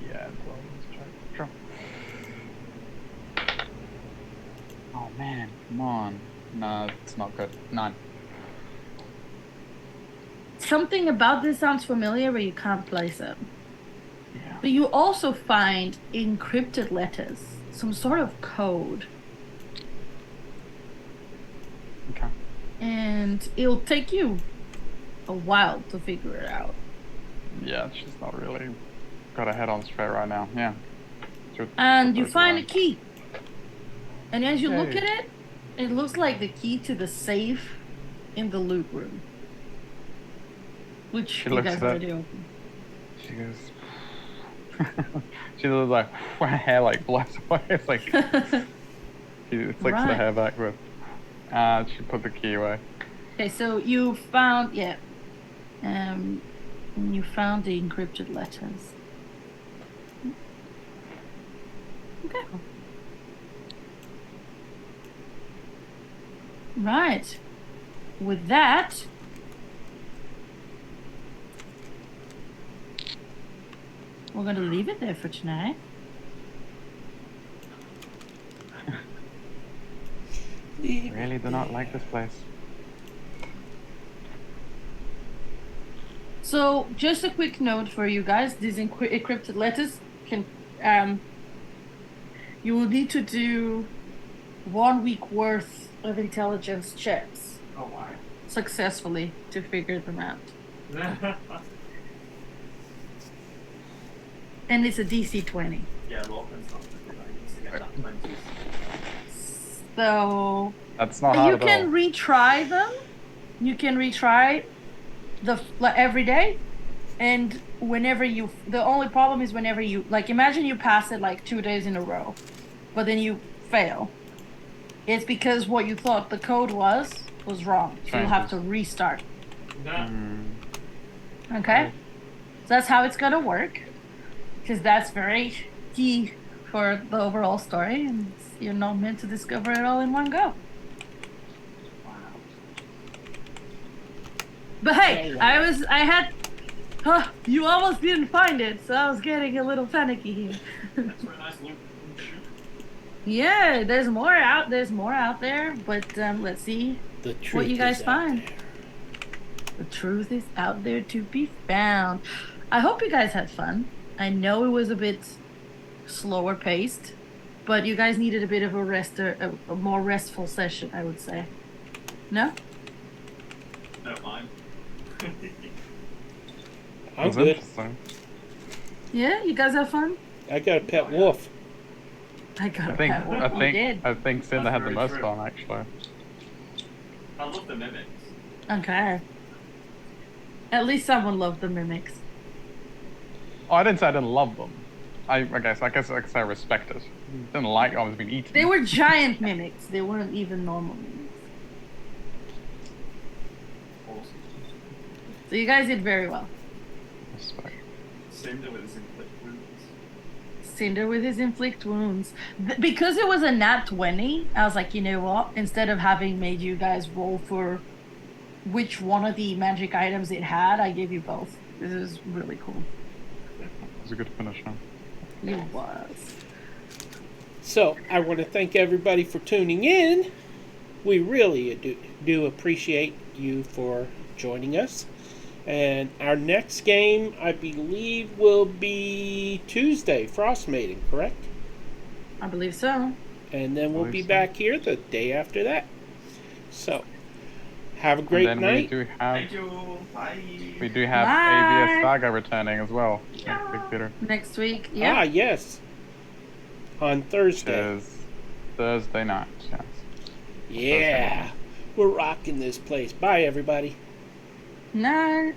Yeah, 12 is check. Sure. Oh man, come on. No, it's not good. 9. Something about this sounds familiar, but you can't place it. Yeah. But you also find encrypted letters, some sort of code. Okay. And it'll take you a while to figure it out. Yeah, she's not really got her head on straight right now. Yeah. And you find a key. And as you look Hey. at it, it looks like the key to the safe in the loot room. Which She you looks guys at it. already opened. She goes. She does like her hair like blows away. It's like she flicks the Right. hair back with. She put the key away. Okay, so you found, you found the encrypted letters. Okay. Right. With that, we're going to leave it there for tonight. Really do not like this place. So, just a quick note for you guys: these encrypted letters can, you will need to do 1 week worth of intelligence checks Oh, wow. successfully to figure them out. And it's a DC 20. Yeah, Lorcan's not good. I need to get that 20s. So That's not hard you at can all. retry them. You can retry every day, and whenever you. The only problem is whenever you imagine you pass it 2 days in a row, but then you fail. It's because what you thought the code was wrong. So you'll have to restart. No. Okay, so that's how it's gonna work, because that's very key for the overall story, and you're not meant to discover it all in one go. Wow. But hey, you almost didn't find it, so I was getting a little panicky here. That's for a nice loot. Yeah, there's more out there, but let's see The truth what you guys is out find. there. The truth is out there to be found. I hope you guys had fun. I know it was a bit slower paced, but you guys needed a bit of a more restful session, I would say. No? Don't mind. I'm That's good. interesting. Yeah, you guys have fun? I got a pet wolf. I got I a think pet wolf. You did. Cinder had the very most true. fun actually. I love the mimics. Okay. At least someone loved the mimics. Oh, I didn't say I didn't love them. I guess I respect it. Didn't like I was being eaten. They were giant mimics. They weren't even normal mimics. Awesome. So you guys did very well. Respect. Cinder with his inflict wounds. Cinder with his inflict wounds. Because it was a nat 20, I was like, you know what? Instead of having made you guys roll for which one of the magic items it had, I gave you both. This is really cool. It was a good finish, huh? He was. So I want to thank everybody for tuning in. We really do appreciate you for joining us. And our next game, I believe, will be Tuesday, Frost Maiden, correct? I believe so. And then we'll be Believe so. back here the day after that. So, have a great And then night. Thank you. Bye. we do have Bye. AVS Saga returning as well. Next week, Peter. Next week. Yeah. Ah, yes. On Thursday. Is Thursday night. Yes. Yeah. We're rocking this place. Bye, everybody. Night.